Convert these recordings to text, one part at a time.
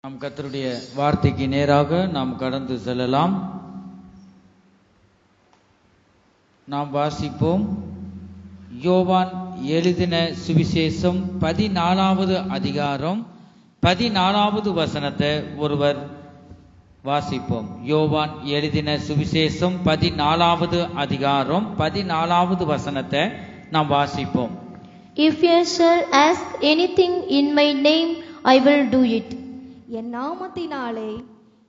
நாம் கர்த்தருடைய வார்த்தைக்கு நேராக நாம் கடந்து செல்லலாம். நாம் வாசிப்போம். யோவான் எழுதின சுவிசேஷம் 14வது அதிகாரம் 14வது வசனத்தை ஒருவர் வாசிப்போம். யோவான் எழுதின சுவிசேஷம் 14வது அதிகாரம் 14வது வசனத்தை நாம் வாசிப்போம். If you shall ask anything in my name, I will do it. என் நாமத்தினாலே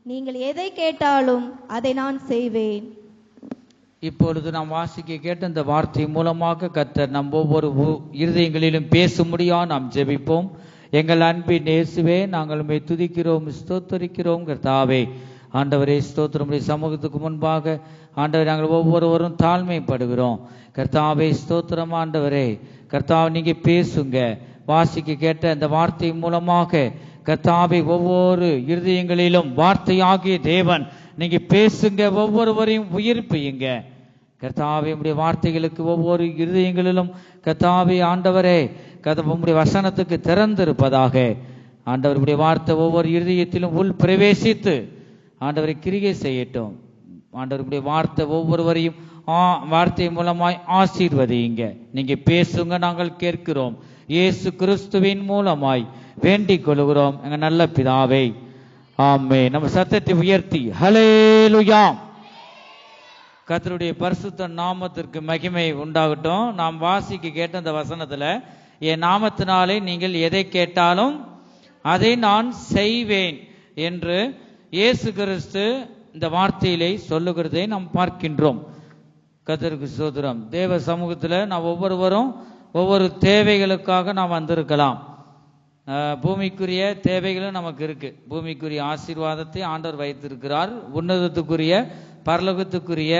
நீங்கள் எதை கேட்டாலும் அதை நான் செய்வேன். இப்பொழுது நாம் வாசிக்க கேட்ட இந்த வார்த்தை மூலமாக கர்த்தர் நம் ஒவ்வொரு இருதயங்களிலும் பேசும்படியா நாம் ஜெபிப்போம். எங்கள் அன்பின் இயேசுவே, நாங்கள் உம்மை துதிக்கிறோம், ஸ்தோத்தரிக்கிறோம். கர்த்தாவே, ஆண்டவரே ஸ்தோத்திரம். சமூகத்துக்கு முன்பாக ஆண்டவரே நாங்கள் ஒவ்வொருவரும் தாழ்மைப்படுகிறோம். கர்த்தாவே ஸ்தோத்திரம். ஆண்டவரே கர்த்தாவே, நீங்க பேசுங்க. வாசிக்க கேட்ட இந்த வார்த்தை மூலமாக கர்த்தாவே ஒவ்வொரு இருதயங்களிலும் வார்த்தையாகிய தேவன் நீங்க பேசுங்க, ஒவ்வொருவரையும் உயிர்ப்பியுங்க. கர்த்தாவே உம்முடைய வார்த்தைகளுக்கு ஒவ்வொரு இருதயங்களிலும் கர்த்தாவே ஆண்டவரே உம்முடைய வசனத்துக்கு திறந்திருப்பதாக. ஆண்டவருடைய வார்த்தை ஒவ்வொரு இருதயத்திலும் உள் பிரவேசித்து ஆண்டவரை கிரியை செய்யட்டும். ஆண்டவருடைய வார்த்தை ஒவ்வொருவரையும் வார்த்தை மூலமாய் ஆசீர்வதிங்க. நீங்க பேசுங்க, நாங்கள் கேட்கிறோம். இயேசு கிறிஸ்துவின் மூலமாய் வேண்டிக் கொள்கிறோம் எங்க நல்ல பிதாவே, ஆமென். நம்ம சத்தத்தை உயர்த்தி ஹல்லேலூயா. கர்த்தருடைய பரிசுத்த நாமத்திற்கு மகிமை உண்டாகட்டும். நாம் வாசிக்க கேட்ட அந்த வசனத்துல, என் நாமத்தினாலே நீங்கள் எதை கேட்டாலும் அதை நான் செய்வேன் என்று இயேசு கிறிஸ்து இந்த வார்த்தையிலே சொல்லுகிறதை நாம் பார்க்கின்றோம். கர்த்தருக்கு ஸ்தோத்திரம். தேவ சமூகத்துல நாம் ஒவ்வொருவரும் ஒவ்வொரு தேவைகளுக்காக நாம் வந்திருக்கலாம். பூமிக்குரிய தேவைகளும் நமக்கு இருக்கு. பூமிக்குரிய ஆசீர்வாதத்தை ஆண்டவர் வைத்திருக்கிறார். உன்னதத்துக்குரிய பரலோகத்துக்குரிய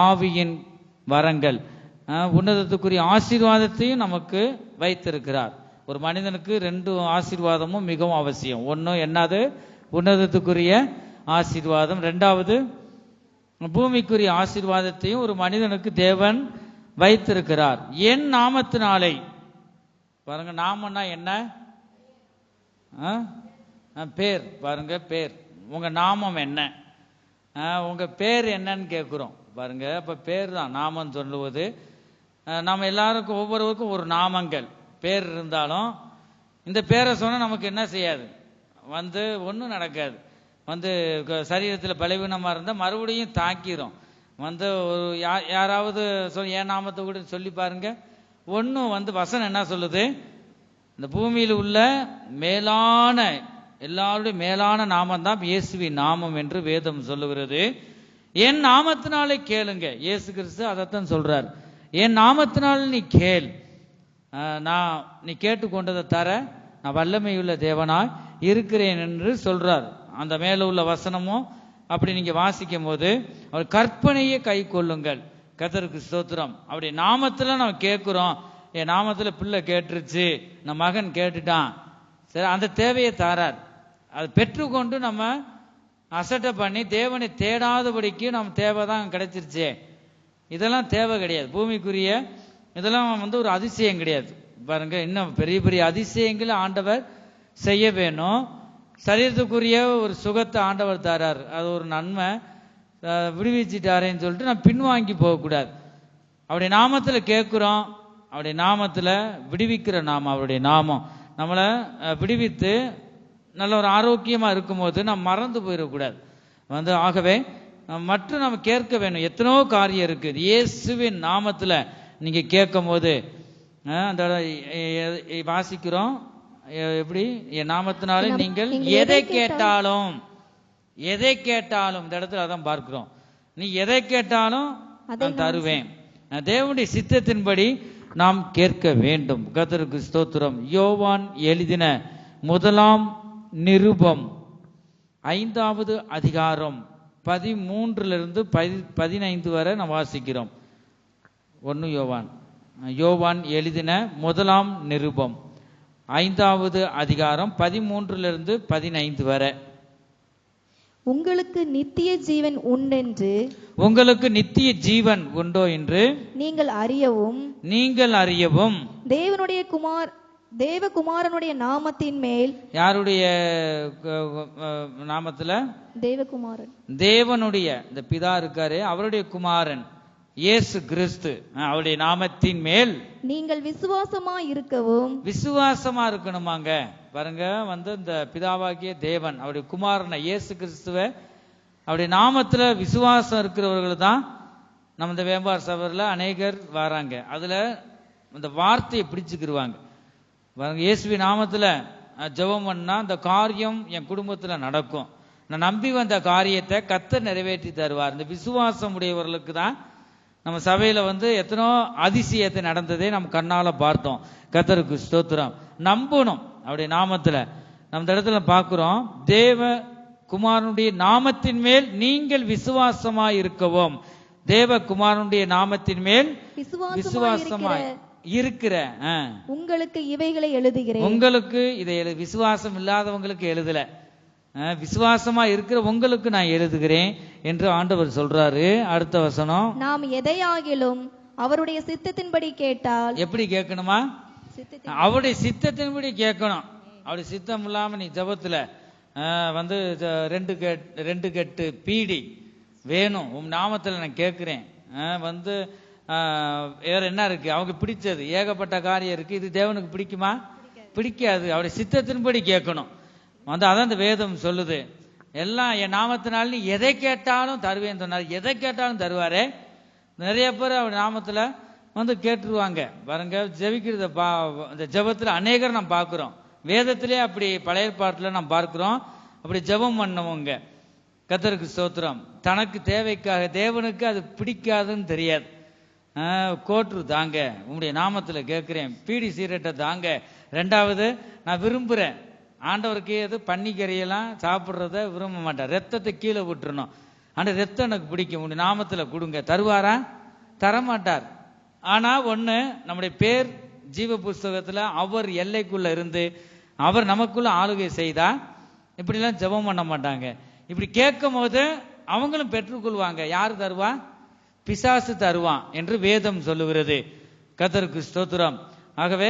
ஆவியின் வரங்கள், உன்னதத்துக்குரிய ஆசீர்வாதத்தையும் நமக்கு வைத்திருக்கிறார். ஒரு மனிதனுக்கு 2 ஆசீர்வாதமும் மிகவும் அவசியம். ஒன்று என்னது? உன்னதத்துக்குரிய ஆசீர்வாதம். 2வது பூமிக்குரிய ஆசீர்வாதத்தையும் ஒரு மனிதனுக்கு தேவன் வைத்திருக்கிறார். என் நாமத்தினாலே, பாருங்க, நாமன்னா என்ன? பேர். பாருங்க, பேர். உங்க நாமம் என்ன? உங்க பேர் என்னன்னு கேட்குறோம். பாருங்க, அப்ப பேர் தான் நாமம் சொல்லுவது. நம்ம எல்லாருக்கும் ஒவ்வொருவருக்கும் ஒரு நாமங்கள் பேர் இருந்தாலும் இந்த பேரை சொன்னா நமக்கு என்ன செய்யாது, ஒன்றும் நடக்காது. சரீரத்தில் பலவீனமா இருந்தால் மறுபடியும் தாக்கிரும். ஒரு யாராவது என் நாமத்தை கூட சொல்லி பாருங்க, ஒன்றும் வசனம் என்ன சொல்லுது? இந்த பூமியில் உள்ள மேலான எல்லாருடைய மேலான நாமம் தான் இயேசுவின் நாமம் என்று வேதம் சொல்லுகிறது. என் நாமத்தினாலே கேளுங்க. இயேசு கிறிஸ்து அதைத்தான் சொல்றார். என் நாமத்தினால நீ கேள், நீ கேட்டுக்கொண்டதை தர நான் வல்லமையுள்ள தேவனாய் இருக்கிறேன் என்று சொல்றார். அந்த மேல உள்ள வசனமும் அப்படி நீங்க வாசிக்கும் போது, அவர் கற்பனையை கை கொள்ளுங்கள். கர்த்தருக்கு ஸ்தோத்திரம். அப்படி நாமத்துல நம்ம கேட்கிறோம். என் நாமத்துல பிள்ளை கேட்டுருச்சு, நம்ம மகன் கேட்டுட்டான், சரி, அந்த தேவையை தாரார். அதை பெற்றுக்கொண்டு நம்ம அசட்டை பண்ணி தேவனை தேடாதபடிக்கு நம்ம தேவை தான் கிடைச்சிருச்சே, இதெல்லாம் தேவை கிடையாது. பூமிக்குரிய இதெல்லாம் ஒரு அதிசயம் கிடையாது. பாருங்க, இன்னும் பெரிய பெரிய அதிசயங்களை ஆண்டவர் செய்ய வேணும். சரீரத்துக்குரிய ஒரு சுகத்தை ஆண்டவர் தாரார், அது ஒரு நன்மை, விடுவிச்சிட்டாரேன்னு சொல்லிட்டு நம்ம பின்வாங்கி போகக்கூடாது. அவருடைய நாமத்துல கேட்கிறோம், அவருடைய நாமத்துல விடுவிக்கிற நாமம் அவருடைய நாமம். நம்மளை விடுவித்து நல்ல ஒரு ஆரோக்கியமா இருக்கும்போது நம்ம மறந்து போயிடக்கூடாது. ஆகவே மற்றும் நம்ம கேட்க வேணும். எத்தனையோ காரியம் இருக்கு. இயேசுவின் நாமத்துல நீங்க கேட்கும் போது அந்த வாசிக்கிறோம். எப்படி? என் நாமத்தினாலே நீங்கள் எதை கேட்டாலும், எதை கேட்டாலும், இந்த இடத்துல அதான் பார்க்கிறோம். நீ எதை கேட்டாலும் நான் தருவேன். தேவனுடைய சித்தத்தின்படி நாம் கேட்க வேண்டும். கர்த்தருக்கு ஸ்தோத்திரம். யோவான் எழுதின 1ஆம் நிருபம் 5வது அதிகாரம் 13லிருந்து 15 வரை நாம் வாசிக்கிறோம். 1 யோவான் எழுதின 1ஆம் நிருபம் 5வது அதிகாரம் 13லிருந்து 15 வரை. உங்களுக்கு நித்திய ஜீவன் உண்டென்று, உங்களுக்கு நித்திய ஜீவன் உண்டோ என்று நீங்கள் அறியவும் தேவனுடைய தேவகுமாரனுடைய நாமத்தின் மேல். யாருடைய நாமத்துல? தேவகுமாரன், தேவனுடைய, இந்த பிதா இருக்காரு, அவருடைய குமாரன் இயேசு கிறிஸ்து, அவருடைய நாமத்தின் மேல் நீங்கள் விசுவாசமா இருக்கவும். விசுவாசமா இருக்கணுமாங்க. பாருங்க, இந்த பிதாவாகிய தேவன் அவருடைய குமாரனை இயேசு கிறிஸ்துவ அவருடைய நாமத்துல விசுவாசம் இருக்கிறவர்கள் தான் நம்ம இந்த வேம்பார் சபையில் அநேகர் வராங்க. அதுல இந்த வார்த்தையை பிடிச்சுக்கிடுவாங்க. பாருங்க, இயேசுவி நாமத்துல ஜெபம் பண்ணா அந்த காரியம் என் குடும்பத்துல நடக்கும், நான் நம்பி வந்த காரியத்தை கர்த்தர் நிறைவேற்றி தருவார். இந்த விசுவாசம் உடையவர்களுக்கு தான் நம்ம சபையில எத்தனோ அதிசயத்தை நடந்ததே நம்ம கண்ணால பார்த்தோம். கர்த்தருக்கு ஸ்தோத்திரம். நம்பணும் அவருடைய நாமத்துல. நம்ம இந்த இடத்துல பார்க்கிறோம், தேவ குமாரனுடைய நாமத்தின் மேல் நீங்கள் விசுவாசமா இருக்கவும். தேவ குமாரனுடைய நாமத்தின் மேல் விசுவாசமா இருக்கிற உங்களுக்கு இவைகளை எழுதுகிறேன். உங்களுக்கு இதை விசுவாசம் இல்லாதவங்களுக்கு எழுதல, விசுவாசமா இருக்கிற உங்களுக்கு நான் எழுதுகிறேன் என்று ஆண்டவர் சொல்றாரு. அடுத்த வசனம், நாம் எதையாகிலும் அவருடைய சித்தத்தின்படி கேட்டால். எப்படி கேட்கணுமா? அவருடைய சித்தத்தின்படி கேட்கணும். அவருடைய சித்தம் இல்லாம நீ ஜபத்துல ரெண்டு கட்டு பீடி வேணும் உன் நாமத்துல நான் கேட்கிறேன், வேற என்ன இருக்கு? அவங்க பிடிச்சது ஏகப்பட்ட காரியம் இருக்கு, இது தேவனுக்கு பிடிக்குமா? பிடிக்காது. அவருடைய சித்தத்தின்படி கேட்கணும். அதான் இந்த வேதம் சொல்லுது. எல்லாம் என் நாமத்தினால நீ எதை கேட்டாலும் தருவேன்னு சொன்னார். எதை கேட்டாலும் தருவாரே. நிறைய பேர் அவர் நாமத்துல கேட்டுருவாங்க. பாருங்க, ஜெபிக்கிறத இந்த ஜெபத்துல அநேகர் நாம் பார்க்கிறோம். வேதத்திலே அப்படி பழைய ஏற்பாட்டுல நாம் பார்க்கிறோம். அப்படி ஜெபம் பண்ணவங்க கர்த்தருக்கு ஸ்தோத்திரம். தனக்கு தேவைக்காக, தேவனுக்கு அது பிடிக்காதுன்னு தெரியாது. கோட்ரு தாங்க, உங்களுடைய நாமத்துல கேட்கிறேன். பீடி சீரட்டை தாங்க. ரெண்டாவது, நான் விரும்புறேன் ஆண்டவருக்கு எது பன்னிக்கறியெல்லாம் சாப்பிட்றத விரும்ப மாட்டேன், ரத்தத்தை கீழே விட்டுறணும். ஆனால் ரத்தம் எனக்கு பிடிக்கும், உங்களுடைய நாமத்துல கொடுங்க. தருவாரா? தரமாட்டார். ஆனா ஒண்ணு, நம்முடைய பேர் ஜீவ புஸ்தகத்துல அவர் எல்லைக்குள்ள இருந்து அவர் நமக்குள்ள ஆளுகை செய்தா இப்படிலாம் ஜெபம் பண்ண மாட்டாங்க. இப்படி கேட்கும் போது அவங்களும் பெற்றுக்கொள்வாங்க. யாரு தருவா? பிசாசு தருவான் என்று வேதம் சொல்லுகிறது. கர்த்தருக்கு ஸ்தோத்திரம். ஆகவே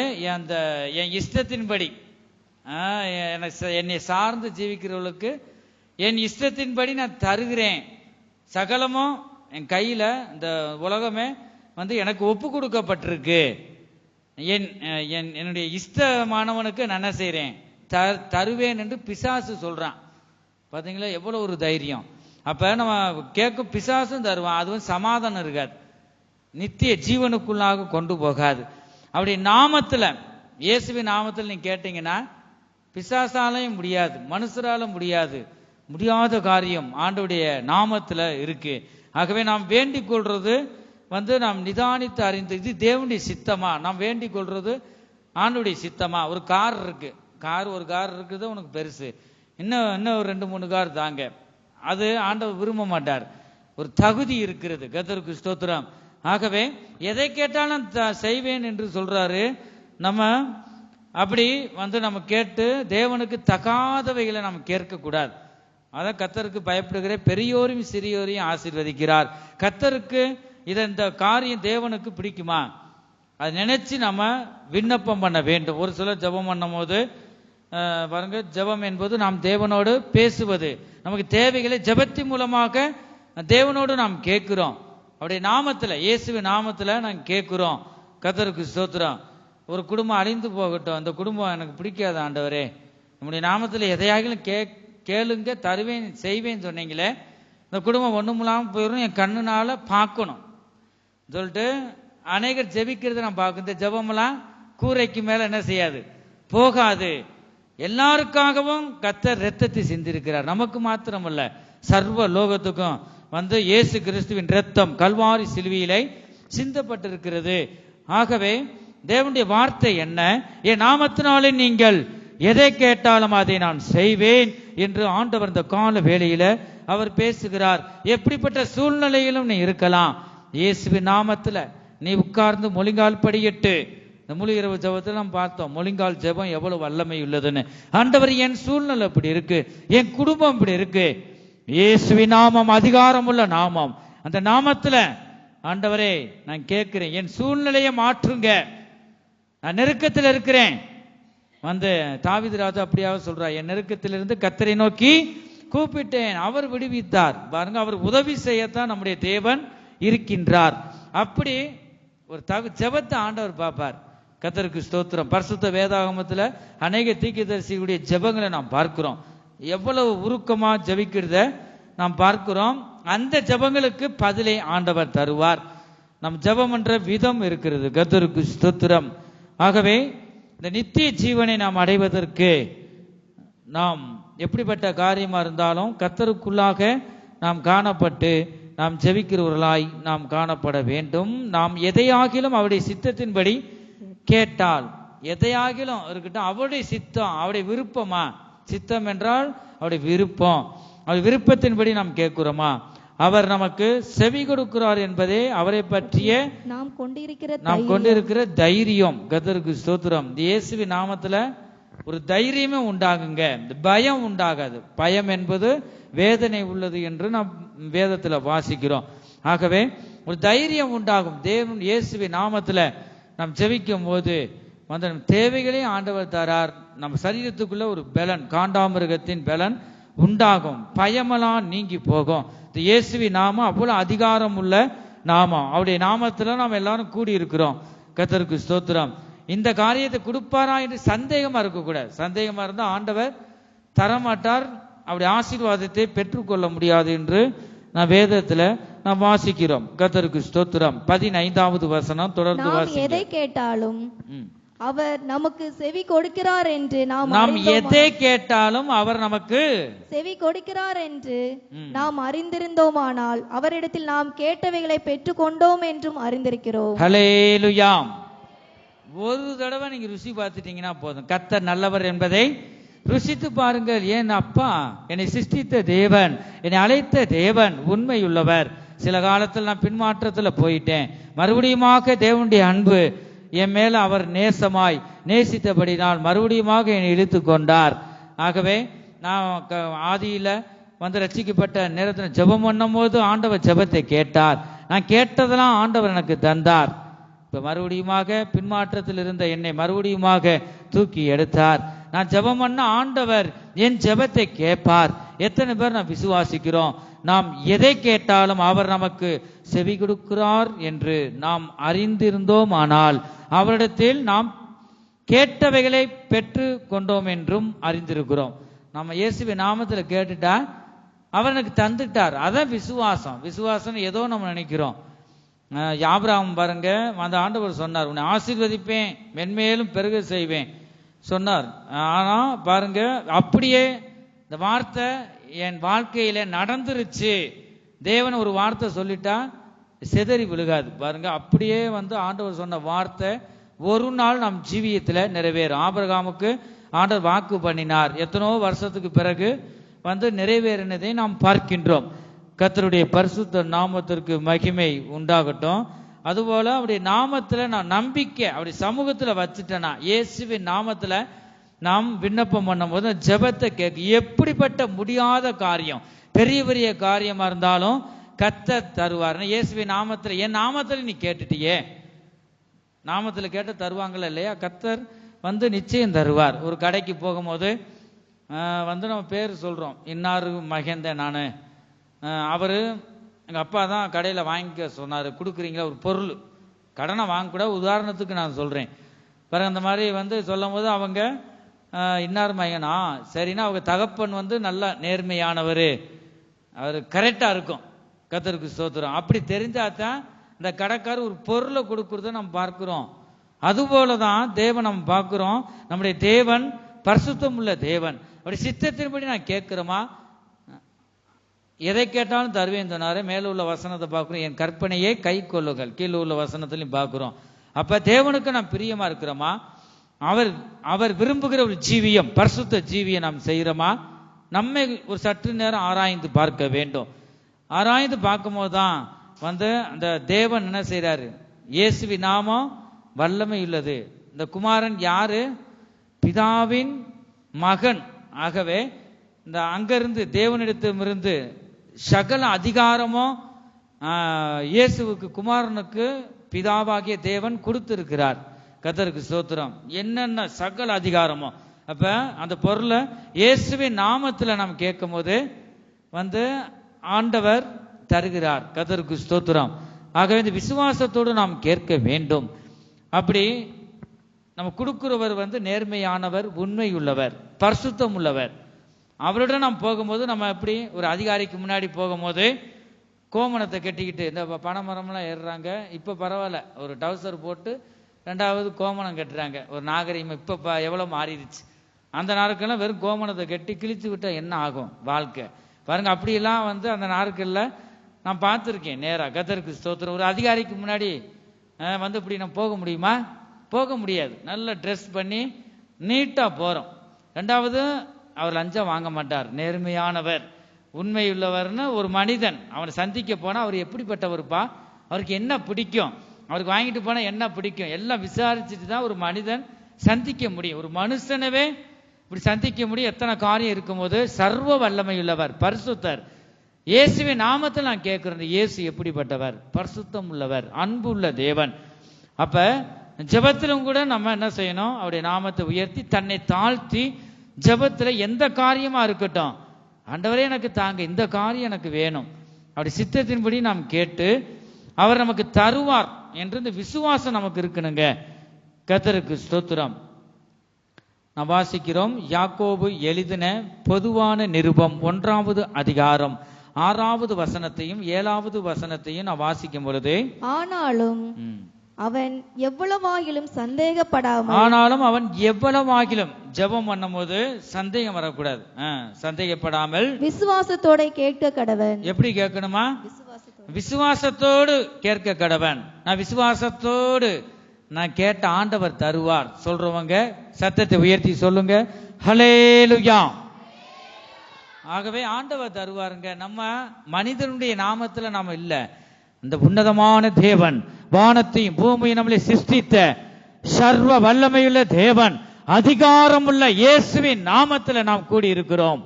என் இஷ்டத்தின்படி, என்னை சார்ந்து ஜீவிக்கிறவர்களுக்கு என் இஷ்டத்தின்படி நான் தருகிறேன். சகலமும் என் கையில, இந்த உலகமே எனக்கு ஒப்பு கொடுக்கப்பட்டிருக்கு. என்னுடைய இஷ்டமானவனுக்கு நான் என்ன செய்றேன்? தருவேன் என்று பிசாசு சொல்றான். பாத்தீங்களா எவ்வளவு ஒரு தைரியம். அப்ப நம்ம கேட்கும் பிசாசும் தருவான். அதுவும் சமாதானம் இருக்காது, நித்திய ஜீவனுக்குள்ளாக கொண்டு போகாது. அப்படி நாமத்துல, இயேசுவின் நாமத்தில் நீங்க கேட்டீங்கன்னா பிசாசாலையும் முடியாது, மனுஷரால முடியாது, முடியாத காரியம் ஆண்டவருடைய நாமத்துல இருக்கு. ஆகவே நாம் வேண்டிக் கொள்றது நாம் நிதானித்து அறிந்து, இது தேவனுடைய சித்தமா? நாம் வேண்டிக் கொள்றது ஆண்டவருடைய சித்தமா? ஒரு கார் இருக்கு, ஒரு கார் இருக்குது உனக்கு பெருசு, இன்னும் ஒரு 2-3 கார் தாங்க. அது ஆண்டவர் விரும்ப மாட்டார். ஒரு தகுதி இருக்கிறது. கர்த்தருக்கு ஸ்தோத்திரம். ஆகவே எதை கேட்டாலும் செய்வேன் என்று சொல்றாரு. நம்ம அப்படி நம்ம கேட்டு தேவனுக்கு தகாதவைகளை நம்ம கேட்க கூடாது. அதான் கர்த்தருக்கு பயப்படுகிற பெரியோரையும் சிறியோரையும் ஆசீர்வதிக்கிறார். கர்த்தருக்கு இந்த காரியம் தேவனுக்கு பிடிக்குமா? அது நினைச்சு நம்ம விண்ணப்பம் பண்ண வேண்டும். ஒரு சிலர் ஜெபம் பண்ணும் போது பாருங்க, ஜெபம் என்பது நாம் தேவனோடு பேசுவது. நமக்கு தேவைகளை ஜெபத்தின் மூலமாக தேவனோடு நாம் கேட்கிறோம். அவருடைய நாமத்துல, இயேசுவின் நாமத்துல நாங்க கேட்கிறோம். கர்த்தருக்கு ஸ்தோத்திரம். ஒரு குடும்பம் அழிந்து போகட்டும், அந்த குடும்பம் எனக்கு பிடிக்காத ஆண்டவரே, நம்முடைய நாமத்துல எதையாகிலும் கேளுங்க, தருவேன், செய்வேன்னு சொன்னீங்களே, இந்த குடும்பம் ஒண்ணுமில்லாம போயிடும், என் கண்ணுனால பார்க்கணும் சொல்லிட்டு அநேகர் ஜெபிக்கிறத நான் பார்க்க. இந்த ஜெபமெல்லாம் கூரைக்கு மேல என்ன செய்யாது, போகாது. எல்லாருக்காகவும் கர்த்தர் இரத்தத்தை சிந்திருக்கிறார். நமக்கு மாத்திரமல்ல, சர்வ லோகத்துக்கும் இயேசு கிறிஸ்துவின் இரத்தம் கல்வாரி சிலுவையிலே சிந்தப்பட்டிருக்கிறது. ஆகவே தேவனுடைய வார்த்தை என்ன? என் நாமத்தினாலே நீங்கள் எதை கேட்டாலும் அதை நான் செய்வேன் என்று ஆண்டவர் இந்த கால வேளையில அவர் பேசுகிறார். எப்படிப்பட்ட சூழ்நிலையிலும் நீ இருக்கலாம், இயேசுவின் நாமத்துல நீ உட்கார்ந்து முழங்கால் படியிட்டு, இந்த முழு இரவு ஜெபத்தில் நாம் பார்த்தோம் முழங்கால் ஜெபம் எவ்வளவு வல்லமை உள்ளதுன்னு. ஆண்டவர், என் சூழ்நிலை இப்படி இருக்கு, என் குடும்பம் இப்படி இருக்கு, இயேசுவின் நாமம் அதிகாரம் உள்ள நாமம், அந்த நாமத்துல ஆண்டவரே நான் கேட்கிறேன், என் சூழ்நிலையை மாற்றுங்க, நான் நெருக்கத்தில் இருக்கிறேன், வந்து தாவீது ராஜா அப்படியாக சொல்றார், என் நெருக்கத்திலிருந்து கர்த்தரை நோக்கி கூப்பிட்டேன், அவர் விடுவித்தார். பாருங்க, அவர் உதவி செய்யத்தான் நம்முடைய தேவன் இருக்கின்றார். அப்படி ஒரு ஜெபத்தை ஆண்டவர் பார்ப்பார். கர்த்தருக்கு ஸ்தோத்திரம். பரிசுத்த வேதாகமத்துல அநேக தீர்க்கதரிசிகளுடைய ஜெபங்களை நாம் பார்க்கிறோம். எவ்வளவு உருக்கமா ஜெபிக்கிறத நாம் பார்க்கிறோம். அந்த ஜெபங்களுக்கு பதிலை ஆண்டவர் தருவார். நம் ஜெபம் என்ற விதம் இருக்கிறது. கர்த்தருக்கு ஸ்தோத்திரம். ஆகவே இந்த நித்திய ஜீவனை நாம் அடைவதற்கு நாம் எப்படிப்பட்ட காரியமா இருந்தாலும் கர்த்தருக்குள்ளாக நாம் காணப்பட்டு நாம் ஜெபிக்கிறவர்களாய் நாம் காணப்பட வேண்டும். நாம் எதையாகிலும் அவருடைய சித்தத்தின்படி கேட்டால், எதையாகிலும் இருக்கட்டும், அவருடைய சித்தம், அவருடைய விருப்பமா? சித்தம் என்றால் அவருடைய விருப்பம். அவருடைய விருப்பத்தின்படி நாம் கேட்கிறோமா? அவர் நமக்கு செவி கொடுக்கிறார் என்பதே அவரை பற்றிய நாம் கொண்டிருக்கிற தைரியம். கர்த்தருக்கு ஸ்தோத்திரம். இயேசுவின் நாமத்துல ஒரு தைரியமே உண்டாகுங்க, பயம் உண்டாகாது. பயம் என்பது வேதனை உள்ளது என்று நாம் வேதத்துல வாசிக்கிறோம். ஆகவே ஒரு தைரியம் உண்டாகும். தேவன் இயேசுவின் நாமத்துல நாம் ஜெபிக்கும் போது அந்த தேவைகளையும் ஆண்டவர் தரார். நம்ம சரீரத்துக்குள்ள ஒரு பலன், காண்டாமிருகத்தின் பலன் உண்டாகும். பயமெல்லாம் நீங்கி போகும். இயேசுவின் நாமம் அவ்வளவு அதிகாரம் உள்ள நாமம். அவருடைய நாமத்துல நாம் எல்லாரும் கூடி இருக்கிறோம். கர்த்தருக்கு ஸ்தோத்திரம். இந்த காரியத்தை கொடுப்பாரா என்று சந்தேகமா இருக்கக்கூடாது. சந்தேகமா இருந்தால் ஆண்டவர் தரமாட்டார். அவருடைய ஆசீர்வாதத்தை பெற்றுக்கொள்ள முடியாது என்று நான் வேதத்துல நாம் வாசிக்கிறோம். கர்த்தருக்கு ஸ்தோத்திரம். 15வது வசனம் தொடர்ந்து வாசிக்கிறோம். எதை கேட்டாலும் அவர் நமக்கு செவி கொடுக்கிறார் என்று நாம் எதை கேட்டாலும் அவர் நமக்கு செவி கொடுக்கிறார் என்று நாம் அறிந்திருந்தோமானால் அவரிடத்தில் நாம் கேட்டவைகளை பெற்றுக்கொண்டோம் என்றும் அறிந்திருக்கிறோம். ஹல்லேலூயா. ஒரு தடவை நீங்க ருசி பார்த்துட்டீங்கன்னா போதும். கர்த்தர் நல்லவர் என்பதை ருசித்து பாருங்கள். ஏன் அப்பா, என்னை சிருஷ்டித்த தேவன், என்னை அழைத்த தேவன் உண்மையுள்ளவர். சில காலத்தில் நான் பின்மாற்றத்துல போயிட்டேன். மறுபடியுமாக தேவனுடைய அன்பு என் மேல அவர் நேசமாய் நேசித்தபடினால் மறுபடியுமாக என்னை இழுத்து கொண்டார். ஆகவே நான் ஆதியில வந்து ரட்சிக்கப்பட்ட நேரத்தில் ஜெபம் பண்ணும் போது ஆண்டவர் ஜெபத்தை கேட்டார். நான் கேட்டதெல்லாம் ஆண்டவர் எனக்கு தந்தார். இப்ப மறுபடியுமாக பின்மாற்றத்தில் இருந்த என்னை மறுபடியுமாக தூக்கி எடுத்தார். நான் ஜெபம் பண்ண ஆண்டவர் என் ஜெபத்தை கேட்பார். எத்தனை பேர் நான் விசுவாசிக்கிறோம்? நாம் எதை கேட்டாலும் அவர் நமக்கு செவி கொடுக்கிறார் என்று நாம் அறிந்திருந்தோம். ஆனால் அவரிடத்தில் நாம் கேட்டவைகளை பெற்று கொண்டோம் என்றும் அறிந்திருக்கிறோம். நம்ம இயேசுவின் நாமத்துல கேட்டுட்டா அவர் எனக்கு தந்துட்டார். அதான் விசுவாசம். விசுவாசம் ஏதோ நம்ம நினைக்கிறோம். ஆபிரகாம் பாருங்க, அந்த ஆண்டவர் சொன்னார், உன்னை ஆசீர்வதிப்பேன், மென்மேலும் பெருக செய்வேன் சொன்னார். ஆனா பாருங்க, அப்படியே இந்த வார்த்தை என் வாழ்க்கையில நடந்துருச்சு. தேவன் ஒரு வார்த்தை சொல்லிட்டா செதறி விழுகாது. பாருங்க, அப்படியே வந்து ஆண்டவர் சொன்ன வார்த்தை ஒரு நாள் நம் ஜீவியத்துல நிறைவேறும். ஆபிரகாமுக்கு ஆண்டவர் வாக்கு பண்ணினார். எத்தனோ வருஷத்துக்கு பிறகு வந்து நிறைவேறினதை நாம் பார்க்கின்றோம். கர்த்தருடைய பரிசுத்த நாமத்திற்கு மகிமை உண்டாகட்டும். அதுபோல அவருடைய நாமத்துல நான் நம்பிக்கை அவருடைய சமூகத்துல வச்சுட்டேனா, இயேசுவின் நாமத்துல நாம் விண்ணப்பம் பண்ணும் போது ஜெபத்தை கேட்க, எப்படிப்பட்ட முடியாத காரியம், பெரிய பெரிய காரியமா இருந்தாலும் கர்த்தர் தருவார். இயேசுவின் நாமத்துல, என் நாமத்துல நீ கேட்டுட்டியே, நாமத்துல கேட்ட தருவாங்களா இல்லையா? கர்த்தர் வந்து நிச்சயம் தருவார். ஒரு கடைக்கு போகும்போது வந்து நம்ம பேர் சொல்றோம், இன்னாரு மகேந்தன் நானு, அவரு எங்க அப்பா தான் கடையில வாங்கிக்க சொன்னாரு, கொடுக்குறீங்களா? ஒரு பொருள் கடனை வாங்கக்கூட, உதாரணத்துக்கு நான் சொல்றேன் பாருங்க. அந்த மாதிரி வந்து சொல்லும் போது அவங்க இன்னார் மகனா, சரின்னா அவங்க தகப்பன் வந்து நல்லா நேர்மையானவர், அவர் கரெக்டா இருக்கும். கர்த்தருக்கு ஸ்தோத்திரம். அப்படி தெரிஞ்சாதான் இந்த கடைக்காரர் ஒரு பொருளை கொடுக்கறத நம்ம பார்க்கிறோம். அதுபோலதான் தேவன் நம்ம பார்க்கிறோம். நம்முடைய தேவன் பரிசுத்தம் உள்ள தேவன். அப்படி சித்தத்தின்படி நான் கேட்கிறோமா? எதை கேட்டாலும் தருவேன் சொன்னாரு. மேல உள்ள வசனத்தை பார்க்கிறோம், என் கற்பனையை கை கொள்ளுங்கள். கீழே உள்ள வசனத்திலையும் பார்க்கிறோம். அப்ப தேவனுக்கு நாம் பிரியமா இருக்கிறோமா? அவர் விரும்புகிற ஒரு ஜீவியம், பரிசுத்த ஜீவியை நாம் செய்யறோமா? நம்மை ஒரு சற்று நேரம் ஆராய்ந்து பார்க்க வேண்டும். ஆராய்ந்து பார்க்கும் போதுதான் வந்து அந்த தேவன் என்ன செய்யறாரு? இயேசுவின் நாமம் வல்லமை உள்ளது. இந்த குமாரன் யாரு? பிதாவின் மகன். ஆகவே இந்த அங்கிருந்து தேவனிடத்திலிருந்து சகல அதிகாரமும் இயேசுவுக்கு, குமாரனுக்கு பிதாவாகிய தேவன் கொடுத்திருக்கிறார். கர்த்தருக்கு ஸ்தோத்திரம். என்னென்ன சகல அதிகாரமோ அப்ப அந்த பொருளை இயேசுவின் நாமத்தில் நாம் கேட்கும் போது ஆண்டவர் தருகிறார். கர்த்தருக்கு ஸ்தோத்திரம். ஆகவே இந்த விசுவாசத்தோடு நாம் கேட்க வேண்டும். அப்படி நம்ம கொடுக்கிறவர் நேர்மையானவர், உண்மை உள்ளவர், பரிசுத்தம் உள்ளவர். அவருடன் நாம் போகும்போது நம்ம எப்படி ஒரு அதிகாரிக்கு முன்னாடி போகும்போது கோமணத்தை கட்டிக்கிட்டு இந்த பனைமரம்லாம் ஏறுறாங்க. இப்போ பரவாயில்ல, ஒரு டவுசர் போட்டு 2வது கோமணம் கட்டுறாங்க. ஒரு நாகரிகம் இப்போ எவ்வளோ மாறிடுச்சு. அந்த நாட்கள்லாம் வெறும் கோமணத்தை கட்டி கிழித்து விட்டால் என்ன ஆகும் வாழ்க்கை பாருங்க. அப்படியெல்லாம் அந்த நாட்களில் நான் பார்த்துருக்கேன். நேராக கர்த்தருக்கு ஸ்தோத்திரம். ஒரு அதிகாரிக்கு முன்னாடி இப்படி நம்ம போக முடியுமா? போக முடியாது. நல்ல ட்ரெஸ் பண்ணி நீட்டாக போகிறோம். 2வது அவர் லஞ்சம் வாங்க மாட்டார், நேர்மையானவர், உண்மையுள்ளவர்னு ஒரு மனிதன் அவனை சந்திக்க போனால் அவர் எப்படிப்பட்டவருப்பா, அவருக்கு என்ன பிடிக்கும், அவருக்கு வாங்கிட்டு போனால் என்ன பிடிக்கும், எல்லாம் விசாரிச்சுட்டு தான் ஒரு மனிதன் சந்திக்க முடியும். ஒரு மனுஷனவே இப்படி சந்திக்க முடியும். எத்தனை காரியம் இருக்கும்போது சர்வ வல்லமை உள்ளவர், பரிசுத்தர். இயேசுவின் நாமத்தில் நான் கேட்கிறேன், இயேசு எப்படிப்பட்டவர், பரிசுத்தம் உள்ளவர், அன்பு உள்ள தேவன். அப்ப ஜெபத்திலும் கூட நம்ம என்ன செய்யணும், அவருடைய நாமத்தை உயர்த்தி தன்னை தாழ்த்தி ஜெபத்துல எந்த காரியமா இருக்கட்டும், ஆண்டவரே எனக்கு தாங்க, இந்த காரியம் எனக்கு வேணும், அப்படி சித்தத்தின்படி நாம் கேட்டு அவர் நமக்கு தருவார் என்று இந்த விசுவாசம் நமக்கு இருக்கணுங்க. கர்த்தருக்கு ஸ்தோத்திரம். நாம் வாசிக்கிறோம் யாக்கோபு எழுதின பொதுவான நிருபம் 1வது அதிகாரம் 6வது வசனத்தையும் 7வது வசனத்தையும் நான் வாசிக்கும் பொழுது, ஆனாலும் அவன் எவ்வளவாகிலும் சந்தேகப்படாமல், ஆனாலும் அவன் எவ்வளவாகிலும் ஜெபம் பண்ணும் போது சந்தேகம் வரக்கூடாது. சந்தேகப்படாமல் விசுவாசத்தோட கேட்க கடவன். எப்படி கேட்கணுமா? விசுவாசத்தோடு கேட்க கடவன். நான் விசுவாசத்தோடு நான் கேட்ட ஆண்டவர் தருவார் சொல்றவங்க சத்தத்தை உயர்த்தி சொல்லுங்க, ஹல்லேலூயா. ஆகவே ஆண்டவர் தருவாருங்க. நம்ம மனிதனுடைய நாமத்துல நாம இல்ல, இந்த உன்னதமான தேவன், வானத்தையும் பூமியை நம்மளை சிருஷ்டித்த சர்வ வல்லமையுள்ள தேவன், அதிகாரமுள்ள இயேசுவின் நாமத்துல நாம் கூடி இருக்கிறோம்.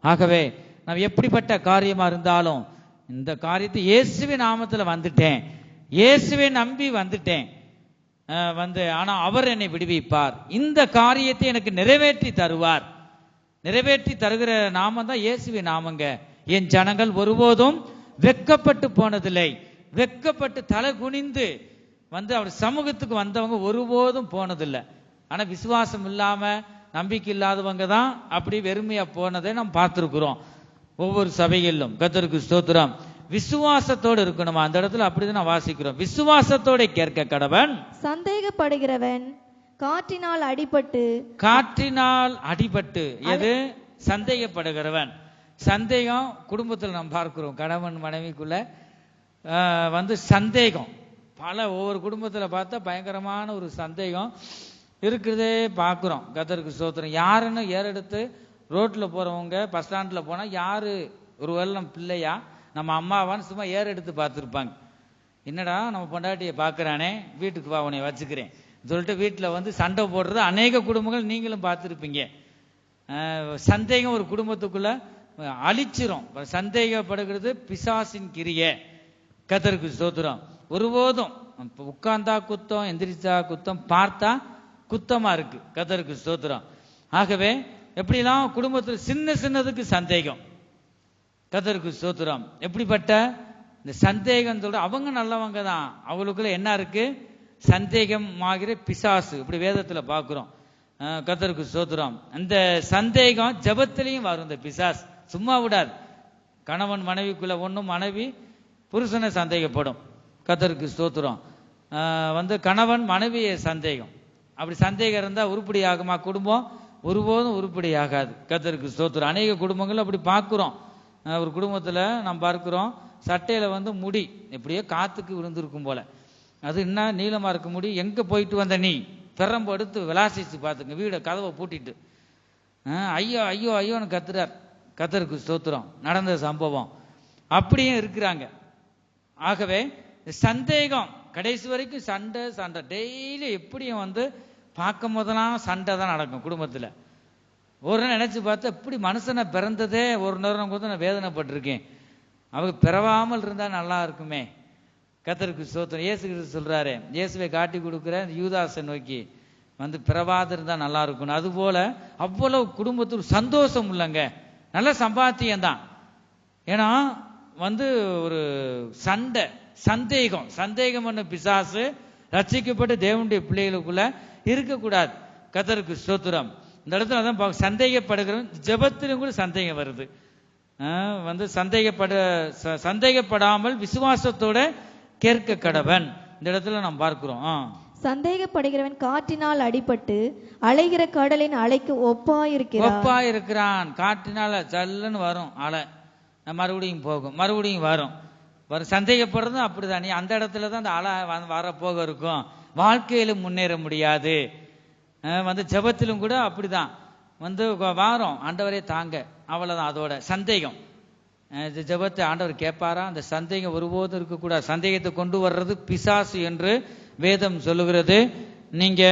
ஆகவே நாம் எப்படிப்பட்ட காரியமா இருந்தாலும் இந்த காரியத்தை இயேசுவின் நாமத்துல வந்துட்டேன், இயேசுவை நம்பி வந்துட்டேன், ஆனா அவர் என்னை விடுவிப்பார், இந்த காரியத்தை எனக்கு நிறைவேற்றி தருவார். நிறைவேற்றி தருகிற நாமம் தான் இயேசுவின் நாமங்க. என் ஜனங்கள் ஒருபோதும் வெட்கப்பட்டு போனதில்லை. வெட்கப்பட்டு தலை குனிந்து அவர் சமூகத்துக்கு வந்தவங்க ஒருபோதும் போனதில்லை. ஆனா விசுவாசம் இல்லாம நம்பிக்கை இல்லாதவங்க தான் அப்படி வெறுமையா போனதை நாம் பார்த்திருக்கிறோம் ஒவ்வொரு சபைகளிலும். கர்த்தருக்கு ஸ்தோத்திரம். விசுவாசத்தோடு இருக்கணுமா? அந்த இடத்துல அப்படிதான் நான் வாசிக்கிறோம், விசுவாசத்தோட கேட்க கடவன். சந்தேகப்படுகிறவன் காற்றினால் அடிபட்டு, காற்றினால் அடிபட்டு, எது? சந்தேகப்படுகிறவன். சந்தேகம் குடும்பத்தில் நாம் பார்க்கிறோம், கணவன் மனைவிக்குள்ள சந்தேகம் பல ஒவ்வொரு குடும்பத்தில் பார்த்தா பயங்கரமான ஒரு சந்தேகம் இருக்கிறதே பார்க்குறோம். கர்த்தருக்கு ஸ்தோத்திரம். யாருன்னு ஏறெடுத்து ரோட்டில் போகிறவங்க பஸ் ஸ்டாண்டில் போனால் யாரு ஒரு வெள்ளம் பிள்ளையா நம்ம அம்மாவான்னு சும்மா ஏறெடுத்து பார்த்துருப்பாங்க. என்னடா நம்ம பொண்டாட்டியை பார்க்குறானே, வீட்டுக்கு வா உன்னை வச்சுக்கிறேன் சொல்லிட்டு வீட்டில் சண்டை போடுறது அநேக குடும்பங்கள் நீங்களும் பார்த்துருப்பீங்க. சந்தேகம் ஒரு குடும்பத்துக்குள்ள அழிச்சிரும். சந்தேகப்படுகிறது பிசாசின் கிரியை. கர்த்தருக்கு ஸ்தோத்திரம். ஒருபோதும் உட்கார்ந்தா குத்தம், எந்திரிச்சா குத்தம், பார்த்தா குத்தமா இருக்கு. கர்த்தருக்கு ஸ்தோத்திரம். ஆகவே எப்படிலாம் குடும்பத்தில் சின்ன சின்னதுக்கு சந்தேகம். கர்த்தருக்கு ஸ்தோத்திரம். எப்படிப்பட்ட இந்த சந்தேகம் சொல்ற அவங்க நல்லவங்க தான், அவங்களுக்குள்ள என்ன இருக்கு? சந்தேகம் ஆகிற பிசாசு. இப்படி வேதத்துல பார்க்கிறோம். கர்த்தருக்கு ஸ்தோத்திரம். அந்த சந்தேகம் ஜெபத்திலையும் வரும். இந்த பிசாஸ் சும்மா விடாது. கணவன் மனைவிக்குள்ள ஒன்றும், மனைவி புருஷனை சந்தேகப்படும். கர்த்தருக்கு ஸ்தோத்திரம். கணவன் மனைவியை சந்தேகம். அப்படி சந்தேகம் இருந்தால் உருப்படி ஆகுமா குடும்பம்? ஒருபோதும் உருப்படி ஆகாது. கர்த்தருக்கு ஸ்தோத்திரம். அநேக குடும்பங்கள் அப்படி பார்க்குறோம். ஒரு குடும்பத்தில் நாம் பார்க்குறோம், சட்டையில் முடி எப்படியோ காற்றுக்கு விழுந்திருக்கும் போல, அது என்ன நீளமாக இருக்க முடி. எங்கே போயிட்டு வந்த நீ? பெரம்பு எடுத்து விளாசிச்சு பார்த்துங்க, வீடை கதவை பூட்டிட்டு ஐயோ ஐயோ ஐயோன்னு கத்துறார். கர்த்தருக்கு ஸ்தோத்திரம். நடந்த சம்பவம். அப்படியும் இருக்கிறாங்க. ஆகவே சந்தேகம் கடைசி வரைக்கும் சண்டை சண்டை டெய்லி எப்படியும் பார்க்கும் போதெல்லாம் சண்டை தான் நடக்கும் குடும்பத்தில். ஒரு நாள் நினைச்சு பார்த்தா இப்படி மனுஷனை பிறந்ததே ஒரு நேரம் கூட நான் வேதனைப்பட்டிருக்கேன். அவங்க பிறவாமல் இருந்தால் நல்லா இருக்குமே. கர்த்தருக்கு ஸ்தோத்திரம். இயேசு கிறிஸ்து சொல்றாரு, இயேசுவை காட்டி கொடுக்குற யூதாசை நோக்கி வந்து பிறவாது இருந்தா நல்லா இருக்கணும். அதுபோல அவ்வளவு குடும்பத்துக்கு சந்தோஷம் இல்லைங்க, நல்ல சம்பாத்தியம் தான். ஏன்னா வந்து ஒரு சந்தேகம் பண்ண பிசாசு ரட்சிக்கப்பட்டு தேவனுடைய பிள்ளைகளுக்குள்ள இருக்கக்கூடாது. கர்த்தருக்கு ஸ்தோத்திரம். இந்த இடத்துல தான் சந்தேகப்படுகிறவன் ஜெபத்திலும் கூட சந்தேகம் வருது. வந்து சந்தேகப்படாமல் விசுவாசத்தோட கேட்க கடவன். இந்த இடத்துல நாம் பார்க்கிறோம். சந்தேகப்படுகிறவன் காற்றினால் அடிபட்டு அலைகிற கடலின் அலைக்கு ஒப்பாயிருக்கிறான். காற்றினால சல்லுன்னு வரும் அலை, மறுபடியும் போகும், மறுபடியும் வரும். சந்தேகப்படுறதும் அப்படிதான். நீ அந்த இடத்துல தான் அந்த அலை வரப்போக இருக்கும். வாழ்க்கையிலும் முன்னேற முடியாது. வந்து ஜெபத்திலும் கூட அப்படிதான். வந்து வாரம் ஆண்டவரே தாங்க, அவ்வளவுதான். அதோட சந்தேகம், ஜெபத்தை ஆண்டவர் கேட்பாரா? அந்த சந்தேகம் ஒருபோதும் இருக்கக்கூடாது. சந்தேகத்தை கொண்டு வர்றது பிசாசு என்று வேதம் சொல்லுகிறது. நீங்க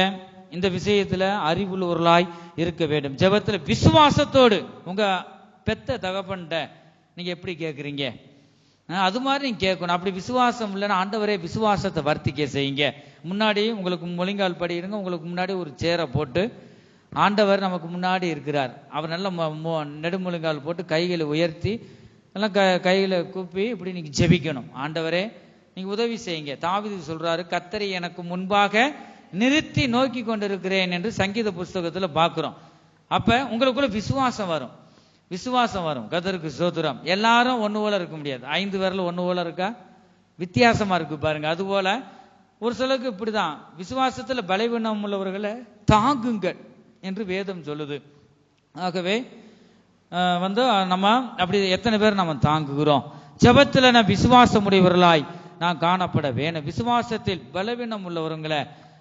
இந்த விஷயத்துல அறிவுள்ளவர்களாய் இருக்க வேண்டும். ஜெபத்துல விசுவாசத்தோடு உங்க பெத்த தகப்பன்ட்ட நீங்க எப்படி கேட்குறீங்க, அது மாதிரி நீங்க கேட்கணும். அப்படி விசுவாசம் இல்லைன்னா ஆண்டவரே விசுவாசத்தை வர்த்திக்க செய்யுங்க. முன்னாடி உங்களுக்கு முழங்கால் படிடுங்க. உங்களுக்கு முன்னாடி ஒரு சேரை போட்டு ஆண்டவர் நமக்கு முன்னாடி இருக்கிறார். அவர் நல்ல நெடுமுழங்கால் போட்டு கைகளை உயர்த்தி எல்லாம் கையில கூப்பி இப்படி நீங்க ஜெபிக்கணும். ஆண்டவரே நீங்க உதவி செய்யுங்க. தாவீது சொல்றாரு, கர்த்தரை எனக்கு முன்பாக நிறுத்தி நோக்கி கொண்டிருக்கிறேன் என்று சங்கீத புஸ்தகத்துல பாக்குறோம். அப்ப உங்களுக்குள்ள விசுவாசம் வரும். கர்த்தருக்கு ஸ்தோத்திரம். எல்லாரும் ஒண்ணு போல இருக்க முடியாது. 5 விரல் ஒண்ணு போல இருக்கா? வித்தியாசமா இருக்கு பாருங்க. அதுபோல ஒரு சிலருக்கு இப்படிதான். விசுவாசத்துல பலவீனம் உள்ளவர்களை தாங்குங்கள் என்று வேதம் சொல்லுது. ஆகவே வந்து நம்ம அப்படி எத்தனை பேர் நம்ம தாங்குகிறோம்? ஜெபத்துல நான் விசுவாசம் உடையவர்களாய் நான் காணப்பட வேணும். விசுவாசத்தில் பலவீனம் உள்ளவர்களை,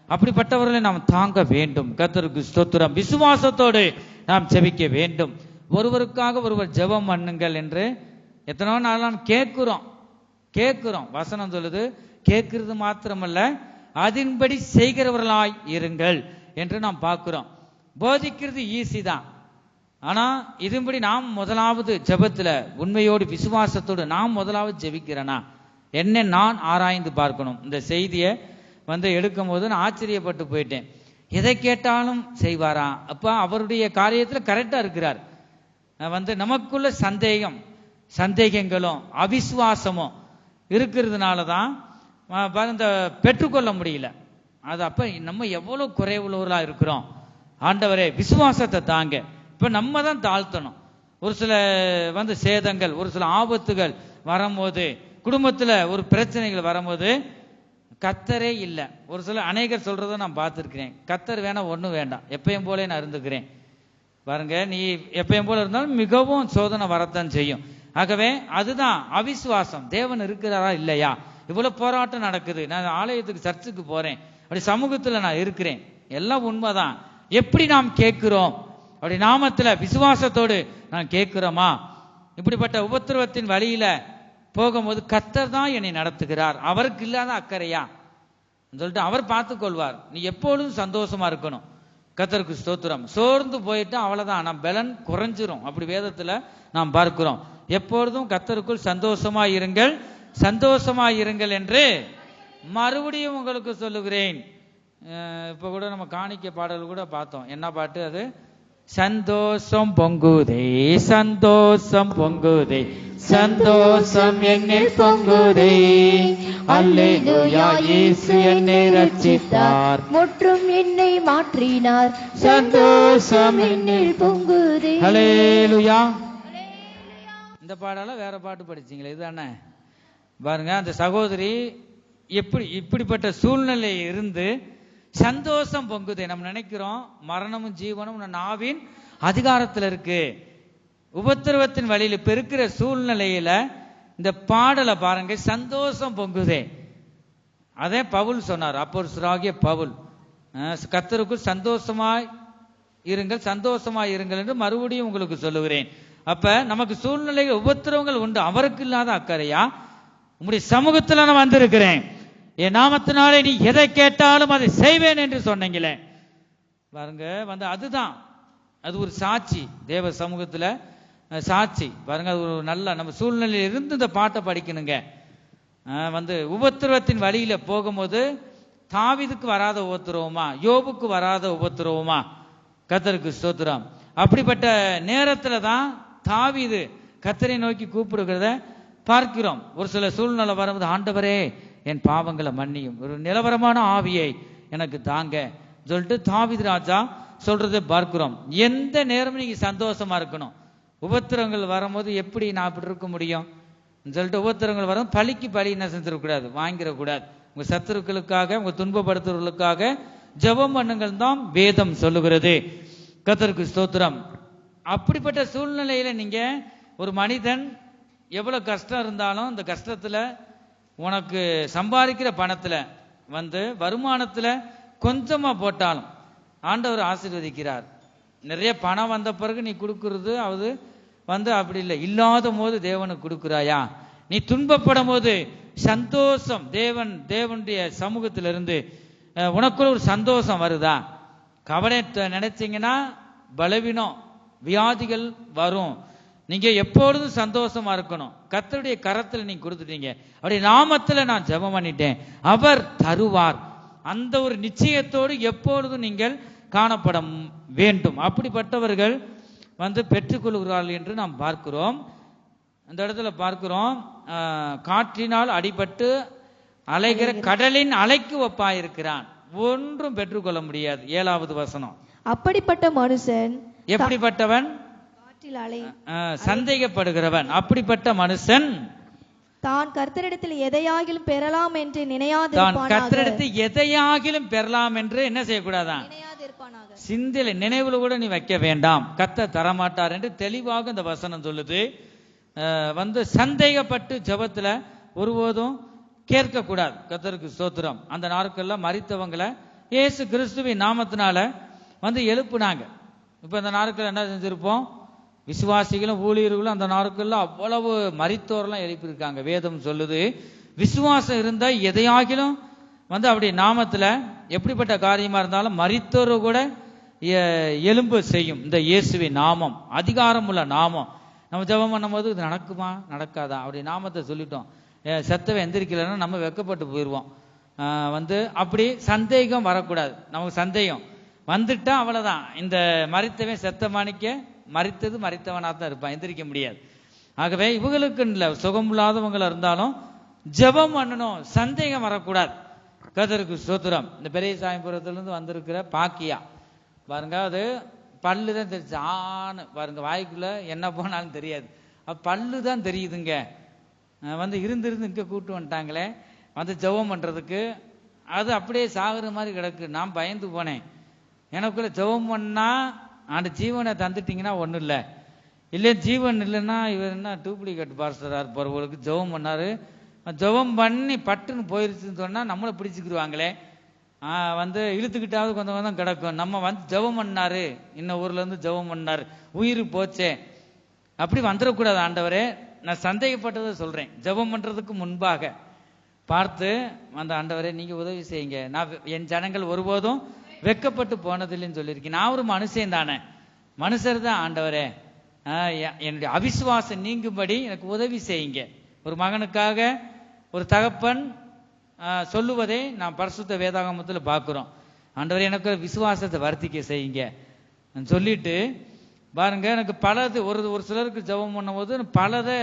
அப்படிப்பட்டவர்களை நாம் தாங்க வேண்டும். கர்த்தருக்கு ஸ்தோத்திரம். விசுவாசத்தோடு நாம் ஜெபிக்க வேண்டும். ஒருவருக்காக ஒருவர் ஜெபம் பண்ணுங்கள் என்று எத்தனோ நாள் நாம் கேட்கிறோம். வசனம் சொல்லுது, கேட்கிறது மாத்திரமல்ல அதன்படி செய்கிறவர்களாய் இருங்கள் என்று நாம் பார்க்கிறோம். போதிக்கிறது ஈஸி தான். ஆனா இதன்படி நாம் முதலாவது ஜெபத்துல உண்மையோடு விசுவாசத்தோடு நாம் முதலாவது ஜெபிக்கிறேனா என்ன நான் ஆராய்ந்து பார்க்கணும். இந்த செய்தியை வந்து எடுக்கும் போது நான் ஆச்சரியப்பட்டு போயிட்டேன். எதை கேட்டாலும் செய்வாரா? அப்ப அவருடைய காரியத்துல கரெக்டா இருக்கிறார். வந்து நமக்குள்ள சந்தேகங்களும் அவிசுவாசமும் இருக்கிறதுனாலதான் இந்த பெற்றுக்கொள்ள முடியல. அது அப்ப நம்ம எவ்வளவு குறைவுள்ளவர்களா இருக்கிறோம். ஆண்டவரே விசுவாசத்தை தாங்க. இப்ப நம்ம தான் தாழ்த்தணும். ஒரு சில வந்து சேதங்கள், ஒரு சில ஆபத்துகள் வரும்போது, குடும்பத்துல ஒரு பிரச்சனைகள் வரும்போது கர்த்தரே இல்லை. ஒரு சில அநேகர் சொல்றதை நான் பார்த்துருக்கிறேன். கர்த்தர் வேணா ஒன்றும் வேண்டாம், எப்பயும் போல நான் இருந்துக்கிறேன். பாருங்க, நீ எப்பயும் போல இருந்தாலும் மிகவும் சோதனை வரத்தான் செய்யும். ஆகவே அதுதான் அவிசுவாசம். தேவன் இருக்கிறாரா இல்லையா? இவ்வளவு போராட்டம் நடக்குது. நான் ஆலயத்துக்கு சர்ச்சுக்கு போறேன், அப்படி சமூகத்துல நான் இருக்கிறேன், எல்லாம் உண்மைதான். எப்படி நாம் கேட்கிறோம்? அப்படி நாமத்துல விசுவாசத்தோடு நான் கேட்கிறோமா? இப்படிப்பட்ட உபத்திரவத்தின் வழியில போகும்போது கர்த்தர் தான் என்னை நடத்துகிறார், அவருக்கு இல்லாத அக்கறையா சொல்லிட்டு அவர் பார்த்து கொள்வார். நீ எப்பொழுதும் சந்தோஷமா இருக்கணும். கர்த்தருக்கு ஸ்தோத்திரம். சோர்ந்து போயிட்டா அவ்வளவுதான், நம்ம பலன் குறைஞ்சிரும். அப்படி வேதத்துல நாம் பார்க்கிறோம். எப்பொழுதும் கர்த்தருக்குள் சந்தோஷமா இருங்கள் என்று மறுபடியும் உங்களுக்கு சொல்லுகிறேன். இப்ப கூட நம்ம காணிக்கை பாடல் கூட பார்த்தோம். என்ன பாட்டு அது? சந்தோஷம் பொங்குதே, சந்தோஷம் பொங்குதே, சந்தோஷம் என்னில் பொங்குதே, அல்லேலூயா இயேசு என்னை ரட்சித்தார், முற்றும் என்னை மாற்றினார், சந்தோஷம் என்னில் பொங்குதே. அல்லேலூயா. இந்த பாடால வேற பாட்டு படிச்சீங்களே, இதுதானே? பாருங்க, அந்த சகோதரி இப்படிப்பட்ட சூழ்நிலை இருந்து சந்தோஷம் பொங்குதே. நம்ம நினைக்கிறோம் மரணமும் ஜீவனும் நாவின் அதிகாரத்தில் இருக்கு. உபத்திரவத்தின் வழியில பெருக்கிற சூழ்நிலையில இந்த பாடலை பாருங்க, சந்தோஷம் பொங்குதே. அதே பவுல் சொன்னார், அப்போஸ்தலனாகிய பவுல், கர்த்தருக்குள் சந்தோஷமாய் இருங்கள் என்று மறுபடியும் உங்களுக்கு சொல்லுகிறேன். அப்ப நமக்கு சூழ்நிலைகள் உபத்திரவங்கள் உண்டு, அவருக்கு இல்லாத அக்கறையா? உங்களுடைய சமூகத்துல நான் வந்திருக்கிறேன், என் நாமத்தினாலே நீ எதை கேட்டாலும் அதை செய்வேன் என்று சொன்னீங்களே. பாருங்க, வந்து அதுதான், அது ஒரு சாட்சி, தேவ சமூகத்துல சாட்சி. பாருங்க, அது ஒரு நல்ல நம்ம சூழ்நிலையில இருந்து இந்த பாட்டை படிக்கணுங்க. உபத்திரவத்தின் வழியில போகும்போது தாவீதுக்கு வராத உபத்திரவமா, யோபுக்கு வராத உபத்திரவமா? கர்த்தருக்கு ஸ்தோத்திரம். அப்படிப்பட்ட நேரத்துல தான் தாவீது கர்த்தரை நோக்கி கூப்பிடுகிறத பார்க்கிறோம். ஒரு சில சூழ்நிலை வரும்போது, ஆண்டவரே என் பாவங்களை மன்னியும், ஒரு நிலவரமான ஆவியை எனக்கு தாங்க சொல்லிட்டு தாவீது ராஜா சொல்றதை பார்க்கிறோம். எந்த நேரமும் நீங்க சந்தோஷமா இருக்கணும். உபத்திரங்கள் வரும்போது எப்படி நான் அப்படி இருக்க முடியும் சொல்லிட்டு உபத்திரங்கள் வரும் பழிக்கு பழி என்ன செஞ்சிடக்கூடாது, வாங்கிடக்கூடாது. உங்க சத்துருக்களுக்காக, உங்க துன்பப்படுத்துவர்களுக்காக ஜெபம் பண்ணுங்கள் தான் வேதம் சொல்லுகிறது. கர்த்தருக்கு ஸ்தோத்திரம். அப்படிப்பட்ட சூழ்நிலையில நீங்க ஒரு மனிதன் எவ்வளவு கஷ்டம் இருந்தாலும், இந்த கஷ்டத்துல உனக்கு சம்பாதிக்கிற பணத்துல வருமானத்துல கொஞ்சமா போட்டாலும் ஆண்டவர் ஆசீர்வதிக்கிறார். நிறைய பணம் வந்த பிறகு நீ கொடுக்கறது அது அப்படி இல்லை. இல்லாத போது தேவனுக்கு கொடுக்குறாயா? நீ துன்பப்படும் போது சந்தோஷம், தேவனுடைய சமூகத்திலிருந்து உனக்குள்ள ஒரு சந்தோஷம் வருதா? கவலை நினைச்சீங்கன்னா பலவீனம், வியாதிகள் வரும். நீங்க எப்பொழுதும் சந்தோஷமா இருக்கணும். கர்த்தருடைய கரத்துல நீங்க கொடுத்துட்டீங்க, அவருடைய நாமத்துல நான் ஜெபம் பண்ணிட்டேன், அவர் தருவார். அந்த ஒரு நிச்சயத்தோடு எப்பொழுதும் நீங்கள் காணப்பட வேண்டும். அப்படிப்பட்டவர்கள் பெற்றுக்கொள்கிறார்கள் என்று நாம் பார்க்கிறோம். அந்த இடத்துல பார்க்கிறோம், காற்றினால் அடிபட்டு அலைகிற கடலின் அலைக்கு ஒப்பாயிருக்கிறான், ஒன்றும் பெற்றுக்கொள்ள முடியாது. 7வது வசனம். அப்படிப்பட்ட மனுஷன் எப்படிப்பட்டவன்? சந்தேகப்படுகிறவன். அப்படிப்பட்ட மனுஷன் தான் கர்த்தரிடத்தில் எதையாகிலும் பெறலாம் என்று பெறலாம் என்று என்ன செய்யக்கூடாதான்? சிந்தையில நினைவுல கூட நீ வைக்க வேண்டாம், கர்த்தர் தரமாட்டார் என்று தெளிவாக இந்த வசனம் சொல்லுது. சந்தேகப்பட்டு ஜெபத்துல ஒருபோதும் கேட்க கூடாது. கர்த்தருக்கு ஸ்தோத்திரம். அந்த நாட்கள்ல மரித்தவங்களை இயேசு கிறிஸ்துவின் நாமத்தினால எழுப்புனாங்க. இப்ப இந்த நாட்கள் என்ன செஞ்சிருப்போம்? விசுவாசிகளும் ஊழியர்களும் அந்த நாட்கள்ல அவ்வளவு மரித்தோரெல்லாம் எழுப்பியிருக்காங்க. வேதம் சொல்லுது, விசுவாசம் இருந்தா எதையாகிலும் அப்படி நாமத்துல எப்படிப்பட்ட காரியமா இருந்தாலும் மரித்தோரு கூட எலும்பு செய்யும். இந்த இயேசுவின் நாமம் அதிகாரம் உள்ள நாமம். நம்ம ஜெபம் பண்ணும் போது இது நடக்குமா நடக்காதா அப்படி நாமத்தை சொல்லிட்டோம், செத்தவை எந்திரிக்கலைன்னா நம்ம வெக்கப்பட்டு போயிடுவோம். அப்படி சந்தேகம் வரக்கூடாது. நமக்கு சந்தேகம் வந்துட்டா அவ்வளவுதான். இந்த மரித்தவன் செத்த மாணிக்க மரித்தது மரித்தவனா தான் இருப்பான், எந்திரிக்க முடியாது. ஆகவே இவங்களுக்கு இல்லை, சுகம் இல்லாதவங்களா இருந்தாலும் ஜெபம் பண்ணணும், சந்தேகம் வரக்கூடாது. கர்த்தருக்கு ஸ்தோத்திரம். இந்த பெரிய சாயம்புரத்திலிருந்து வந்திருக்கிற பாக்கியா பாருங்க, அது பல்லு தான் தெரிச்சு ஆன்னு பாருங்க, வாய்க்குள்ள என்ன போனாலும் தெரியாது, பல்லு தான் தெரியுதுங்க. இருந்து இங்க கூட்டு வந்துட்டாங்களே ஜெபம் பண்றதுக்கு, அது அப்படியே சாகுற மாதிரி கிடக்கு. நான் பயந்து போனேன். எனக்குள்ள ஜெபம் பண்ணா அந்த ஜீவனை தந்துட்டீங்கன்னா ஒன்றும் இல்லை, இல்லை ஜீவன் இல்லைன்னா இவர் என்ன டூப்ளிகேட் பாஸ்டராக இருப்பவர்களுக்கு ஜெபம் பண்ணாரு, ஜெபம் பண்ணி பட்டுன்னு போயிருச்சுன்னு சொன்னால் நம்மளை பிடிச்சிக்கிடுவாங்களே, இழுத்துக்கிட்டாவது கொஞ்சம் கொஞ்சம் கிடக்கும். நம்ம ஜெபம் பண்ணாரு, இன்னும் ஊர்ல இருந்து ஜெபம் பண்ணாரு, உயிர் போச்சே, அப்படி வந்துடக்கூடாது. ஆண்டவரே, நான் சந்தேகப்பட்டதை சொல்றேன். ஜெபம் பண்றதுக்கு முன்பாக பார்த்து ஆண்டவரே நீங்க உதவி செய்யுங்க, நான் என் ஜனங்கள் ஒருபோதும் வெக்கப்பட்டு போனதில்லைன்னு சொல்லியிருக்கேன். நான் ஒரு மனுஷன் தானே, மனுஷர் தான். ஆண்டவரே, என்னுடைய அவிசுவாசம் நீங்கும்படி எனக்கு உதவி செய்யுங்க. ஒரு மகனுக்காக ஒரு தகப்பன் சொல்லுவதை நாம் பரிசுத்த வேதாகமத்தில் பார்க்கிறோம். ஆண்டவரே எனக்கு விசுவாசத்தை வர்த்திக்க செய்யுங்க சொல்லிட்டு பாருங்க, எனக்கு பலது ஒரு சிலருக்கு ஜெபம் பண்ணும் போது பலதை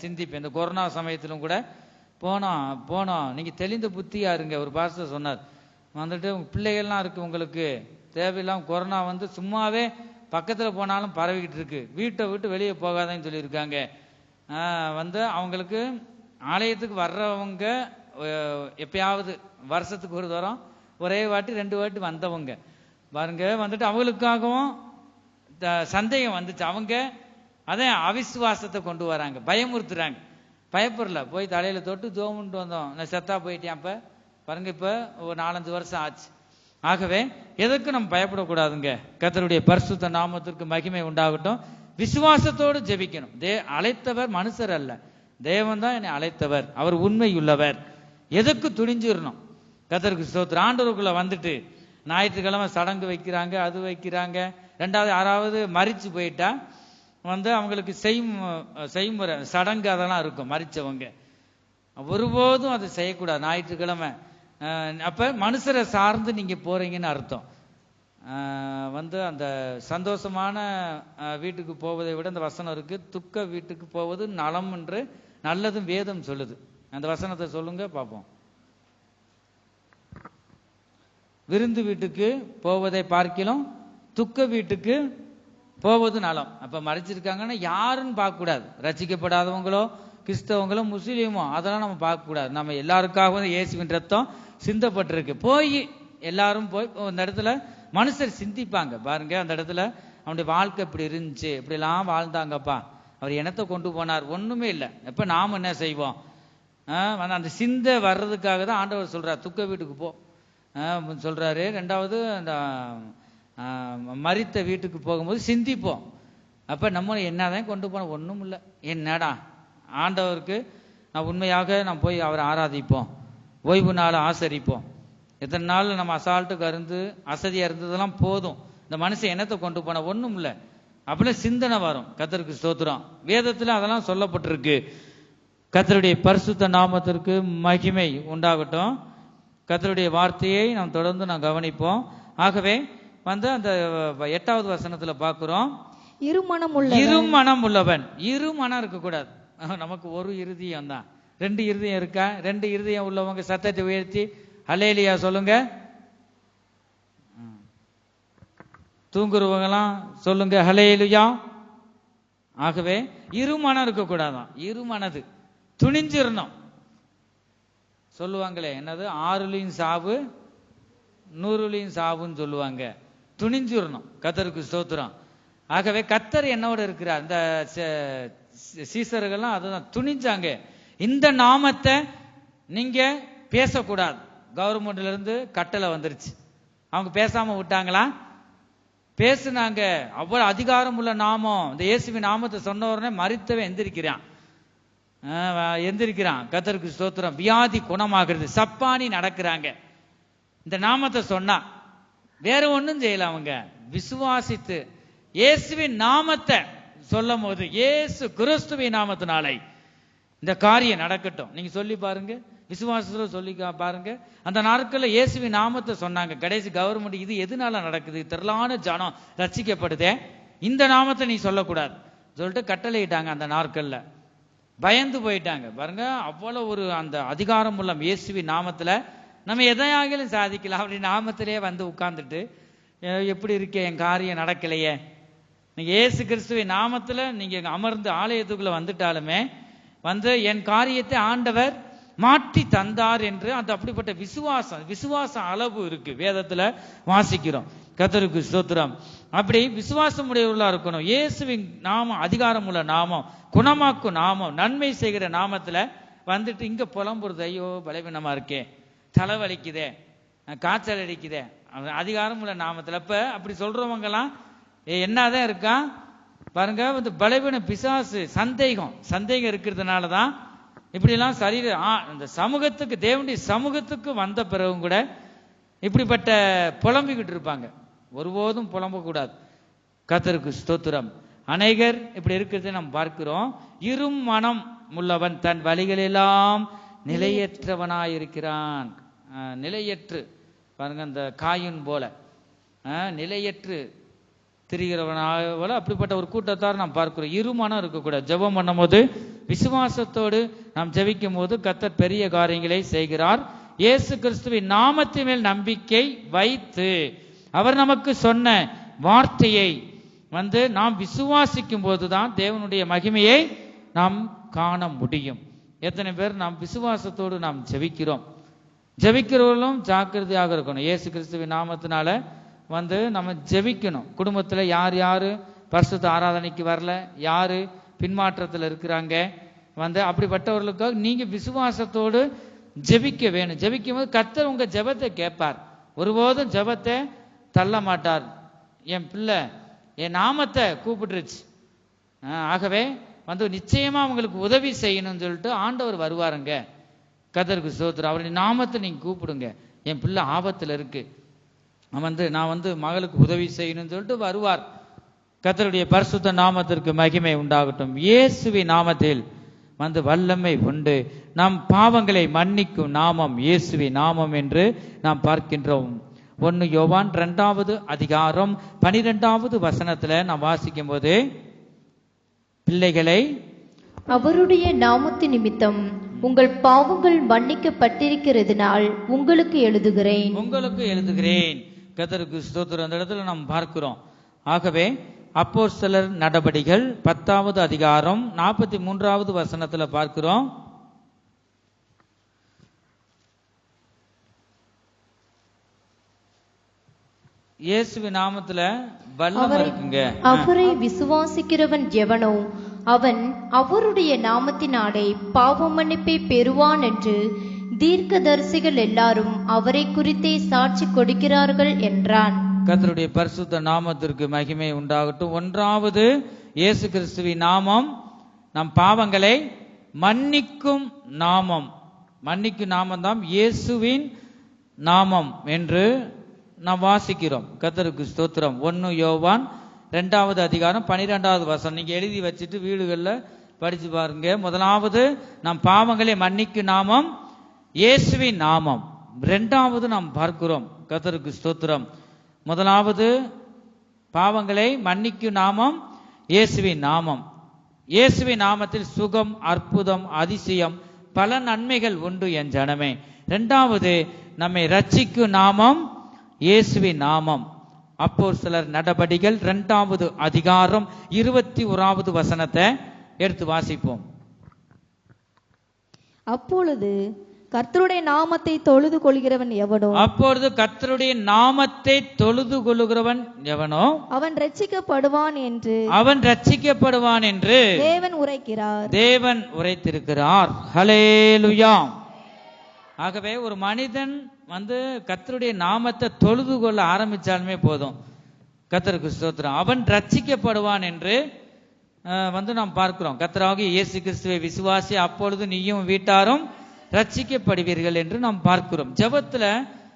சிந்திப்பேன். இந்த கொரோனா சமயத்திலும் கூட போனோம் நீங்க தெளிந்த புத்தியா இருங்க. ஒரு பாஸ்டர் சொன்னார், உங்க பிள்ளைகள்லாம் இருக்கு, உங்களுக்கு தேவையில்லாம கொரோனா சும்மாவே பக்கத்துல போனாலும் பரவிக்கிட்டு இருக்கு, வீட்டை விட்டு வெளியே போகாதன்னு சொல்லியிருக்காங்க. அவங்களுக்கு ஆலயத்துக்கு வர்றவங்க எப்பயாவது வருஷத்துக்கு ஒரு தரம் ஒரே வாட்டி 2 வாட்டி வந்தவங்க பாருங்க, அவங்களுக்காகவும் சந்தேகம் வந்துச்சு. அவங்க அதான் அவிசுவாசத்தை கொண்டு வராங்க, பயமுறுத்துறாங்க. பயப்படல, போய் தலையில தொட்டு ஜோமுன்ட்டு வந்தோம், நான் செத்தா போயிட்டேன். அப்ப பாருங்க, இப்ப ஒரு 4-5 வருஷம் ஆச்சு. ஆகவே எதற்கும் நம்ம பயப்படக்கூடாதுங்க. கர்த்தருடைய பரிசுத்த நாமத்திற்கு மகிமை உண்டாகட்டும். விசுவாசத்தோடு ஜெபிக்கணும். அழைத்தவர் மனுஷர் அல்ல, தேவன் தான் என்னை அழைத்தவர், அவர் உண்மையுள்ளவர். எதுக்கு துணிஞ்சிடணும். கர்த்தருக்கு ஸ்தோத்திரம். ஆண்டவருக்குள்ள வந்துட்டு ஞாயிற்றுக்கிழமை சடங்கு வைக்கிறாங்க, அது வைக்கிறாங்க. 2வது யாராவது மரிச்சு போயிட்டா அவங்களுக்கு செய்முறை சடங்கு அதெல்லாம் இருக்கும். மரிச்சவங்க ஒருபோதும் அதை செய்யக்கூடாது. ஞாயிற்றுக்கிழமை அப்ப மனுஷரை சார்ந்து நீங்க போறீங்கன்னு அர்த்தம். அந்த சந்தோஷமான வீட்டுக்கு போவதை விட அந்த வசனம் இருக்கு, துக்க வீட்டுக்கு போவது நலம் என்று நல்லதும் வேதம் சொல்லுது. அந்த வசனத்தை சொல்லுங்க பார்ப்போம். விருந்து வீட்டுக்கு போவதை பார்க்கலாம் துக்க வீட்டுக்கு போவது நலம். அப்ப மறைச்சிருக்காங்கன்னா யாருன்னு பார்க்க கூடாது. ரட்சிக்கப்படாதவங்களோ கிறிஸ்தவங்களோ முஸ்லீமோ அதெல்லாம் நம்ம பார்க்க கூடாது. நம்ம எல்லாருக்காகவும் இயேசுவின் ரத்தம் சிந்தப்பட்டிருக்கு. போய் எல்லாரும் போய் அந்த இடத்துல மனுஷர் சிந்திப்பாங்க பாருங்க. அந்த இடத்துல அவனுடைய வாழ்க்கை இப்படி இருந்துச்சு, இப்படி எல்லாம் வாழ்ந்தாங்கப்பா, அவர் என்னத்தை கொண்டு போனார், ஒண்ணுமே இல்லை. எப்ப நாம என்ன செய்வோம், அந்த சிந்தை வர்றதுக்காக தான் ஆண்டவர் சொல்றார் துக்க வீட்டுக்கு போ சொல்றாரு. ரெண்டாவது அந்த மரித்த வீட்டுக்கு போகும்போது சிந்திப்போம். அப்ப நம்ம என்னதான் கொண்டு போன ஒண்ணும் இல்லை. என்னடா ஆண்டவருக்கு நான் உண்மையாக நாம் போய் அவரை ஆராதிப்போம், ஓய்வு நாள் ஆசரிப்போம். எத்தனை நாள் நம்ம அசால்ட்டுக்கு அருந்து அசதியா இருந்ததெல்லாம் போதும். இந்த மனுஷன் என்னத்தை கொண்டு போன ஒண்ணும் இல்லை. அப்படியே சிந்தனை வரும். கர்த்தருக்கு ஸ்தோத்திரம். வேதத்துல அதெல்லாம் சொல்லப்பட்டிருக்கு. கர்த்தருடைய பரிசுத்த நாமத்திற்கு மகிமை உண்டாகட்டும். கர்த்தருடைய வார்த்தையை நாம் தொடர்ந்து நாம் கவனிப்போம். ஆகவே அந்த 8வது வசனத்துல பார்க்கிறோம், இருமனம் உள்ளவன். இருமனம் இருக்கக்கூடாது. நமக்கு ஒரு இருதயம் தான். 2 இருதயம் இருக்கா? 2 இருதயம் உள்ளவங்க சத்தத்தை உயர்த்தி ஹல்லேலூயா சொல்லுங்க. தூங்குறவங்களாம் சொல்லுங்க ஹல்லேலூயா. ஆகவே இருமனம் இருக்கக்கூடாதான். இருமனது துணிஞ்சிரணும். சொல்லுவாங்களே என்னது, 6லையும் சாவு 100லையும் சாவுன்னு சொல்லுவாங்க. துணிஞ்சிரணும். கர்த்தருக்கு ஸ்தோத்திரம். ஆகவே கர்த்தர் என்னோட இருக்கிறார். இந்த சீசர்கள்லாம் அதுதான் துணிஞ்சாங்க. இந்த நாமத்தை நீங்க பேசக்கூடாது. கவர்மெண்ட்ல இருந்து கட்டளை வந்துருச்சு. அவங்க பேசாம விட்டாங்களா? பேசுனாங்க. அவ்வளவு அதிகாரம் உள்ள நாமம். இந்த இயேசுவின் நாமத்தை சொன்ன உடனே மரித்தவன் எந்திரிக்கிறான். கர்த்தருக்கு ஸ்தோத்திரம். வியாதி குணமாகிறது. சப்பானி நடக்கிறாங்க. இந்த நாமத்தை சொன்னா வேற ஒண்ணும் செய்யல. அவங்க விசுவாசித்து இயேசுவின் நாமத்தை சொல்லும் போது, இயேசு கிறிஸ்துவின் நாமத்தினாலே இந்த காரியம் நடக்கட்டும். நீங்க சொல்லி பாருங்க, விசுவாசத்துல சொல்லி பாருங்க. அந்த நாட்கள்ல இயேசுவின் நாமத்தை சொன்னாங்க. கடைசி கவர்மெண்ட் இது எதனால நடக்குது, திரளான ஜனம் ரட்சிக்கப்படுதே, இந்த நாமத்தை நீ சொல்லக்கூடாது சொல்லிட்டு கட்டளையிட்டாங்க. அந்த நாட்கள்ல பயந்து போயிட்டாங்க பாருங்க. அவ்வளவு ஒரு அந்த அதிகாரம் உள்ள இயேசுவின் நாமத்துல நம்ம எதையாகிலும் சாதிக்கலாம். அப்படி நாமத்திலேயே வந்து உட்கார்ந்துட்டு எப்படி இருக்கே, என் காரியம் நடக்கலையே. நீங்க இயேசு கிறிஸ்துவின் நாமத்துல நீங்க அமர்ந்து ஆலயத்துக்குள்ள வந்துட்டாலுமே என் காரியத்தை ஆண்டவர் மாற்றி தந்தார் என்று அந்த அப்படிப்பட்ட விசுவாச அளவு இருக்கு. வேதத்துல வாசிக்கிறோம். கர்த்தருக்கு ஸ்தோத்திரம். அப்படி விசுவாசம் உடையவர்களா இருக்கணும். இயேசுவின் நாமம் அதிகாரம் உள்ள நாமம், குணமாக்கும் நாமம், நன்மை செய்கிற நாமத்துல வந்துட்டு இங்க புலம்புறது, ஐயோ பலவீனமா இருக்கே, தலைவலிக்குதே, காய்ச்சல் அடிக்குதே, அதிகாரம் உள்ள நாமத்துல. இப்ப அப்படி சொல்றவங்க எல்லாம் என்னதான் இருக்கா பாருங்க. பலவீன பிசாசு சந்தேகம் இருக்கிறதுனாலதான் இப்படி எல்லாம் இந்த சமூகத்துக்கு, தேவனுடைய சமூகத்துக்கு வந்த பிறகும் கூட இப்படிப்பட்ட புலம்பிக்கிட்டு இருப்பாங்க. ஒருபோதும் புலம்ப கூடாது. கர்த்தருக்கு ஸ்தோத்திரம். அநேகர் இப்படி இருக்கிறதை நாம் பார்க்கிறோம். இருமனம் உள்ளவன் தன் வழிகளெல்லாம் நிலையற்றவனாயிருக்கிறான். நிலையற்று பாருங்க, அந்த காயின் போல நிலையற்று திரிகிறவனாக போல அப்படிப்பட்ட ஒரு கூட்டத்தார் நாம் பார்க்கிறோம். இருமனம் இருக்கக்கூடாது. ஜெபம் பண்ணும் போது விசுவாசத்தோடு நாம் ஜெபிக்கும் போது கர்த்தர் பெரிய காரியங்களை செய்கிறார். இயேசு கிறிஸ்துவின் நாமத்தின் மேல் நம்பிக்கை வைத்து அவர் நமக்கு சொன்ன வார்த்தையை நாம் விசுவாசிக்கும் போதுதான் தேவனுடைய மகிமையை நாம் காண முடியும். எத்தனை பேர் நாம் விசுவாசத்தோடு நாம் ஜெபிக்கிறோம்? ஜெபிக்கிறவர்களும் ஜாக்கிரதையாக இருக்கணும். இயேசு கிறிஸ்துவின் நாமத்தினால நம்ம ஜெபிக்கணும். குடும்பத்துல யார் யாரு பரிசுத்த ஆராதனைக்கு வரல, யாரு பின்மாற்றத்தில் இருக்கிறாங்க, அப்படிப்பட்டவர்களுக்காக நீங்க விசுவாசத்தோடு ஜெபிக்க வேணும். ஜெபிக்கும் போது கர்த்தர் உங்க ஜெபத்தை கேட்பார். ஒருபோதும் ஜெபத்தை தள்ள மாட்டார். என் பிள்ளை என் நாமத்தை கூப்பிட்டுருச்சு, ஆகவே நிச்சயமா அவங்களுக்கு உதவி செய்யணும்னு சொல்லிட்டு ஆண்டவர் வருவாருங்க. கர்த்தருக்கு ஸ்தோத்திரம். அவருடைய நாமத்தை நீங்க கூப்பிடுங்க. என் பிள்ளை ஆபத்துல இருக்கு, நான் மகளுக்கு உதவி செய்யணும்னு சொல்லிட்டு வருவார். கர்த்தருடைய பரிசுத்த நாமத்திற்கு மகிமை உண்டாகட்டும். இயேசுவின் நாமத்தில் வந்து வல்லமை உண்டு. நம் பாவங்களை மன்னிக்கும் நாமம் இயேசுவின் நாமம் என்று நாம் பார்க்கின்றோம். 1 யோவான் 2வது அதிகாரம் 12வது வசனத்துல நாம் வாசிக்கும் போது, பிள்ளைகளை அவருடைய நாமத்தின் நிமித்தம் உங்கள் பாவங்கள் மன்னிக்கப்பட்டிருக்கிறதுனால் உங்களுக்கு எழுதுகிறேன். கர்த்தருக்கு ஸ்தோத்திரம். அந்த இடத்துல நாம் பார்க்கிறோம். ஆகவே அப்போஸ்தலர் நடபடிகள் 10வது அதிகாரம் 43வது வசனத்துல பார்க்கிறோம். இயேசுவின் நாமத்துல வல்லமை இருக்குங்க. அவரை விசுவாசிக்கிறவன் எவனோ அவன் அவருடைய நாமத்தினாலே பாவ மன்னிப்பை பெறுவான் என்று தீர்க்கதரிசிகள் எல்லாரும் அவரை குறித்தே சாட்சி கொடுக்கிறார்கள் என்றான். கர்த்தருடைய பரிசுத்த நாமத்திற்கு மகிமை உண்டாகட்டும். 1வது இயேசு கிறிஸ்துவின் நாமம் நம் பாவங்களை மன்னிக்கும் நாமம். மன்னிக்கும் நாமம் தான் இயேசுவின் நாமம் என்று நாம் வாசிக்கிறோம். கர்த்தருக்கு ஸ்தோத்திரம். 1 யோவான் 2வது அதிகாரம் 12வது வசனம் நீங்க எழுதி வச்சுட்டு வீடுகளில் படிச்சு பாருங்க. முதலாவது நம் பாவங்களை மன்னிக்கும் நாமம் இயேசுவின் நாமம். 2வது நாம் பார்க்கிறோம். கர்த்தருக்கு ஸ்தோத்திரம். முதலாவது பாவங்களை மன்னிக்கும் நாமம் இயேசுவின் நாமம். இயேசுவின் நாமத்தில் சுகம், அற்புதம், அதிசயம், பல நன்மைகள் உண்டு என் ஜனமே. 2வது நம்மை ரட்சிக்கும் நாமம் இயேசுவின் நாமம். அப்போஸ்தலர் நடபடிகள் 2வது அதிகாரம் 21வது வசனத்தை எடுத்து வாசிப்போம். அப்பொழுது கர்த்தருடைய நாமத்தை தொழுது கொள்கிறவன் எவனோ அப்பொழுது கர்த்தருடைய நாமத்தை தொழுது கொள்கிறவன் எவனோ அவன் ரட்சிக்கப்படுவான் என்று தேவன் உரைத்திருக்கிறார். ஹல்லேலூயா. ஆகவே ஒரு மனிதன் வந்து கர்த்தருடைய நாமத்தை தொழுது கொள்ள ஆரம்பிச்சாலுமே போதும். கர்த்தருக்கு ஸ்தோத்திரம். அவன் ரட்சிக்கப்படுவான் என்று வந்து நாம் பார்க்கிறோம். கர்த்தராகிய இயேசு கிறிஸ்துவை விசுவாசி, அப்பொழுது நீயும் வீட்டாரும் ரட்சிக்கப்படுவீர்கள் என்று நாம் பார்க்கிறோம். ஜெபத்துல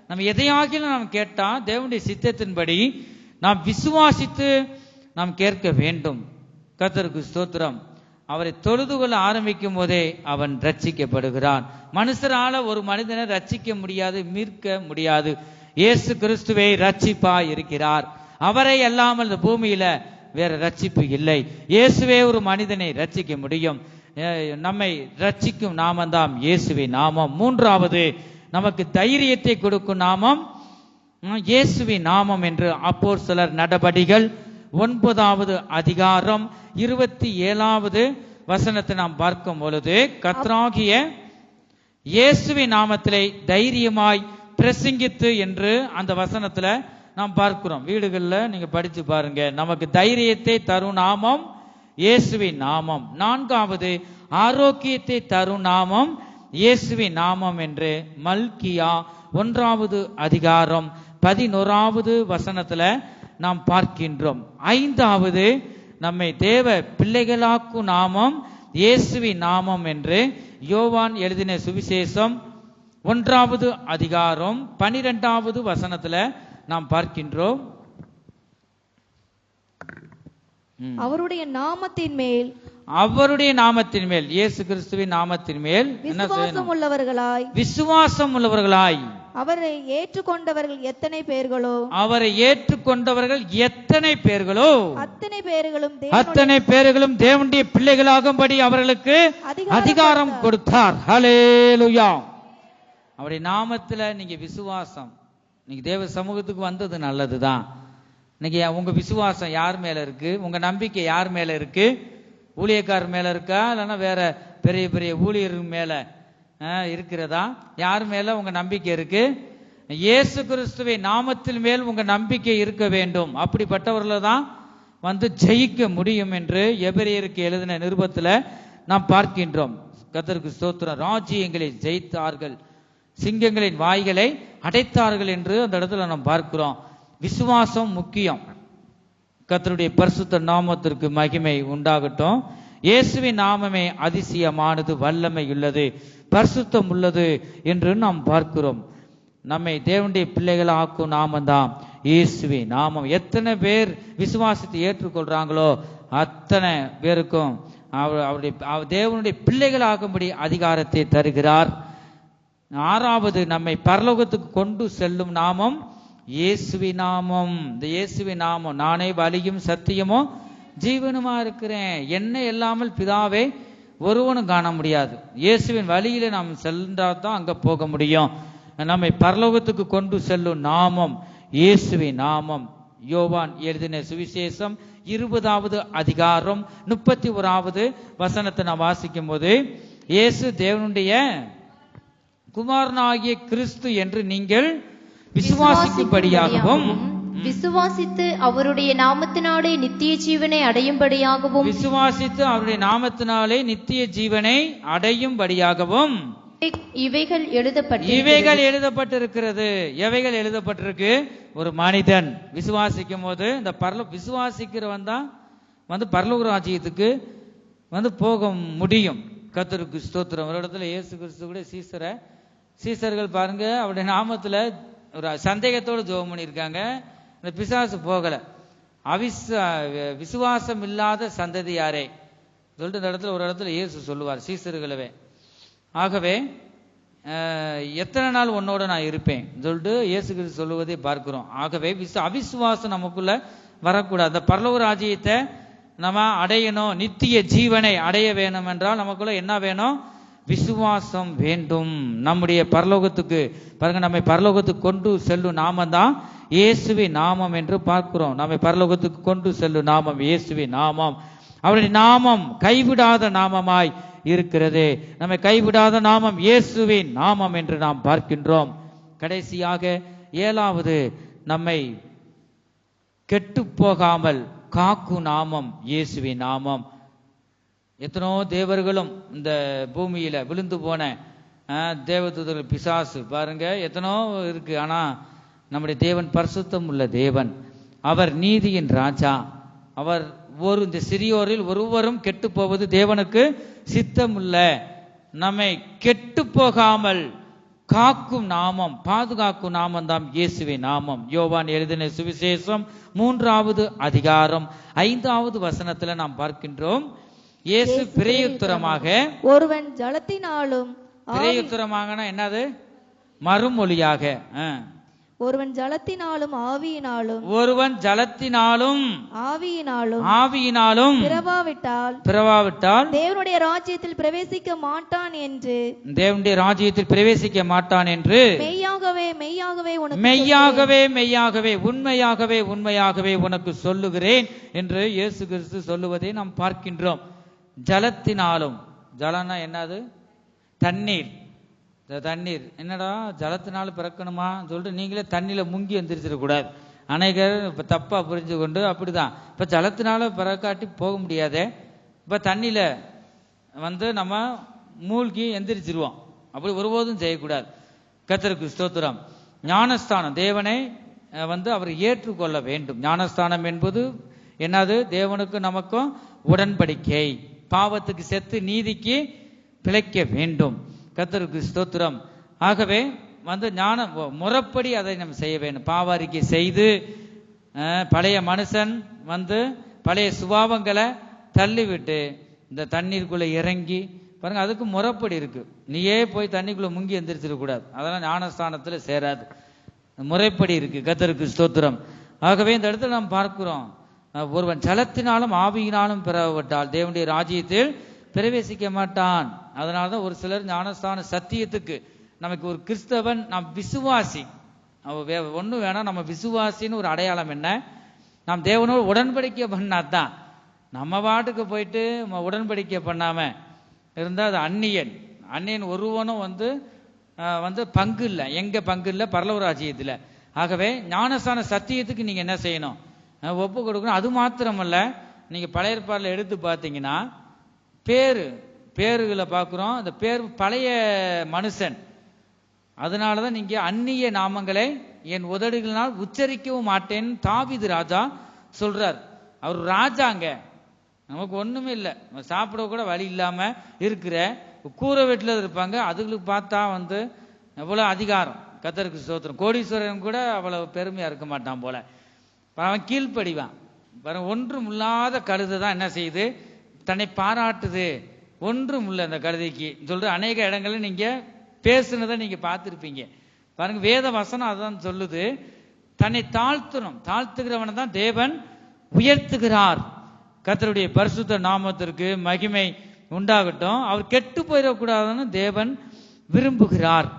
நம்ம எதையாகிலும் நாம் கேட்டா தேவனுடைய சித்தத்தின்படி நாம் விசுவாசித்து நாம் கேட்க வேண்டும். கர்த்தருக்கு ஸ்தோத்திரம். அவரை தொழுது கொள்ள ஆரம்பிக்கும் போதே அவன் ரட்சிக்கப்படுகிறான். மனுஷரால ஒரு மனிதனை ரட்சிக்க முடியாது, மீட்க முடியாது. இயேசு கிறிஸ்துவை ரட்சிப்பா இருக்கிறார். அவரை அல்லாமல் இந்த பூமியில வேற ரட்சிப்பு இல்லை. இயேசுவே ஒரு மனிதனை ரட்சிக்க முடியும். நம்மை ரட்சிக்கும் நாமம்தான் இயேசுவின் நாமம். 3வது நமக்கு தைரியத்தை கொடுக்கும் நாமம் இயேசுவின் நாமம் என்று அப்போஸ்தலர் நடபடிகள் 9வது அதிகாரம் 27வது வசனத்தை நாம் பார்க்கும் பொழுது, கர்த்தராகிய இயேசுவின் நாமத்திலே தைரியமாய் பிரசங்கித்து என்று அந்த வசனத்துல நாம் பார்க்கிறோம். வீடுகளில் நீங்க படிச்சு பாருங்க. நமக்கு தைரியத்தை தரும் நாமம் இயேசுவின் நாமம். 4வது ஆரோக்கியத்தை தரும் நாமம் இயேசுவின் நாமம் என்று மல்கியா 1வது அதிகாரம் 11வது வசனத்துல நாம் பார்க்கின்றோம். 5வது நம்மை தேவ பிள்ளைகளாக்கும் நாமம் இயேசுவின் நாமம் என்று யோவான் எழுதின சுவிசேஷம் 1வது அதிகாரம் 12வது வசனத்துல நாம் பார்க்கின்றோம். அவருடைய நாமத்தின் மேல் இயேசு கிறிஸ்துவின் நாமத்தின் மேல் விசுவாசம் உள்ளவர்களாய் அவரை ஏற்றுக்கொண்டவர்கள் எத்தனை பேர்களோ அத்தனை பேர்களும் தேவனுடைய பிள்ளைகளாகும்படி அவர்களுக்கு அதிகாரம் கொடுத்தார். ஹல்லேலூயா. அவருடைய நாமத்துல நீங்க விசுவாசம், நீங்க தேவ சமூகத்துக்கு வந்தது நல்லதுதான். இன்னைக்கு உங்க விசுவாசம் யார் மேல இருக்கு? உங்க நம்பிக்கை யார் மேல இருக்கு? ஊழியக்காரர் மேல இருக்கா, இல்லைன்னா வேற பெரிய பெரிய ஊழியர் மேல இருக்கிறதா? யார் மேல உங்க நம்பிக்கை இருக்கு? இயேசு கிறிஸ்துவை நாமத்தின் மேல் உங்க நம்பிக்கை இருக்க வேண்டும். அப்படிப்பட்டவர்களை தான் வந்து ஜெயிக்க முடியும் என்று எபிரேயருக்கு எழுதின நிருபத்துல நாம் பார்க்கின்றோம். கர்த்தருக்கு ஸ்தோத்திரம். ராஜ்யங்களை ஜெயித்தார்கள், சிங்கங்களின் வாய்களை அடைத்தார்கள் என்று அந்த இடத்துல நாம் பார்க்கிறோம். விசுவாசம் முக்கியம். கர்த்தருடைய பரிசுத்த நாமத்திற்கு மகிமை உண்டாகட்டும். இயேசுவின் நாமமே அதிசயமானது, வல்லமை உள்ளது, பரிசுத்தம் உள்ளது என்று நாம் பார்க்கிறோம். நம்மை தேவனுடைய பிள்ளைகள் ஆக்கும் நாமந்தான் இயேசுவின் நாமம். எத்தனை பேர் விசுவாசத்தை ஏற்றுக்கொள்றாங்களோ அத்தனை பேருக்கும் அவருடைய தேவனுடைய பிள்ளைகளாகும்படி அதிகாரத்தை தருகிறார். 6வது, நம்மை பரலோகத்துக்கு கொண்டு செல்லும் நாமம் இயேசுவின் நாமம். இந்த இயேசுவின் நாமம், நானே வழியும் சத்தியமும் ஜீவனுமா இருக்கிறேன், என்னை இல்லாமல் பிதாவை ஒருவனும் காண முடியாது. இயேசுவின் வழியில நாம் சென்றால் தான் அங்க போக முடியும். நம்மை பரலோகத்துக்கு கொண்டு செல்லும் நாமம் இயேசுவின் நாமம். யோவான் எழுதின சுவிசேஷம் 20வது அதிகாரம் 31வது வசனத்தை நான் வாசிக்கும் போது, இயேசு தேவனுடைய குமாரனாகிய கிறிஸ்து என்று நீங்கள் விசுவாசிக்கும்படியாகவும், விசுவாசித்து அவருடைய நாமத்தினாலே நித்திய ஜீவனை அடையும்படியாகவும், விசுவாசித்து அவருடைய நாமத்தினாலே நித்திய ஜீவனை அடையும்படியாகவும் இவைகள் எழுதப்பட்டிருக்கிறது. எவைகள் எழுதப்பட்டிருக்கு? ஒரு மனிதன் விசுவாசிக்கும் போது, இந்த விசுவாசிக்கிறவன் தான் பரலோக ராஜ்யத்துக்கு போக முடியும். கர்த்தருக்கு ஸ்தோத்திரம். ஒரு இடத்துல இயேசு கிறிஸ்து கூட சீசர்கள் பாருங்க, அவருடைய நாமத்துல ஒரு சந்தேகத்தோடு ஜெபம் பண்ணியிருக்காங்க. இந்த பிசாசு போகல. விசுவாசம் இல்லாத சந்ததி யாரே சொல்லிட்டு இந்த இடத்துல ஒரு இடத்துல இயேசு சொல்லுவார் சீசர்களவே. ஆகவே எத்தனை நாள் உன்னோட நான் இருப்பேன் சொல்லிட்டு இயேசு கிறிஸ்து சொல்லுவதை பார்க்கிறோம். ஆகவே அவிசுவாசம் நமக்குள்ள வரக்கூடாது. அந்த பரலோக ராஜ்யத்தை நம்ம அடையணும், நித்திய ஜீவனை அடைய வேணும் என்றால் நமக்குள்ள என்ன வேணும்? விசுவாசம் வேண்டும். நம்முடைய பரலோகத்துக்கு பாருங்க, நம்மை பரலோகத்துக்கு கொண்டு செல்லும் நாமம் தான் இயேசுவின் நாமம் என்று பார்க்கிறோம். நம்மை பரலோகத்துக்கு கொண்டு செல்லும் நாமம் இயேசுவின் நாமம். அவருடைய நாமம் கைவிடாத நாமமாய் இருக்கிறது. நம்மை கைவிடாத நாமம் இயேசுவின் நாமம் என்று நாம் பார்க்கின்றோம். கடைசியாக 7வது, நம்மை கெட்டு போகாமல் காக்கும் நாமம் இயேசுவின் நாமம். எத்தனோ தேவர்களும் இந்த பூமியில விழுந்து போன தேவதூதர்கள், பிசாசு பாருங்க எத்தனோ இருக்கு. ஆனா நம்முடைய தேவன் பரிசுத்தம் உள்ள தேவன். அவர் நீதியின் ராஜா. அவர் இந்த சிறியோரில் ஒருவரும் கெட்டு போவது தேவனுக்கு சித்தம் உள்ள. நம்மை கெட்டு போகாமல் காக்கும் நாமம், பாதுகாக்கும் நாமம் தான் இயேசுவின் நாமம். யோவான் எழுதின சுவிசேஷம் 3வது அதிகாரம் 5வது வசனத்துல நாம் பார்க்கின்றோம். இயேசு பிரயுத்தரமாக, ஒருவன் ஜலத்தினாலும், பிரயுத்தரமாகனா என்னது? மறுமொழியாக. ஒருவன் ஜலத்தினாலும் ஆவியினாலும், ஒருவன் ஜலத்தினாலும் ஆவியினாலும் பிறவாவிட்டால் தேவனுடைய ராஜ்யத்தில் பிரவேசிக்க மாட்டான் என்று, தேவனுடைய ராஜ்யத்தில் பிரவேசிக்க மாட்டான் என்று மெய்யாகவே மெய்யாகவே உண்மையாகவே உனக்கு சொல்லுகிறேன் என்று இயேசு கிறிஸ்து சொல்லுவதை நாம் பார்க்கின்றோம். ஜலத்தினாலும், ஜலம்னா என்னது? தண்ணீர். தண்ணீர் என்னடா ஜலத்தினாலும் பிறக்கணுமா சொல்லிட்டு நீங்களே தண்ணியில முங்கி எந்திரிச்சிடக்கூடாது. அநேகர் இப்ப தப்பா புரிஞ்சு கொண்டு அப்படிதான் இப்ப ஜலத்தினால பிறக்காட்டி போக முடியாதே, இப்ப தண்ணியில நம்ம மூழ்கி எந்திரிச்சிருவோம். அப்படி ஒருபோதும் செய்யக்கூடாது. கர்த்தருக்கு ஸ்தோத்திரம். ஞானஸ்தானம், தேவனை அவர் ஏற்றுக்கொள்ள வேண்டும். ஞானஸ்தானம் என்பது என்னது? தேவனுக்கு நமக்கும் உடன்படிக்கை. பாவத்துக்கு செத்து நீதிக்கு பிழைக்க வேண்டும். கர்த்தருக்கு ஸ்தோத்திரம். ஆகவே ஞான முறைப்படி அதை நம்ம செய்ய வேண்டும். பாவ அறிக்கை செய்து பழைய மனுஷன் பழைய சுபாவங்களை தள்ளிவிட்டு இந்த தண்ணீருக்குள்ள இறங்கி பாருங்க, அதுக்கு முறைப்படி இருக்கு. நீயே போய் தண்ணிக்குள்ள முங்கி எந்திரிச்சிடக்கூடாது. அதெல்லாம் ஞானஸ்தானத்துல சேராது. முறைப்படி இருக்கு. கர்த்தருக்கு ஸ்தோத்திரம். ஆகவே இந்த இடத்துல நாம் பார்க்கிறோம், ஒருவன் ஜலத்தினாலும் ஆவியினாலும் பிறவிட்டால் தேவனுடைய ராஜ்யத்தில் பிரவேசிக்க மாட்டான். அதனாலதான் ஒரு சிலர் ஞானஸ்தான சத்தியத்துக்கு நமக்கு ஒரு கிறிஸ்தவன், நாம் விசுவாசி, ஒண்ணு வேணாம், நம்ம விசுவாசின்னு ஒரு அடையாளம் என்ன? நாம் தேவனோடு உடன்படிக்கை பண்ணாதான். நம்ம பாட்டுக்கு போயிட்டு உடன்படிக்கை பண்ணாம இருந்தா அது அந்நியன் ஒருவனும் பங்கு இல்லை. எங்க பங்கு இல்லை? பரலோக ராஜ்யத்துல. ஆகவே ஞானஸ்தான சத்தியத்துக்கு நீங்க என்ன செய்யணும்? ஒப்பு கொடுக்கணும். அது மாத்திரமல்ல, நீங்க பழைய ஏற்பாடுல எடுத்து பார்த்தீங்கன்னா பேருகளை பார்க்கிறோம். அந்த பேர் பழைய மனுஷன். அதனாலதான் நீங்க அந்நிய நாமங்களை என் உதடுகளினால் உச்சரிக்கவும் மாட்டேன் தாவீது ராஜா சொல்றார். அவர் ராஜாங்க, நமக்கு ஒண்ணுமே இல்லை, சாப்பிட கூட வழி இல்லாம இருக்கிற கூரை வீட்டுல இருப்பாங்க. அதுகளுக்கு பார்த்தா எவ்வளவு அதிகாரம். கர்த்தருக்கு ஸ்தோத்திரம். கோடீஸ்வரன் கூட அவ்வளவு பெருமையா இருக்க மாட்டான் போல. அவன் கீழ்ப்படிவான். ஒன்றும் இல்லாத கழுதை தான் என்ன செய்யுது? தன்னை பாராட்டுது, ஒன்றும் இல்லை அந்த கழுதைக்கு சொல்ற அநேக இடங்களில் நீங்க பேசுனதை நீங்க பார்த்துருப்பீங்க. பாருங்க, வேத வசனம் அதான் சொல்லுது, தன்னை தாழ்த்தணும், தாழ்த்துகிறவனை தான் தேவன் உயர்த்துகிறார். கர்த்தருடைய பரிசுத்த நாமத்திற்கு மகிமை உண்டாகட்டும். அவர் கெட்டு போயிடக்கூடாதுன்னு தேவன் விரும்புகிறார்.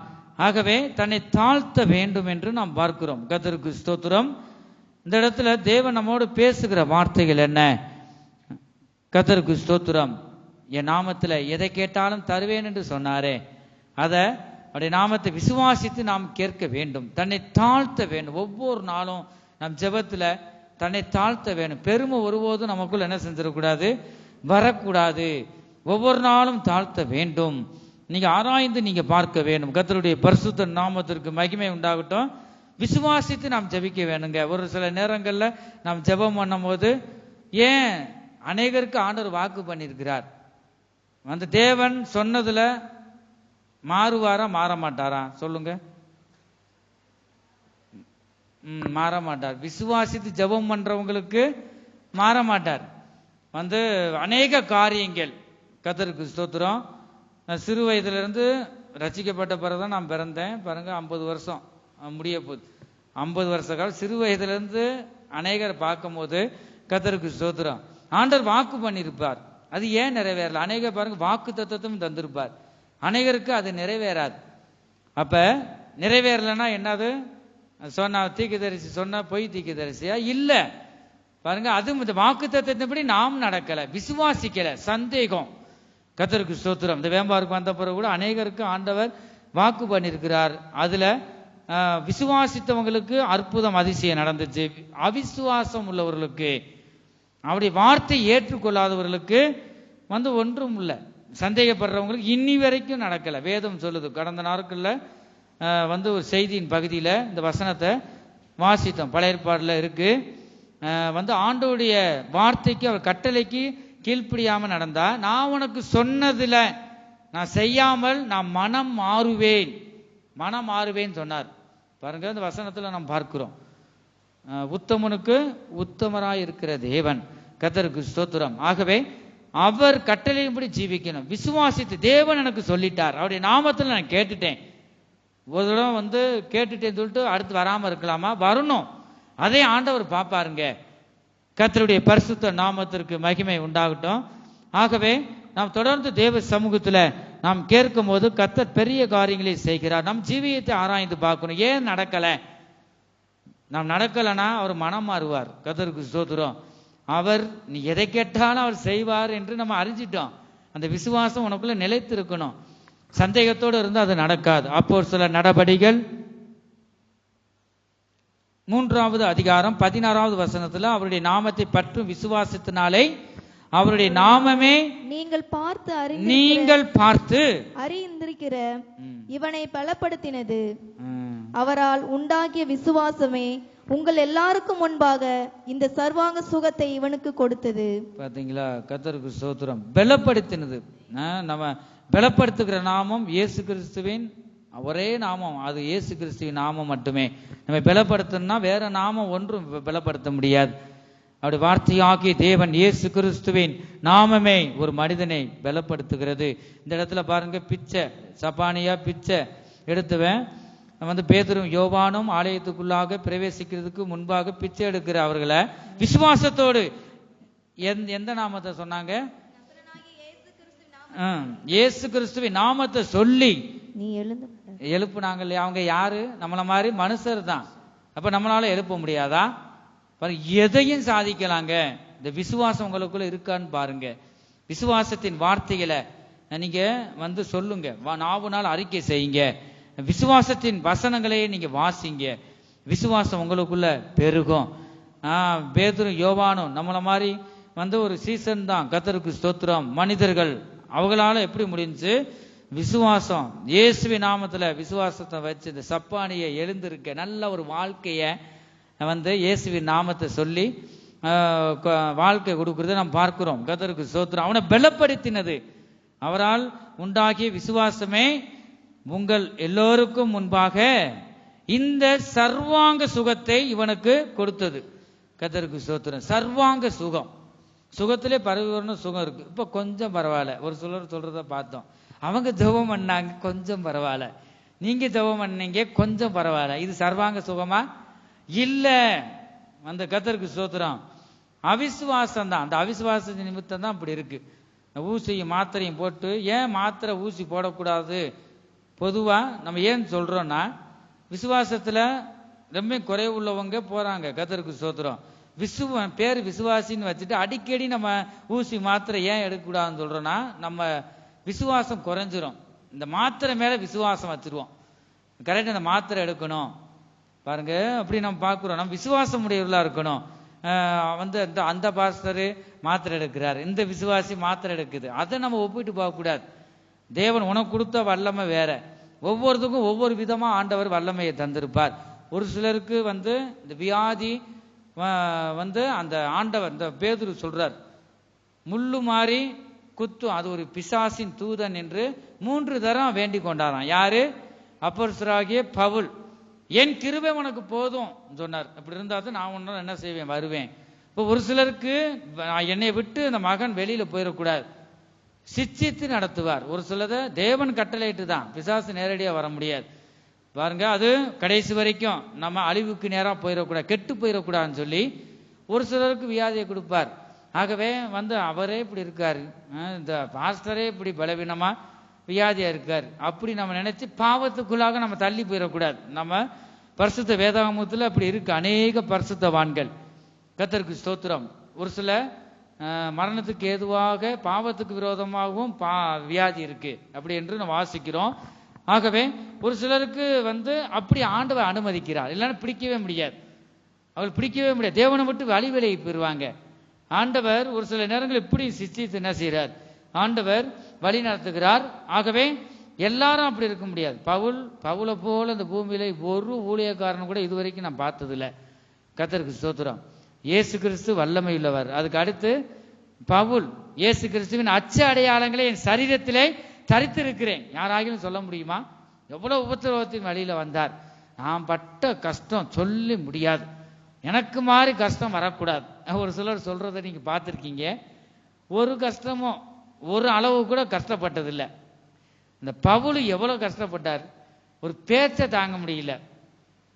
ஆகவே தன்னை தாழ்த்த வேண்டும் என்று நாம் பார்க்கிறோம். கர்த்தருக்கு ஸ்தோத்திரம். இந்த இடத்துல தேவன் நம்மோடு பேசுகிற வார்த்தைகள் என்ன? கர்த்தருக்கு ஸ்தோத்திரம். என் நாமத்துல எதை கேட்டாலும் தருவேன் என்று சொன்னாரே, அதை அவருடைய நாமத்தை விசுவாசித்து நாம் கேட்க வேண்டும். தன்னை தாழ்த்த வேண்டும். ஒவ்வொரு நாளும் நம் ஜெபத்துல தன்னை தாழ்த்த வேண்டும். பெருமை ஒருபோதும் நமக்குள்ள என்ன செஞ்சிடக்கூடாது, வரக்கூடாது. ஒவ்வொரு நாளும் தாழ்த்த வேண்டும். நீங்க ஆராய்ந்து நீங்க பார்க்க வேண்டும். கர்த்தருடைய பரிசுத்த நாமத்திற்கு மகிமை உண்டாகட்டும். விசுவாசித்து நாம் ஜெபிக்க வேணுங்க. ஒரு சில நேரங்கள்ல நாம் ஜெபம் பண்ணும் போது, ஏன் அநேகருக்கு ஆண்டவர் வாக்கு பண்ணியிருக்கிறார், அந்த தேவன் சொன்னதுல மாறுவாரா மாற மாட்டாரா சொல்லுங்க? மாற மாட்டார். விசுவாசித்து ஜெபம் பண்றவங்களுக்கு மாற மாட்டார். அநேக காரியங்கள். கர்த்தருக்கு ஸ்தோத்திரம். நான் சிறு வயதிலிருந்து ரட்சிக்கப்பட்ட பிறகுதான் நான் பிறந்தேன். பாருங்க, 50 வருஷம் முடிய போகுது. 50 வருஷ காலம் சிறு வயதிலிருந்து அநேகரை பார்க்கும் போது கர்த்தருக்கு ஸ்தோத்திரம், ஆண்டவர் வாக்கு பண்ணியிருப்பார். அது ஏன் நிறைவேறல? அநேகர் பாருங்க வாக்கு தத்துவம் தந்திருப்பார், அநேகருக்கு அது நிறைவேறாது. அப்ப நிறைவேறலன்னா என்னது? சொன்ன தீர்க்கதரிசி சொன்ன பொய் தீர்க்கதரிசியா? இல்ல. பாருங்க, அது இந்த வாக்கு தத்துவத்தின்படி நாம் நடக்கல, விசுவாசிக்கல, சந்தேகம். கர்த்தருக்கு ஸ்தோத்திரம். இந்த வேம்பாருக்கு வந்த பிறகு கூட அநேகருக்கு ஆண்டவர் வாக்கு பண்ணியிருக்கிறார். அதுல விசுவாசித்தவங்களுக்கு அற்புதம் அதிசயம் நடந்துச்சு. அவிசுவாசம் உள்ளவர்களுக்கு, அவருடைய வார்த்தை ஏற்றுக்கொள்ளாதவர்களுக்கு ஒன்றும் இல்லை. சந்தேகப்படுறவங்களுக்கு இன்னி வரைக்கும் நடக்கல. வேதம் சொல்லுது. கடந்த நாட்கள்ல ஒரு செய்தியின் பகுதியில இந்த வசனத்தை வாசித்தோம். பழைய ஏற்பாடுல இருக்கு. ஆண்டவருடைய வார்த்தைக்கு, அவர் கட்டளைக்கு கீழ்ப்படியாம நடந்தா, நான் உனக்கு சொன்னதுல நான் செய்யாமல் நான் மனம் மாறுவேன் சொன்னார். பாருங்க, இந்த வசனத்துல நாம் பார்க்கிறோம். உத்தமனுக்கு உத்தமராய் இருக்கிற தேவன். கர்த்தருக்கு ஸ்தோத்திரம். ஆகவே அவர் கட்டளையின்படி ஜீவிக்கணும். விசுவாசித்து, தேவன் எனக்கு சொல்லிட்டார், அவருடைய நாமத்தில் நான் கேட்டுட்டேன். ஒரு தடவை கேட்டுட்டேன்னு சொல்லிட்டு அடுத்து வராம இருக்கலாமா? வரணும். அதே ஆண்டவர் பாப்பாருங்க. கர்த்தருடைய பரிசுத்த நாமத்திற்கு மகிமை உண்டாகட்டும். ஆகவே நாம் தொடர்ந்து தேவ சமூகத்துல நாம் கேட்கும் போது கர்த்தர் பெரிய காரியங்களை செய்கிறார். நம் ஜீவியத்தை ஆராய்ந்து பார்க்கணும். ஏன் நடக்கல? நாம் நடக்கலைன்னா அவர் மனம் மாறுவார். கர்த்தருக்கு ஸ்தோத்திரம். அவர் நீ எதை கேட்டாலும் அவர் செய்வார் என்று நம்ம அறிஞ்சிட்டோம். அந்த விசுவாசம் உனக்குள்ள நிலைத்து இருக்கணும். சந்தேகத்தோடு இருந்து அது நடக்காது. அப்போஸ்தலர் நடபடிகள் 3வது அதிகாரம் 16வது வசனத்துல அவருடைய நாமத்தை பற்றும் விசுவாசத்தினாலே அவருடைய நாமமே நீங்கள் பார்த்து அறிந்திருக்கிற இவனை பலப்படுத்தினது. அவரால் உண்டாகிய விசுவாசமே உங்கள் எல்லாருக்கும் முன்பாக இந்த சர்வாங்க சுகத்தை இவனுக்கு கொடுத்தது. பாத்தீங்களா? கர்த்தருக்கு ஸ்தோத்திரம். பலப்படுத்தினது. நம்ம பலப்படுத்துகிற நாமம் இயேசு கிறிஸ்துவின் ஒரே நாமம். அது இயேசு கிறிஸ்துவின் நாமம் மட்டுமே. நம்ம பலப்படுத்தணும்னா வேற நாமம் ஒன்றும் பலப்படுத்த முடியாது. அப்படி வார்த்தையாகிய தேவன் இயேசு கிறிஸ்துவின் நாமமே ஒரு மனிதனை பலப்படுத்துகிறது. இந்த இடத்துல பாருங்க, பிச்சை சப்பானியா பிச்சை எடுத்துவேன். பேதுரும் யோவானும் ஆலயத்துக்குள்ளாக பிரவேசிக்கிறதுக்கு முன்பாக பிச்சை எடுக்கிற அவர்களை விசுவாசத்தோடு எந்த நாமத்தை சொன்னாங்க? இயேசு கிறிஸ்துவின் நாமத்தை சொல்லி எழுப்புனாங்க இல்லையா? அவங்க யாரு? நம்மள மாதிரி மனுஷர் தான். அப்ப நம்மளால எழுப்ப முடியாதா? எதையும் சாதிக்கலாங்க. இந்த விசுவாசம் உங்களுக்குள்ள இருக்கான்னு பாருங்க. விசுவாசத்தின் வார்த்தைகளை நீங்க சொல்லுங்க, நாவுனால் அறிக்கை செய்யுங்க. விசுவாசத்தின் வசனங்களையே நீங்க வாசிங்க. விசுவாசம் உங்களுக்குள்ள பெருகும். பேதுரும் யோவானும் நம்மள மாதிரி ஒரு சீசன் தான். கர்த்தருக்கு ஸ்தோத்திரம். மனிதர்கள் அவங்களால எப்படி முடிஞ்சு? விசுவாசம். இயேசுவின் நாமத்துல விசுவாசத்தை வச்சு இந்த சப்பானியை எழுந்திருக்க நல்ல ஒரு வாழ்க்கைய இயேசுவின் நாமத்தை சொல்லி வாழ்க்கை கொடுக்கறத நாம் பார்க்கிறோம். கர்த்தருக்கு ஸ்தோத்திரம். அவனை பலப்படுத்தினது. அவரால் உண்டாகிய விசுவாசமே உங்கள் எல்லோருக்கும் முன்பாக இந்த சர்வாங்க சுகத்தை இவனுக்கு கொடுத்தது. கர்த்தருக்கு ஸ்தோத்திரம். சர்வாங்க சுகம். சுகத்திலே பரிபூரண சுகம் இருக்கு. இப்போ கொஞ்சம் பரவாயில்ல. ஒரு சிலர் சொல்றத பார்த்தோம், அவங்க ஜெபம் பண்ணாங்க கொஞ்சம் பரவாயில்ல, நீங்க ஜெபம் பண்ணீங்க கொஞ்சம் பரவாயில்ல. இது சர்வாங்க சுகமா இல்ல. அந்த கர்த்தருக்கு ஸ்தோத்திரம். அவிசுவாசம் தான். அந்த அவிசுவாச நிமித்தம் தான் இப்படி இருக்கு. ஊசியும் மாத்திரையும் போட்டு, ஏன் மாத்திரை ஊசி போடக்கூடாது பொதுவா நம்ம ஏன் சொல்றோம்னா, விசுவாசத்துல ரொம்ப குறைவு உள்ளவங்க போறாங்க. கர்த்தருக்கு ஸ்தோத்திரம். பேர் விசுவாசின்னு வச்சுட்டு அடிக்கடி நம்ம ஊசி மாத்திரை ஏன் எடுக்கக்கூடாதுன்னு சொல்றோம்னா, நம்ம விசுவாசம் குறைஞ்சிரும். இந்த மாத்திரை மேல விசுவாசம் வச்சிருவோம். கரெக்ட், அந்த மாத்திரை எடுக்கணும் பாருங்க, அப்படி நம்ம பார்க்கிறோம். நம்ம விசுவாசம் உடையவர்களா இருக்கணும். அந்த பாஸ்டரு மாத்திரை எடுக்கிறார், இந்த விசுவாசி மாத்திரை எடுக்குது, அதை நம்ம ஒப்பிட்டு பார்க்க கூடாது. தேவன் உனக்கு கொடுத்த வல்லமை வேற. ஒவ்வொருத்துக்கும் ஒவ்வொரு விதமா ஆண்டவர் வல்லமையை தந்திருப்பார். ஒரு சிலருக்கு இந்த வியாதி அந்த ஆண்டவர், இந்த பேதுரு சொல்றார், முள்ளு மாறி குத்தும், அது ஒரு பிசாசின் தூதன் என்று 3 தரம் வேண்டிக் கொண்டாராம். யாரு? அப்போஸ்தலராகிய பவுல். என் கிருபை உனக்கு போதும் சொன்னார். அப்படி இருந்தா தான் நான் ஒன்னும் என்ன செய்வேன், வருவேன். இப்போ ஒரு சிலருக்கு என்னை விட்டு அந்த மகன் வெளியில போயிடக்கூடாது, சிச்சித்து நடத்துவார். ஒரு சிலதை தேவன் கட்டளையிட்டு தான், பிசாசு நேரடியா வர முடியாது பாருங்க. அது கடைசி வரைக்கும் நம்ம அழிவுக்கு நேரா போயிடக்கூடாது, கெட்டு போயிடக்கூடாதுன்னு சொல்லி ஒரு சிலருக்கு வியாதியை கொடுப்பார். ஆகவே அவரே இப்படி இருக்காரு, இந்த பாஸ்டரே இப்படி பலவீனமா வியாதியா இருக்கார், அப்படி நம்ம நினைச்சு பாவத்துக்குள்ளாக நம்ம தள்ளி போயிடக்கூடாது. நம்ம பரிசுத்த வேதாகமத்துல அப்படி இருக்கு அநேக பரிசுத்தவான்கள். கர்த்தருக்கு ஸ்தோத்திரம். ஒரு சில மரணத்துக்கு ஏதுவாக பாவத்துக்கு விரோதமாகவும் வியாதி இருக்கு அப்படி என்று நம்ம வாசிக்கிறோம். ஆகவே ஒரு சிலருக்கு அப்படி ஆண்டவர் அனுமதிக்கிறார், இல்லைன்னா பிடிக்கவே முடியாது, அவள் பிடிக்கவே முடியாது, தேவனை விட்டு வழி விலகி போயிருவாங்க. ஆண்டவர் ஒரு சில நேரங்கள் இப்படி சிச்சித்து என்ன செய்கிறார், ஆண்டவர் வழி நடத்துகிறார். ஆகவே எல்லாரும் அப்படி இருக்க முடியாது. பவுலை போல இந்த பூமியில ஒரு ஊழியக்காரன் கூட இதுவரைக்கும் நான் பார்த்ததில்லை. கர்த்தருக்கு ஸ்தோத்திரம். இயேசு கிறிஸ்து வல்லமை உள்ளவர். அதுக்கு அடுத்து பவுல், இயேசு கிறிஸ்துவின் அச்ச அடையாளங்களை என் சரீரத்திலே தரித்திருக்கிறேன். யாராகிலும் சொல்ல முடியுமா? எவ்வளவு உபத்திரவத்தின் வழியில வந்தார். நான் பட்ட கஷ்டம் சொல்லி முடியாது, எனக்கு மாதிரி கஷ்டம் வரக்கூடாது. ஒரு சிலர் சொல்றதை நீங்க பார்த்துருக்கீங்க. ஒரு கஷ்டமும் ஒரு அளவு கூட கஷ்டப்பட்டதில்லை. இந்த பவுல் எவ்வளவு கஷ்டப்பட்டார், ஒரு பேச்சை தாங்க முடியல.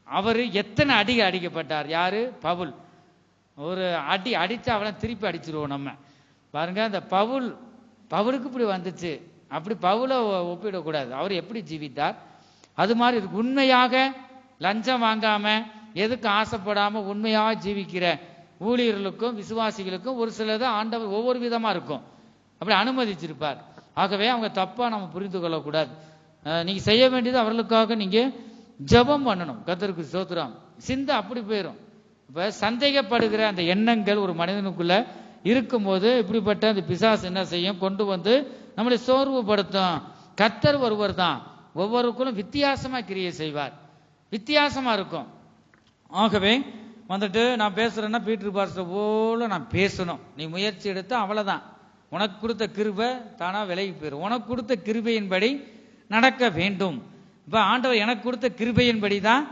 அவரு எத்தனை அடிக்கப்பட்டார். யாரு? பவுல். ஒரு அடிச்சா அவளை திருப்பி அடிச்சிருவோம் நம்ம பாருங்க. அந்த பவுலுக்கு இப்படி வந்துச்சு, அப்படி பவுலை ஒப்பிடக்கூடாது. அவர் எப்படி ஜீவித்தார் அது மாதிரி இருக்கு. உண்மையாக லஞ்சம் வாங்காம, எதுக்கு ஆசைப்படாம உண்மையாக ஜீவிக்கிற ஊழியர்களுக்கும் விசுவாசிகளுக்கும் ஒரு சிலது ஆண்டவர் ஒவ்வொரு விதமா இருக்கும், அப்படி அனுமதிச்சிருப்பார். ஆகவே அவங்க தப்பா நம்ம புரிந்து கொள்ளக்கூடாது. நீங்க செய்ய வேண்டியது அவர்களுக்காக நீங்க ஜெபம் பண்ணணும். கர்த்தருக்கு ஸ்தோத்திரம். சிந்தை அப்படி போயிடும். இப்ப சந்தேகப்படுகிற அந்த எண்ணங்கள் ஒரு மனிதனுக்குள்ள இருக்கும்போது இப்படிப்பட்ட அந்த பிசாசு என்ன செய்யும், கொண்டு நம்மளை சோர்வுபடுத்தும். கர்த்தர் ஒருவர் தான், ஒவ்வொருக்கும் வித்தியாசமா கிரியை செய்வார், வித்தியாசமா இருக்கும். ஆகவே நான் பேசுறேன்னா பீட்டர் பாஸ்டர் போல நான் பேசணும். நீ முயற்சி எடுத்தா அவ்வளவுதான், உனக்கு கொடுத்த கிருபை தானா விலகி போயிடும். உனக்கு கொடுத்த கிருபையின்படி நடக்க வேண்டும். இப்ப ஆண்டவர் எனக்கு கொடுத்த கிருபையின்படி தான்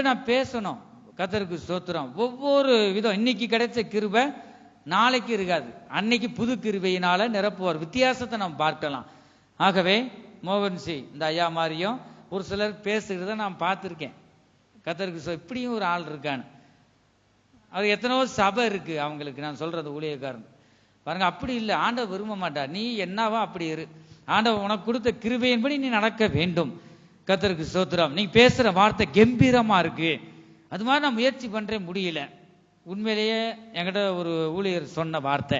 நான் பேசணும். கர்த்தருக்கு ஸ்தோத்திரம். ஒவ்வொரு விதம், இன்னைக்கு கிடைச்ச கிருபை நாளைக்கு இருக்காது, அன்னைக்கு புது கிருபையினால நிரப்புவார். வித்தியாசத்தை நம்ம பார்க்கலாம். ஆகவே மோகன்சி இந்த ஐயா மாதிரியும் ஒரு சிலர் பேசுகிறத நான் பார்த்துருக்கேன். கர்த்தருக்கு இப்படியும் ஒரு ஆள் இருக்கான்னு. அது எத்தனையோ சபை இருக்கு அவங்களுக்கு. நான் சொல்றது ஊழியக்காரன் பாருங்க, அப்படி இல்லை. ஆண்டவர் விரும்ப மாட்டார். நீ என்னவா அப்படி இரு, ஆண்டவர் உனக்கு கொடுத்த கிருபையின்படி நீ நடக்க வேண்டும். கர்த்தருக்கு ஸ்தோத்திரம். நீங்க பேசுற வார்த்தை கம்பீரமா இருக்கு, அது மாதிரி நான் முயற்சி பண்றேன், முடியல. உண்மையிலேயே என்கிட்ட ஒரு ஊழியர் சொன்ன வார்த்தை.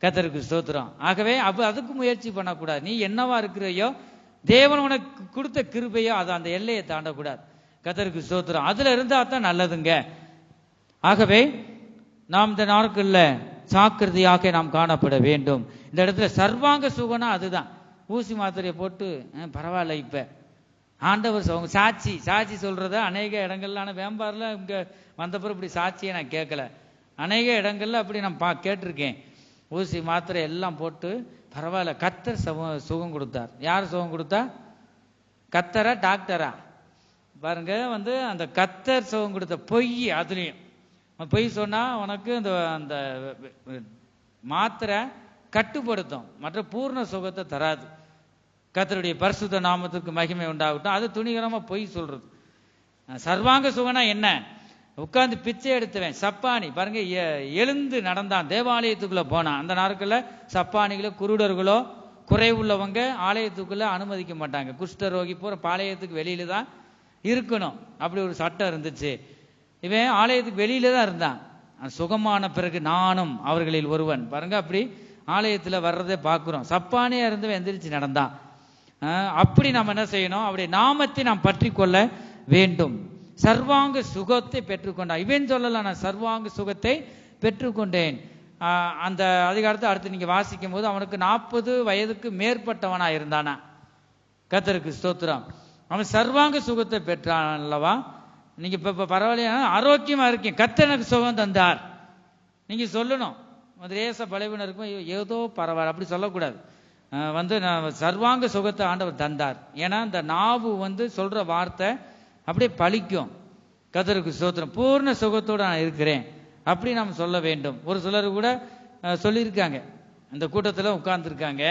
கர்த்தருக்கு ஸ்தோத்திரம். ஆகவே அதுக்கு முயற்சி பண்ணக்கூடாது. நீ என்னவா இருக்கிறையோ, தேவன் உனக்கு கொடுத்த கிருபையோ, அது அந்த எல்லையை தாண்டக்கூடாது. கர்த்தருக்கு ஸ்தோத்திரம். அதுல இருந்தா தான் நல்லதுங்க. ஆகவே நாம் இந்த நாட்கள்ல சாக்கிரதையாக நாம் காணப்பட வேண்டும். இந்த இடத்துல சர்வாங்க சுகனா அதுதான். ஊசி மாத்திரையை போட்டு பரவாயில்ல, இப்ப ஆண்டவர் சாட்சி சொல்றத அநேக இடங்கள்ல, ஆனா வேம்பார்ல இங்க வந்தப்பறம் இப்படி சாட்சியை நான் கேட்கல. அநேக இடங்கள்ல அப்படி நான் கேட்டிருக்கேன். ஊசி மாத்திரை எல்லாம் போட்டு பரவாயில்ல, கர்த்தர் சுகம் கொடுத்தார். யார் சுகம் கொடுத்தா? கர்த்தரா டாக்டரா? பாருங்க, அந்த கர்த்தர் சுகம் கொடுத்த பொய். அதுலயும் பொய் சொன்னா உனக்கு அந்த மாத்திரை கட்டுப்படுத்தும், மற்ற பூர்ண சுகத்தை தராது. கர்த்தருடைய பரிசுத்த நாமத்துக்கு மகிமை உண்டாகட்டும். அது துணிகரமா பொய் சொல்றது. சர்வாங்க சுகனா என்ன? உட்கார்ந்து பிச்சை எடுத்துவேன். சப்பானி பாருங்க, எழுந்து நடந்தான், தேவாலயத்துக்குள்ள போனான். அந்த நாட்களில் சப்பானிகளோ குருடர்களோ குறைவுள்ளவங்க ஆலயத்துக்குள்ள அனுமதிக்க மாட்டாங்க. குஷ்டரோகி போற பாளையத்துக்கு வெளியில தான் இருக்கணும், அப்படி ஒரு சட்டம் இருந்துச்சு. இவன் ஆலயத்துக்கு வெளியில தான் இருந்தான். சுகமான பிறகு நானும் அவர்களில் ஒருவன். பாருங்க, அப்படி ஆலயத்தில் வர்றதை பார்க்கிறோம். சப்பானியா இருந்தவன் எந்திரிச்சு நடந்தான். அப்படி நம்ம என்ன செய்யணும்? அவருடைய நாமத்தை நாம் பற்றி கொள்ள வேண்டும். சர்வாங்க சுகத்தை பெற்றுக்கொண்டான். இவன் சொல்லலாம், நான் சர்வாங்க சுகத்தை பெற்றுக்கொண்டேன். அந்த அதிகாரத்தை அடுத்து நீங்க வாசிக்கும் போது அவனுக்கு 40 வயதுக்கு மேற்பட்டவனா இருந்தானா. கர்த்தருக்கு ஸ்தோத்திரம். அவன் சர்வாங்க சுகத்தை பெற்றான் அல்லவா? நீங்க இப்ப பரவாயில்லையா, ஆரோக்கியமா இருக்கேன், கர்த்தர் எனக்கு சுகம் தந்தார் நீங்க சொல்லணும். லேச பலவீனருக்கும் ஏதோ பரவாயில்ல அப்படி சொல்லக்கூடாது. நான் சர்வாங்க சுகத்தை ஆண்டவர் தந்தார். ஏன்னா இந்த நாவு சொல்ற வார்த்தை அப்படியே பலிக்கும். கர்த்தருக்கு ஸ்தோத்திரம். பூர்ண சுகத்தோடு நான் இருக்கிறேன் அப்படி நாம் சொல்ல வேண்டும். ஒரு சிலர் கூட சொல்லியிருக்காங்க, இந்த கூட்டத்தில் உட்கார்ந்துருக்காங்க.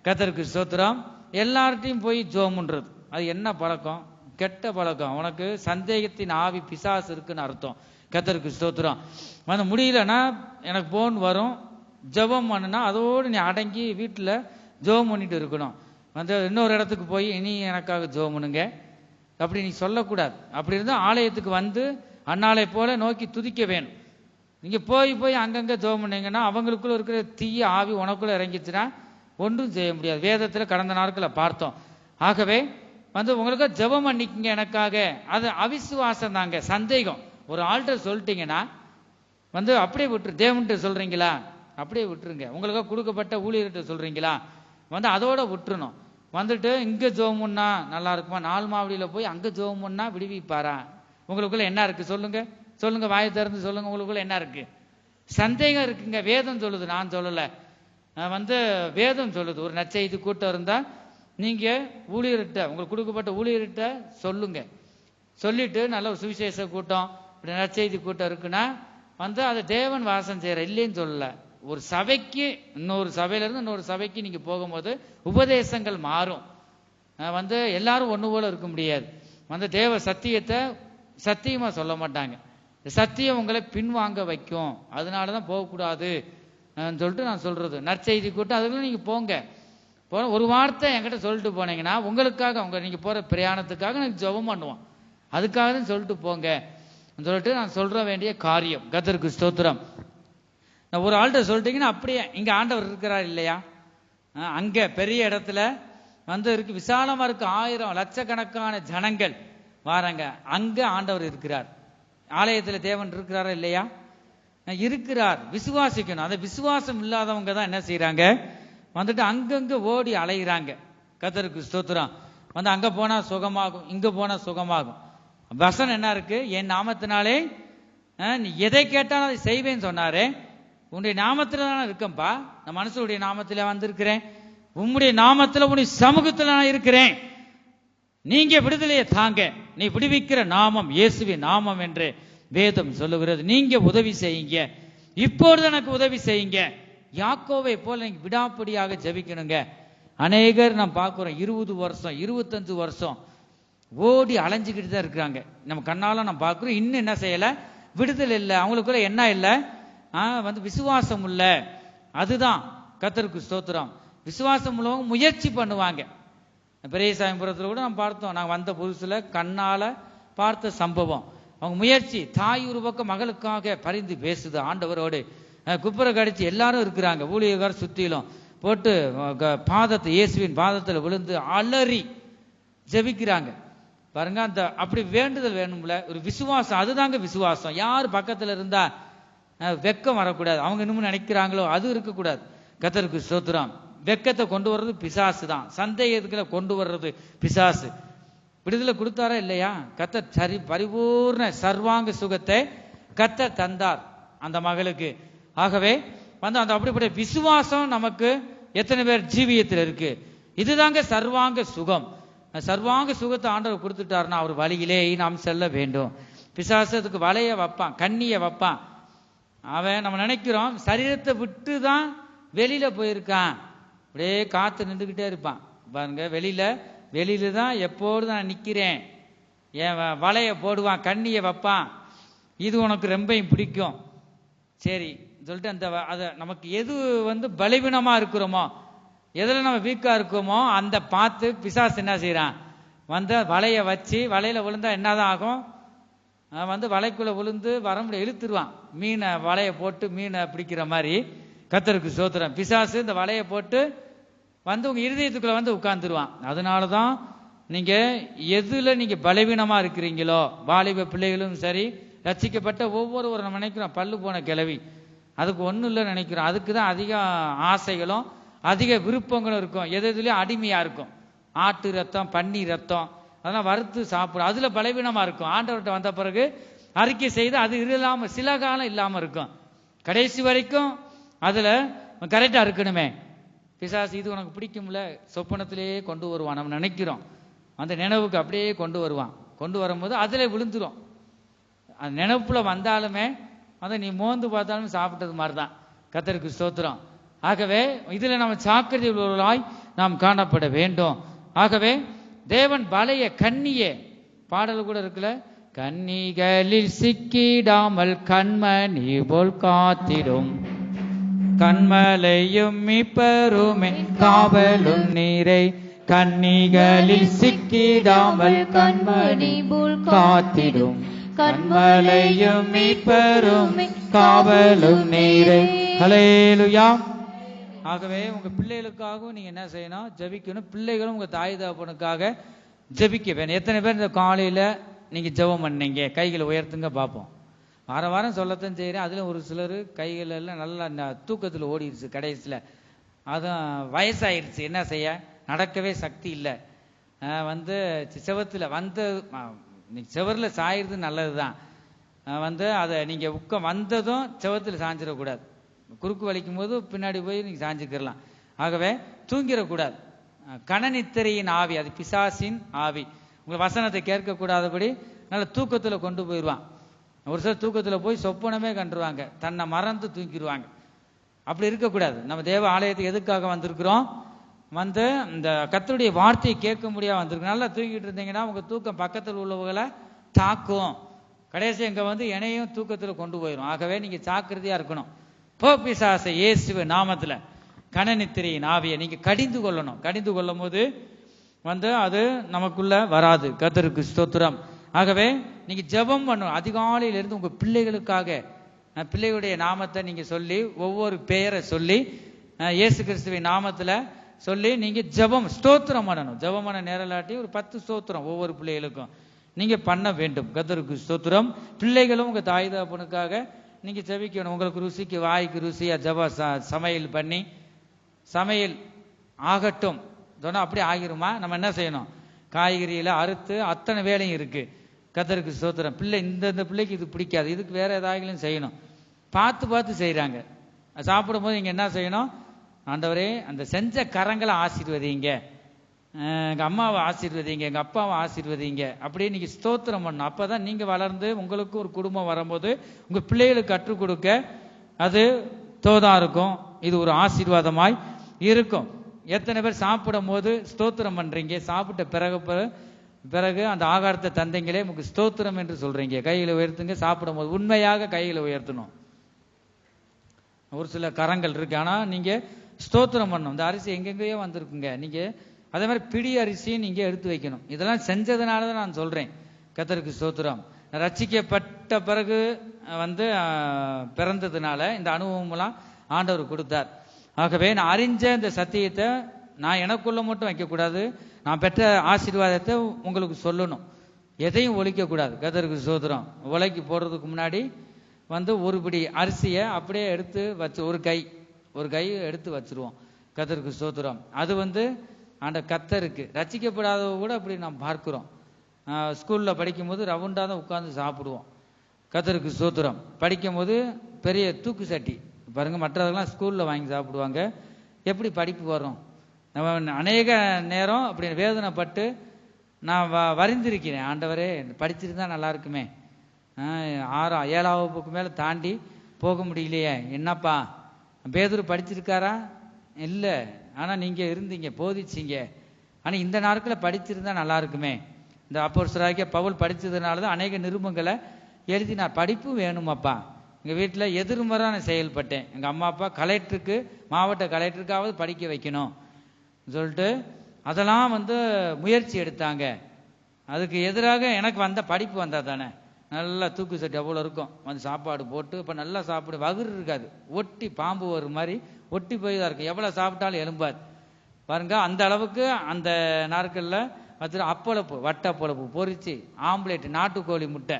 கர்த்தருக்கு ஸ்தோத்திரம். எல்லார்ட்டையும் போய் ஜோமுன்றது அது என்ன பழக்கம்? கெட்ட பழக்கம். உனக்கு சந்தேகத்தின் ஆவி பிசாசு இருக்குன்னு அர்த்தம். கர்த்தருக்கு ஸ்தோத்திரம். முடியலன்னா எனக்கு போன் வரும், ஜெபம் பண்ணுனா அதோடு நீ அடங்கி வீட்டில் ஜெபம் பண்ணிட்டு இருக்கணும். இன்னொரு இடத்துக்கு போய் இனி எனக்காக ஜெபம் பண்ணுங்க அப்படி நீ சொல்லக்கூடாது. அப்படி இருந்தால் ஆலயத்துக்கு அன்னாலை போல நோக்கி துதிக்க வேணும். நீங்க போய் அங்கங்க ஜெபம் பண்ணீங்கன்னா அவங்களுக்குள்ள இருக்கிற தீய ஆவி உனக்குள்ள இறங்கிச்சுன்னா ஒன்றும் செய்ய முடியாது. வேதத்துல கடந்த நாட்களை பார்த்தோம். ஆகவே உங்களுக்கு ஜெபம் பண்ணிக்கங்க எனக்காக. அது அவிசுவாசம் தாங்க, சந்தேகம். ஒரு ஆள்கிட்ட சொல்லிட்டீங்கன்னா அப்படியே விட்டுரு. தேவன்கிட்ட சொல்றீங்களா, அப்படியே விட்டுருங்க. உங்களுக்கு கொடுக்கப்பட்ட ஊழியர்கிட்ட சொல்றீங்களா, அதோட விட்டுறணும். இங்க ஜெபம் பண்ணா நல்லா இருக்குமா, 4 மாவடியில போய் அங்க ஜெபம் பண்ணா விடுவிப்பாரா? உங்களுக்குள்ள என்ன இருக்கு சொல்லுங்க, வாயை திறந்து சொல்லுங்க. உங்களுக்குள்ள என்ன இருக்கு? சந்தேகம் இருக்குங்க. வேதம் சொல்லுது, நான் சொல்லல. வேதம் சொல்லுது. ஒரு நற்செய்தி கூட்டம் இருந்தா நீங்க ஊழியர்கிட்ட, உங்களுக்கு கொடுக்கப்பட்ட ஊழியர்கிட்ட சொல்லுங்க. சொல்லிட்டு நல்ல ஒரு சுவிசேஷ கூட்டம், இப்படி நற்செய்தி கூட்டம் இருக்குன்னா அதை தேவன் வாசம் செய்யற, இல்லைன்னு சொல்லல. ஒரு சபைக்கு இன்னொரு சபையில இருந்து இன்னொரு சபைக்கு நீங்க போகும்போது உபதேசங்கள் மாறும். எல்லாரும் ஒண்ணு போல இருக்க முடியாது. தேவ சத்தியத்தை சத்தியமா சொல்ல மாட்டாங்க. சத்தியம் உங்களை பின்வாங்க வைக்கும். அதனாலதான் போகக்கூடாது சொல்லிட்டு நான் சொல்றது. நற்செய்தி கூட்டம் அதுக்குள்ள நீங்க போங்க. ஒரு வார்த்தை என்கிட்ட சொல்லிட்டு போனீங்கன்னா உங்களுக்காக, நீங்க போற பிரயாணத்துக்காக எனக்கு ஜெபம் பண்ணுவோம், அதுக்காக தான் சொல்லிட்டு போங்க சொல்லிட்டு நான் சொல்ற வேண்டிய காரியம். கர்த்தருக்கு ஸ்தோத்திரம். ஒரு ஆள்கிட்ட சொல்லிட்டீங்கன்னா அப்படியே இங்க ஆண்டவர் இருக்கிறார் இல்லையா? அங்க பெரிய இடத்துல இருக்கு, விசாலமா இருக்கு, 1000 லட்சக்கணக்கான ஜனங்கள் வாராங்க. அங்க ஆண்டவர் இருக்கிறார். ஆலயத்தில் தேவன் இருக்கிறாரா இல்லையா? இருக்கிறார். விசுவாசிக்கணும். அந்த விசுவாசம் இல்லாதவங்க தான் என்ன செய்யறாங்க? அங்கங்க ஓடி அலைகிறாங்க. கர்த்தருக்கு ஸ்தோத்திரம். அங்க போனா சுகமாகும், இங்க போனா சுகமாகும். வசனம் என்ன இருக்கு? என் நாமத்தினாலே நீ எதை கேட்டாலும் அதை செய்வேன்னு சொன்னாரே. உன்னுடைய நாமத்துல தான் இருக்கேன்பா. நான் மனுஷனுடைய நாமத்தில வந்திருக்கிறேன். உம்முடைய நாமத்துல உன்னுடைய சமூகத்துல நான் இருக்கிறேன். நீங்க விடுதலையை தாங்க. நீ விடுவிக்கிற நாமம் இயேசுவின் நாமம் என்று வேதம் சொல்லுகிறது. நீங்க உதவி செய்யுங்க, இப்பொழுது எனக்கு உதவி செய்யுங்க. யாக்கோவை போல நீங்க விடாப்படியாக ஜெபிக்கணுங்க. அநேகர் நாம் பார்க்கிறோம் 20 வருஷம் 25 வருஷம் ஓடி அலைஞ்சுக்கிட்டு தான் இருக்கிறாங்க. நம்ம கண்ணால நம்ம பார்க்கிறோம். இன்னும் என்ன செய்யல? விடுதலை இல்லை. அவங்களுக்குள்ள என்ன இல்லை? விசுவாசம் இல்ல. அதுதான். கர்த்தருக்கு ஸ்தோத்திரம். விசுவாசம் உள்ளவங்க முயற்சி பண்ணுவாங்க. பெரியசாமிபுரத்தில் கூட நம்ம பார்த்தோம். நாங்கள் வந்த புதுசுல கண்ணால பார்த்த சம்பவம். அவங்க முயற்சி. தாய் ஒரு பக்கம் மகளுக்காக பரிந்து பேசுது ஆண்டவரோடு. குப்புரை கடிச்சு எல்லாரும் இருக்கிறாங்க. ஊழியக்கார சுத்திலும் போட்டு பாதத்தை, இயேசுவின் பாதத்தில் விழுந்து அலறி ஜெபிக்கிறாங்க. பாருங்க, அந்த அப்படி வேண்டுதல் வேணும்ல, ஒரு விசுவாசம். அதுதாங்க விசுவாசம். யார் பக்கத்துல இருந்தா வெக்கம் வரக்கூடாது, அவங்க இன்னும் நினைக்கிறாங்களோ அது இருக்கக்கூடாது. கர்த்தருக்கு ஸ்தோத்திரம். வெக்கத்தை கொண்டு வர்றது பிசாசு தான். சந்தேகத்துக்களை கொண்டு வர்றது பிசாசு. விடுதலை கொடுத்தாரா இல்லையா? கர்த்தர் சரி பரிபூர்ண சர்வாங்க சுகத்தை கர்த்தர் தந்தார் அந்த மகளுக்கு. ஆகவே அந்த அப்படிப்பட்ட விசுவாசம் நமக்கு எத்தனை பேர் ஜீவியத்தில் இருக்கு? இதுதாங்க சர்வாங்க சுகம். சர்வாங்க சுகத்தை ஆண்டவர் கொடுத்துட்டாருன்னா அவர் வழியிலே நாம் செல்ல வேண்டும். பிசாசத்துக்கு வலைய வைப்பான், கண்ணிய வைப்பான். அவன் நம்ம நினைக்கிறோம் சரீரத்தை விட்டு தான் வெளியில போயிருக்கான், அப்படியே காத்து நின்றுக்கிட்டே இருப்பான். பாருங்க, வெளியில தான் எப்போதும் நான் நிற்கிறேன், என் வலையை போடுவான், கண்ணியை வைப்பான், இது உனக்கு ரொம்பவும் பிடிக்கும், சரி சொல்லிட்டு அந்த அதை நமக்கு எது பலவீனமா இருக்கிறோமோ, எதில் நம்ம வீக்கா இருக்கோமோ அந்த பார்த்து பிசாசு என்ன செய்யறான், வலையை வச்சு வலையில விழுந்தா என்னதான் ஆகும், வலைக்குள்ள விழுந்து வர முடிய இழுத்துருவான். மீனை வலையை போட்டு மீனை பிடிக்கிற மாதிரி கர்த்தருக்கு ஸ்தோத்திரம், பிசாசு இந்த வலையை போட்டு உங்க இருதயத்துக்குள்ள உட்கார்ந்துருவான். அதனாலதான் நீங்க எதுல நீங்க பலவீனமா இருக்கிறீங்களோ, வாலிப பிள்ளைகளும் சரி, ரட்சிக்கப்பட்ட ஒவ்வொருவரும் நம்ம நினைக்கிறோம் பல்லு போன கிளவி, அதுக்கு ஒன்றும் இல்லைன்னு நினைக்கிறோம். அதுக்கு தான் அதிக ஆசைகளும் அதிக விருப்பங்களும் இருக்கும், எதுலயும் அடிமையா இருக்கும். ஆட்டு ரத்தம், பன்னி ரத்தம் அதெல்லாம் வறுத்து சாப்பிடும், அதுல பலவீனமா இருக்கும். ஆண்டவர்கிட்ட வந்த பிறகு அறிக்கை செய்து அது இல்லாம சில காலம் இல்லாம இருக்கும், கடைசி வரைக்கும் அதுல கரெக்டா இருக்கணுமே. பிசாசு இது உனக்கு பிடிக்கும்ல, சொப்பனத்திலேயே கொண்டு வருவான். நம்ம நினைக்கிறோம் அந்த நினைவுக்கு அப்படியே கொண்டு வருவான். கொண்டு வரும்போது அதுல விழுந்துரும். அந்த நினைப்புல வந்தாலுமே அதை நீ மோந்து பார்த்தாலும் சாப்பிட்டது மாதிரிதான். கர்த்தருக்கு ஸ்தோத்திரம். ஆகவே இதுல நம்ம ஜாக்கிரதை உள்ளவர்களாய் நாம் காணப்பட வேண்டும். ஆகவே தேவன் பலைய கண்ணியே, பாடல் கூட இருக்குல்ல, கன்னிகளில் சிக்கிடாமல் கண்மணி போல் காத்திடும், கண்மலையும் மீட்பருமே காவலும் நீரை, கன்னிகளில் சிக்கிடாமல் கண்மணி போல் காத்திடும், கண்மலையும் மீட்பருமே காவலும் நீரை. ஹல்லேலூயா. ஆகவே உங்க பிள்ளைகளுக்காகவும் நீங்க என்ன செய்யணும், ஜெபிக்கணும். பிள்ளைகளும் உங்க தாய் தகப்பனுக்காக ஜெபிக்க வேணும். எத்தனை பேர் இந்த காலையில நீங்க ஜெபம் பண்ணீங்க, கைகளை உயர்த்துங்க பார்ப்போம். வாரம் சொல்லத்தான் செய்யறேன். அதுல ஒரு சிலர் கைகள் எல்லாம் நல்லா தூக்கத்துல ஓடிடுச்சு, கடைசியில அதுவும் வயசாயிருச்சு, என்ன செய்ய, நடக்கவே சக்தி இல்லை. செவத்துல செவர்ல சாயிறது நல்லதுதான். அதை நீங்க வந்ததும் செவத்துல சாஞ்சிடக்கூடாது. குறுக்கு வலிக்கும் போது பின்னாடி போய் நீங்க சாஞ்சிக்கிறலாம். ஆகவே தூங்கிடக்கூடாது. கணநித்திரையின் ஆவி, அது பிசாசின் ஆவி. உங்க வசனத்தை கேட்க கூடாதபடி நல்ல தூக்கத்துல கொண்டு போயிடுவான். ஒரு சிலர் தூக்கத்துல போய் சொப்பனமே கண்டுருவாங்க, தன்னை மறந்து தூக்கிடுவாங்க. அப்படி இருக்கக்கூடாது. நம்ம தேவ ஆலயத்துக்கு எதுக்காக வந்திருக்கிறோம், இந்த கர்த்தருடைய வார்த்தையை கேட்க முடியாது வந்திருக்கு. நல்லா தூங்கிட்டு இருந்தீங்கன்னா உங்க தூக்கம் பக்கத்தில் உள்ளவங்களை தாக்கும், கடைசி எங்க என்னையும் தூக்கத்துல கொண்டு போயிடும். ஆகவே நீங்க ஜாக்கிரதையா இருக்கணும். போ பிசாசை இயேசுவ நாமத்துல கணநித்திரையின் ஆவியை நீங்க கடிந்து கொள்ளணும். கடிந்து கொள்ளும் போது அது நமக்குள்ள வராது. கர்த்தருக்கு ஸ்தோத்திரம். ஆகவே நீங்க ஜெபம் பண்ணணும். அதிகாலையிலிருந்து உங்க பிள்ளைகளுக்காக பிள்ளைகளுடைய நாமத்தை நீங்க சொல்லி, ஒவ்வொரு பெயரை சொல்லி, இயேசு கிறிஸ்துவின் நாமத்துல சொல்லி நீங்க ஜெபம் ஸ்தோத்திரம் பண்ணணும். ஜெபம் பண்ண நேரலாட்டி ஒரு 10 ஸ்தோத்திரம் ஒவ்வொரு பிள்ளைகளுக்கும் நீங்க பண்ண வேண்டும். கர்த்தருக்கு ஸ்தோத்திரம். பிள்ளைகளும் உங்க தாய் தகப்பனுக்காக நீங்க ஜெபிக்கணும். உங்களுக்கு ருசிக்கு வாய்க்கு ருசியா ஜெப சமையல் பண்ணி, சமையல் ஆகட்டும் சொன்னா அப்படி ஆகிருமா? நம்ம என்ன செய்யணும், காய்கறியில அறுத்து அத்தனை வேலையும் இருக்கு. கர்த்தருக்கு ஸ்தோத்திரம். பிள்ளை இந்த பிள்ளைக்கு இது பிடிக்காது, இதுக்கு வேற ஏதாகிலும் செய்யணும். பார்த்து செய்யறாங்க. சாப்பிடும் போது நீங்க என்ன செய்யணும், ஆண்டவரே அந்த செஞ்ச கரங்களை ஆசீர்வதிங்க, எங்க அம்மாவை ஆசீர்வதிங்க, எங்க அப்பாவை ஆசீர்வதிங்க, அப்படியே நீங்க ஸ்தோத்திரம் பண்ணணும். அப்பதான் நீங்க வளர்ந்து உங்களுக்கு ஒரு குடும்பம் வரும்போது உங்க பிள்ளைகளுக்கு கற்றுக் கொடுக்க அது தோதா இருக்கும். இது ஒரு ஆசீர்வாதமாய் இருக்கும். எத்தனை பேர் சாப்பிடும் போது ஸ்தோத்திரம் பண்றீங்க, சாப்பிட்ட பிறகு அந்த ஆகாரத்தை தந்தீங்களே உங்களுக்கு ஸ்தோத்திரம் என்று சொல்றீங்க. கைகளை உயர்த்துங்க. சாப்பிடும் போது உண்மையாக கைகளை உயர்த்தணும். ஒரு சில கரங்கள் இருக்கு, ஆனா நீங்க ஸ்தோத்திரம் பண்ணணும். இந்த அரிசி எங்கெங்கயோ வந்திருக்குங்க, நீங்க அதே மாதிரி பிடி அரிசியும் நீங்க எடுத்து வைக்கணும். இதெல்லாம் செஞ்சதுனாலதான் நான் சொல்றேன். கர்த்தருக்கு ஸ்தோத்திரம். ரட்சிக்கப்பட்ட பிறகு பிறந்ததுனால இந்த அனுபவம் எல்லாம் ஆண்டவர் கொடுத்தார். ஆகவே நான் அறிஞ்ச இந்த சத்தியத்தை நான் எனக்குள்ள மட்டும் வைக்கக்கூடாது, நான் பெற்ற ஆசீர்வாதத்தை உங்களுக்கு சொல்லணும். எதையும் ஒழிக்க கூடாது. கர்த்தருக்கு ஸ்தோத்திரம். உலைக்கு போடுறதுக்கு முன்னாடி ஒரு பிடி அரிசியை அப்படியே எடுத்து வச்சு ஒரு கை எடுத்து வச்சிருவோம். கர்த்தருக்கு ஸ்தோத்திரம். அது அந்த கர்த்தருக்கு ரட்சிக்கப்படாதவ கூட அப்படி நாம் பார்க்கிறோம். ஸ்கூல்ல படிக்கும் போது ரவுண்டா தான் உட்கார்ந்து சாப்பிடுவோம். கர்த்தருக்கு ஸ்தோத்திரம். படிக்கும் போது பெரிய தூக்கு சட்டி பாருங்க, மற்றவர்கள்லாம் ஸ்கூல்ல வாங்கி சாப்பிடுவாங்க. எப்படி படிப்பு வரும்? நம்ம அநேக நேரம் அப்படி வேதனைப்பட்டு நான் வரிந்திருக்கிறேன். ஆண்டவரே படிச்சிருந்தா நல்லா இருக்குமே, 6ஆம் 7ஆம் வகுப்புக்கு மேல தாண்டி போக முடியலையே. என்னப்பா பேதுரு படிச்சிருக்காரா? இல்லை, ஆனால் நீங்கள் இருந்தீங்க, போதிச்சிங்க. ஆனால் இந்த நாட்களில் படிச்சிருந்தா நல்லா இருக்குமே. இந்த அப்போஸ்தலராகிய பவுல் படித்ததுனால தான் அநேக நிருபங்களை எழுதினார். படிப்பு வேணுமாப்பா. எங்கள் வீட்டில் எதிர்மறை நான் செயல்பட்டேன். எங்கள் அம்மா அப்பா கலெக்டருக்கு, மாவட்ட கலெக்டருக்காவது படிக்க வைக்கணும் சொல்லிட்டு அதெல்லாம் முயற்சி எடுத்தாங்க. அதுக்கு எதிராக எனக்கு வந்த படிப்பு வந்தால் தானே. நல்லா தூக்கு சட்டி அவ்வளோ இருக்கும், சாப்பாடு போட்டு இப்போ நல்லா சாப்பிடு, வகுறு இருக்காது, ஒட்டி பாம்பு ஒரு மாதிரி ஒட்டி போய் தான் இருக்கும், எவ்வளோ சாப்பிட்டாலும் எலும்பாது பாருங்க. அந்த அளவுக்கு அந்த நாட்களில் அப்பளப்பு, வட்டப்பளப்பு பொரிச்சு, ஆம்லேட்டு, நாட்டுக்கோழி முட்டை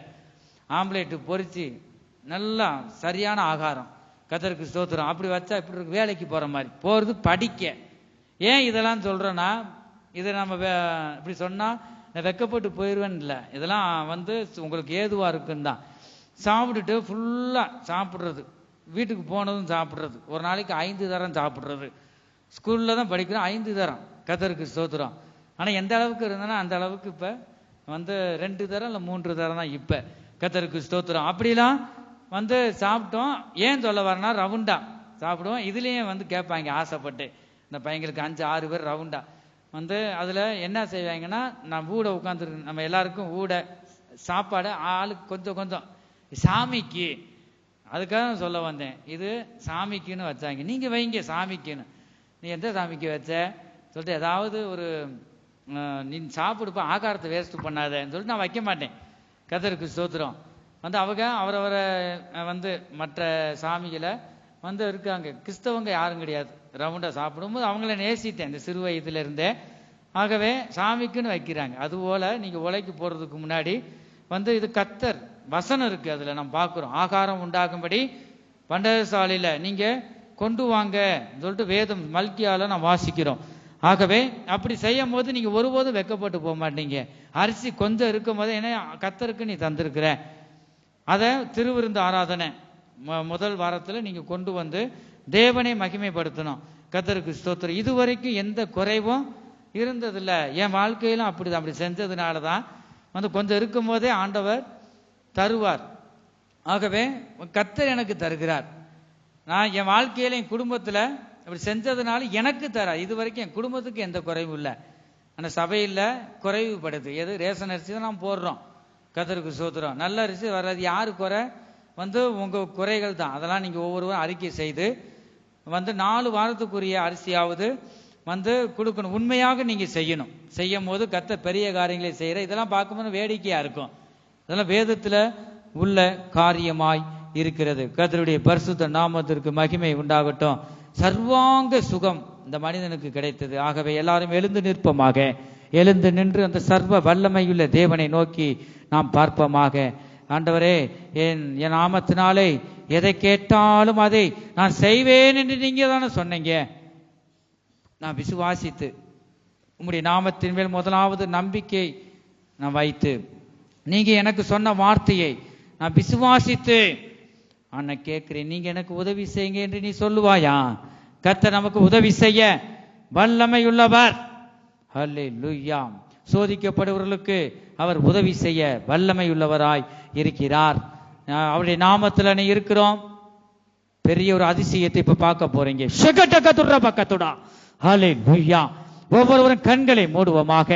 ஆம்லேட்டு பொரிச்சு, நல்லா சரியான ஆகாரம், கர்த்தருக்கு ஸ்தோத்திரம். அப்படி வச்சா இப்படி இருக்கு, வேலைக்கு போகிற மாதிரி போகிறது படிக்க. ஏன் இதெல்லாம் சொல்கிறேன்னா, இதை நம்ம இப்படி சொன்னால் நான் வெக்கப்பட்டு போயிடுவேன் இல்லை, இதெல்லாம் உங்களுக்கு ஏதுவாக இருக்குன்னு தான். சாப்பிட்டுட்டு ஃபுல்லாக சாப்பிட்றது, வீட்டுக்கு போனதும் சாப்பிட்றது, ஒரு நாளைக்கு 5 தரம் சாப்பிட்றது. ஸ்கூலில் தான் படிக்கிறோம் 5 தரம், கர்த்தருக்கு ஸ்தோத்திரம். ஆனால் எந்த அளவுக்கு இருந்தேன்னா அந்த அளவுக்கு இப்போ 2 தரம் இல்லை 3 தரம் தான் இப்போ, கர்த்தருக்கு ஸ்தோத்திரம். அப்படிலாம் சாப்பிட்டோம். ஏன் சொல்ல வரேன்னா, ரவுண்டா சாப்பிடுவோம். இதுலேயும் கேட்பாங்க ஆசைப்பட்டு, இந்த பையங்களுக்கு 5-6 பேர் ரவுண்டா அதில் என்ன செய்வாங்கன்னா, நான் ஊட உட்காந்துருக்கு, நம்ம எல்லாருக்கும் ஊட சாப்பாடு ஆளுக்கு கொஞ்சம் கொஞ்சம் சாமிக்கு, அதுக்காக சொல்ல வந்தேன். இது சாமிக்குன்னு வச்சாங்க, நீங்கள் வைங்க சாமிக்குன்னு. நீ எந்த சாமிக்கு வச்ச சொல்லிட்டு ஏதாவது ஒரு நீ சாப்பிடுப்பா, ஆகாரத்தை வேஸ்ட் பண்ணாதேன்னு சொல்லிட்டு நான் வைக்க மாட்டேன். கர்த்தருக்கு ஸ்தோத்திரம். அவங்க அவரவரை மற்ற சாமிகளை இருக்காங்க. கிறிஸ்தவங்க யாரும் கிடையாது. ரவுண்டாக சாப்பிடும்போது அவங்கள நேசித்தேன் இந்த சிறு வயதுல இருந்தே. ஆகவே சாமிக்குன்னு வைக்கிறாங்க. அதுபோல் நீங்கள் உலைக்கு போகிறதுக்கு முன்னாடி இது கர்த்தர் வசனம் இருக்குது, அதில் நம்ம பார்க்குறோம். ஆகாரம் உண்டாகும்படி பண்டகசாலையில் நீங்கள் கொண்டு வாங்க சொல்லிட்டு வேதம் மல்கியால நான் வாசிக்கிறோம். ஆகவே அப்படி செய்யும் போது நீங்கள் ஒருபோதும் வெக்கப்பட்டு போக மாட்டீங்க. அரிசி கொஞ்சம் இருக்கும் போது ஏன்னா கர்த்தருக்கு நீ தந்திருக்கிற, அதை திருவிருந்து ஆராதனை முதல் வாரத்தில் நீங்கள் கொண்டு தேவனை மகிமைப்படுத்தணும். கர்த்தருக்கு ஸ்தோத்திரம். இதுவரைக்கும் எந்த குறைவும் இருந்ததில்லை என் வாழ்க்கையிலும். அப்படி செஞ்சதுனால தான் கொஞ்சம் இருக்கும் போதே ஆண்டவர் தருவார். ஆகவே கர்த்தர் எனக்கு தருகிறார். நான் என் வாழ்க்கையில என் குடும்பத்தில் அப்படி செஞ்சதுனால எனக்கு தரார். இது வரைக்கும் என் குடும்பத்துக்கு எந்த குறைவும் இல்லை. ஆனால் சபையில் குறைவுபடுது. எது ரேஷன் அரிசி தான் நாம் போடுறோம். கர்த்தருக்கு ஸ்தோத்திரம். நல்ல அரிசி வர்றது யாரு குறை? உங்கள் குறைகள் தான். அதெல்லாம் நீங்கள் ஒவ்வொருவரும் அறிக்கை செய்து 4 வாரத்துக்குரிய அரிசியாவது கொடுக்கணும். உண்மையாக நீங்கள் செய்யணும். செய்யும் போது கர்த்தர் பெரிய காரியங்களை செய்கிற, இதெல்லாம் பார்க்கும்போது வேடிக்கையாக இருக்கும். இதெல்லாம் வேதத்தில் உள்ள காரியமாய் இருக்கிறது. கர்த்தருடைய பரிசுத்த நாமத்திற்கு மகிமை உண்டாகட்டும். சர்வாங்க சுகம் இந்த மனிதனுக்கு கிடைத்தது. ஆகவே எல்லாரும் எழுந்து நிற்பமாக. எழுந்து நின்று அந்த சர்வ வல்லமையுள்ள தேவனை நோக்கி நாம் பார்ப்போமாக. ஆண்டவரே, என் நாமத்தினாலே எதை கேட்டாலும் அதை நான் செய்வேன் என்று நீங்க தானே சொன்னீங்க. நான் விசுவாசித்து உம்முடைய நாமத்தின் மேல் முதலாவது நம்பிக்கை நான் வைத்து நீங்க எனக்கு சொன்ன வார்த்தையை நான் விசுவாசித்து நான் கேட்கிறேன். நீங்க எனக்கு உதவி செய்யுங்க என்று நீ சொல்லுவாயா? கர்த்தர் நமக்கு உதவி செய்ய வல்லமையுள்ளவர். ஹல்லேலூயா. சோதிக்கப்படுவர்களுக்கு அவர் உதவி செய்ய வல்லமையுள்ளவராய் இருக்கிறார். அவருடைய நாமத்தில் நீ இருக்கிறோம். பெரிய ஒரு அதிசயத்தை இப்ப பார்க்க போறீங்க. ஹல்லேலூயா. ஒவ்வொருவரும் கண்களை மூடுவோமாக.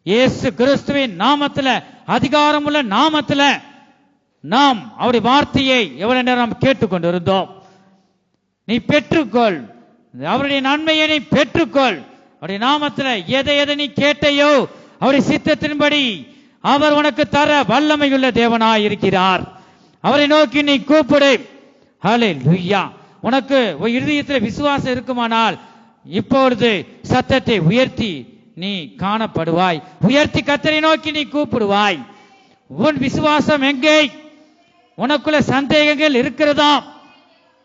இயேசு கிறிஸ்துவின் நாமத்தில், அதிகாரமுள்ள நாமத்தில் நாம் அவருடைய வார்த்தையை எவ்வளவு நேரம் நாம் கேட்டுக்கொண்டிருந்தோம். நீ பெற்றுக்கொள், அவருடைய நன்மையை நீ பெற்றுக்கொள். அவருடைய நாமத்தில் எதை எதை நீ கேட்டையோ அவருடைய சித்தத்தின்படி அவர் உனக்கு தர வல்லமையுள்ள தேவனாய் இருக்கிறார். அவரை நோக்கி நீ கூப்பிடு. ஹல்லேலூயா. உனக்கு இருதயத்தில் விசுவாசம் இருக்குமானால் இப்பொழுது சத்தத்தை உயர்த்தி நீ காணப்படுவாய். உயர்த்தி கர்த்தரை நோக்கி நீ கூப்பிடுவாய். உன் விசுவாசம் எங்கே? உனக்குள்ள சந்தேகங்கள் இருக்கிறதா?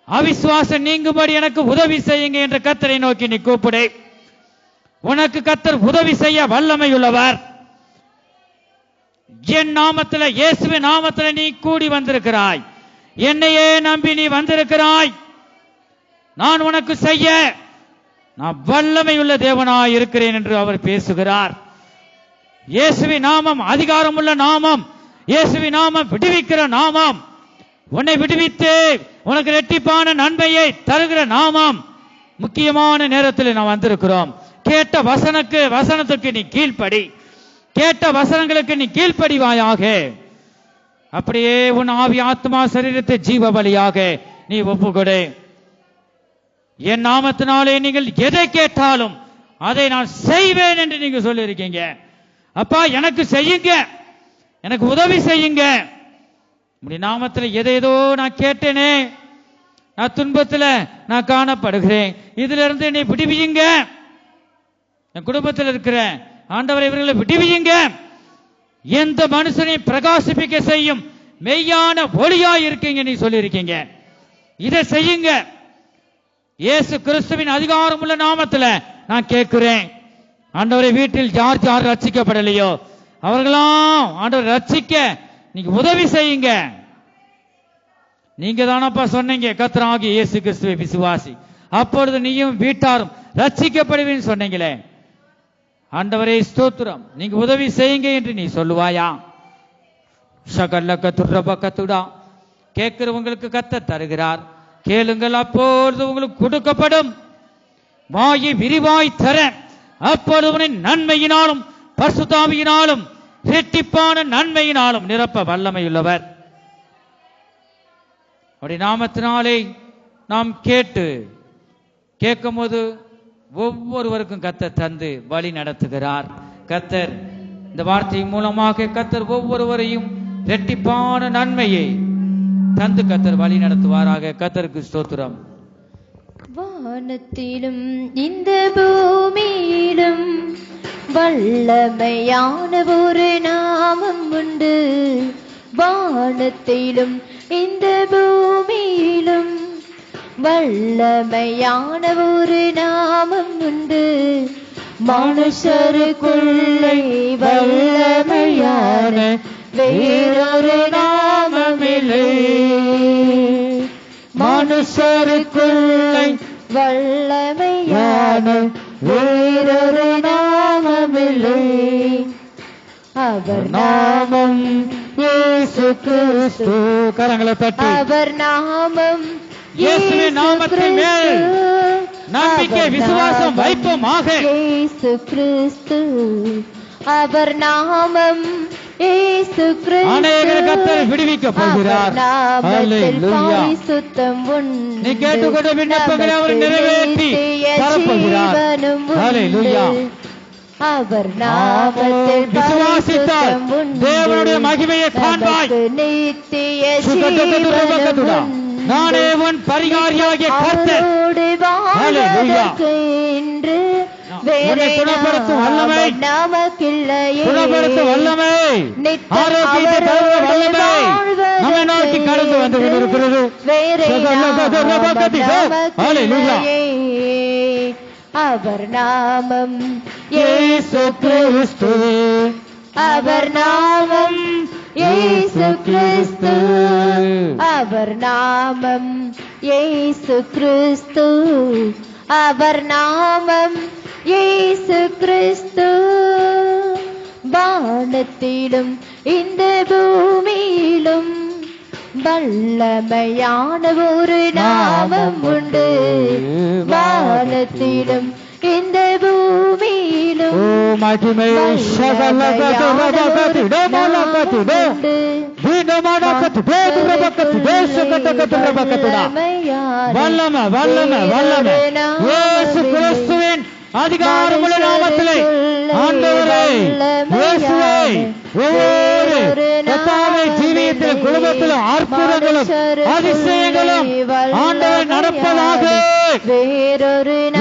அவிசுவாசம் நீங்கும்படி எனக்கு உதவி செய்யுங்க என்ற கர்த்தரை நோக்கி நீ கூப்பிடு. உனக்கு கர்த்தர் உதவி செய்ய வல்லமை உள்ளவர். என் நாமத்தில், இயேசுவின் நாமத்தில் நீ கூடி வந்திருக்கிறாய். என்னையே நம்பி நீ வந்திருக்கிறாய். நான் உனக்கு செய்ய நான் வல்லமை உள்ள தேவனாய் இருக்கிறேன் என்று அவர் பேசுகிறார். இயேசுவின் நாமம் அதிகாரம் உள்ள நாமம். இயேசுவின் நாமம் விடுவிக்கிற நாமம். உன்னை விடுவித்து உனக்கு இரட்டிப்பான நன்மையை தருகிற நாமம். முக்கியமான நேரத்தில் நாம் வந்திருக்கிறோம். கேட்ட வசனத்துக்கு நீ கீழ்ப்படி, கேட்ட வசனங்களுக்கு நீ கீழ்ப்படிவாயாக. அப்படியே உன் ஆவி ஆத்மா சரீரத்தை ஜீவ பலியாக நீ ஒப்புக்கொடு. என் நாமத்தினாலே நீங்கள் எதை கேட்டாலும் அதை நான் செய்வேன் என்று நீங்க சொல்லியிருக்கீங்க. அப்பா, எனக்கு செய்யுங்க, எனக்கு உதவி செய்யுங்க. உம்முடைய நாமத்தில் எதேதோ நான் கேட்டேனே, நான் துன்பத்தில் நான் காணப்படுகிறேன், இதுல இருந்து என்னை விடுவியுங்க. என் குடும்பத்தில் இருக்கிற ஆண்டவரை இவர்களை விடுவியுங்க. எந்த மனுஷனை பிரகாசிப்பிக்க செய்யும் மெய்யான ஒளியா இருக்கீங்க நீ சொல்லியிருக்கீங்க. இதை செய்யுங்க. இயேசு கிறிஸ்துவின் அதிகாரம் உள்ள நாமத்தில் நான் கேட்கிறேன். ஆண்டவரை வீட்டில் யார் யார் ரட்சிக்கப்படலையோ அவர்களாம் ஆண்டவர் ரட்சிக்க நீங்க உதவி செய்யுங்க. நீங்க தானப்பா சொன்னீங்க, கர்த்தராகிய இயேசு கிறிஸ்துவை விசுவாசி, அப்பொழுது நீயும் வீட்டாரும் ரட்சிக்கப்படுவீன்னு சொன்னீங்களே. ஆண்டவரே ஸ்தோத்திரம், நீங்க உதவி செய்யுங்க என்று நீ சொல்லுவாயா? ஷகல்லக்கத்துடா, கேட்கிறவங்களுக்கு கர்த்தர் தருகிறார். கேளுங்கள், அப்பொழுது உங்களுக்கு கொடுக்கப்படும். வாயை விரிவாய் தர, அப்பொழுது நன்மையினாலும் பரிசுத்தாவியினாலும் இரட்டிப்பான நன்மையினாலும் நிரப்ப வல்லமையுள்ளவர். அப்படி நாமத்தினாலே நாம் கேட்கும் போது ஒவ்வொருவருக்கும் கர்த்தர் தந்து வழி நடத்துகிறார். கர்த்தர் இந்த வார்த்தை மூலமாக கர்த்தர் ஒவ்வொருவரையும் இரட்டிப்பான நன்மையை தந்து கர்த்தர் வழி நடத்துவாராக. கர்த்தருக்கு ஸ்தோத்திரம். வானத்திலும் இந்த பூமியிலும் வல்லமையான ஒரு நாமம் உண்டு. வானத்திலும் இந்த பூமியிலும் வல்லமையான ஒரு நாமம் உண்டு. மனுஷருக்குள்ளே வல்லமையான வேறொரு நாமமில்லை. மனுஷருக்குள்ளே வல்லமையான வேறொரு நாமமில்லை. அவர் நாமம் இயேசு கிறிஸ்து. கரங்களை தட்டி அவர் நாமம் இயேசுவின் நாமத்தின் மேல் நம்பிக்கை விசுவாசம் வைப்போமாக. இயேசு கிறிஸ்து, அவர் நாமம் இயேசு கிறிஸ்து. அநேகர் கர்த்தர் விடுவிக்க போகிறார். ஹல்லேலூயா. பரிசுத்தம் உண்டு. நீ கேட்டுக்கொண்ட விண்ணப்பங்களை அவர் நிறைவேற்றி தரப்போகிறார். ஹல்லேலூயா. அவர் நாமத்தில் விசுவாசித்தால் தேவனுடைய மகிமையை காண்பாய். நித்திய ஜீவனும் நானே உன் பரிகாரியாகிய கர்த்தர். ஹல்லேலூயா. உன்னை குணப்படுத்தும் வல்லமை, குணப்படுத்தும் வல்லமை, ஆரோக்கியத்தை தருகிற வல்லமை நம்மை நோக்கி கடந்து வந்து கொண்டிருக்கிறது. ஹல்லேலூயா. அவர் நாமம் இயேசு கிறிஸ்து. அவர் நாமம் இயேசு கிறிஸ்து. அவர் நாமம் இயேசு கிறிஸ்து. அவர் நாமம் இயேசு கிறிஸ்து. வானத்திலும் இந்த பூமியிலும் வல்லமையான ஒரு நாமம் உண்டு. வானத்திலும் இந்த பூமியிலும் அதிகாரமுள்ள நாமத்திலே ஆண்டவரே இயேசுவே ஒவ்வொரு ஜீவியத்திலும் குடும்பத்திலும் அற்புதங்களும் அதிசயங்களும் ஆண்டவர் நடப்பதாக.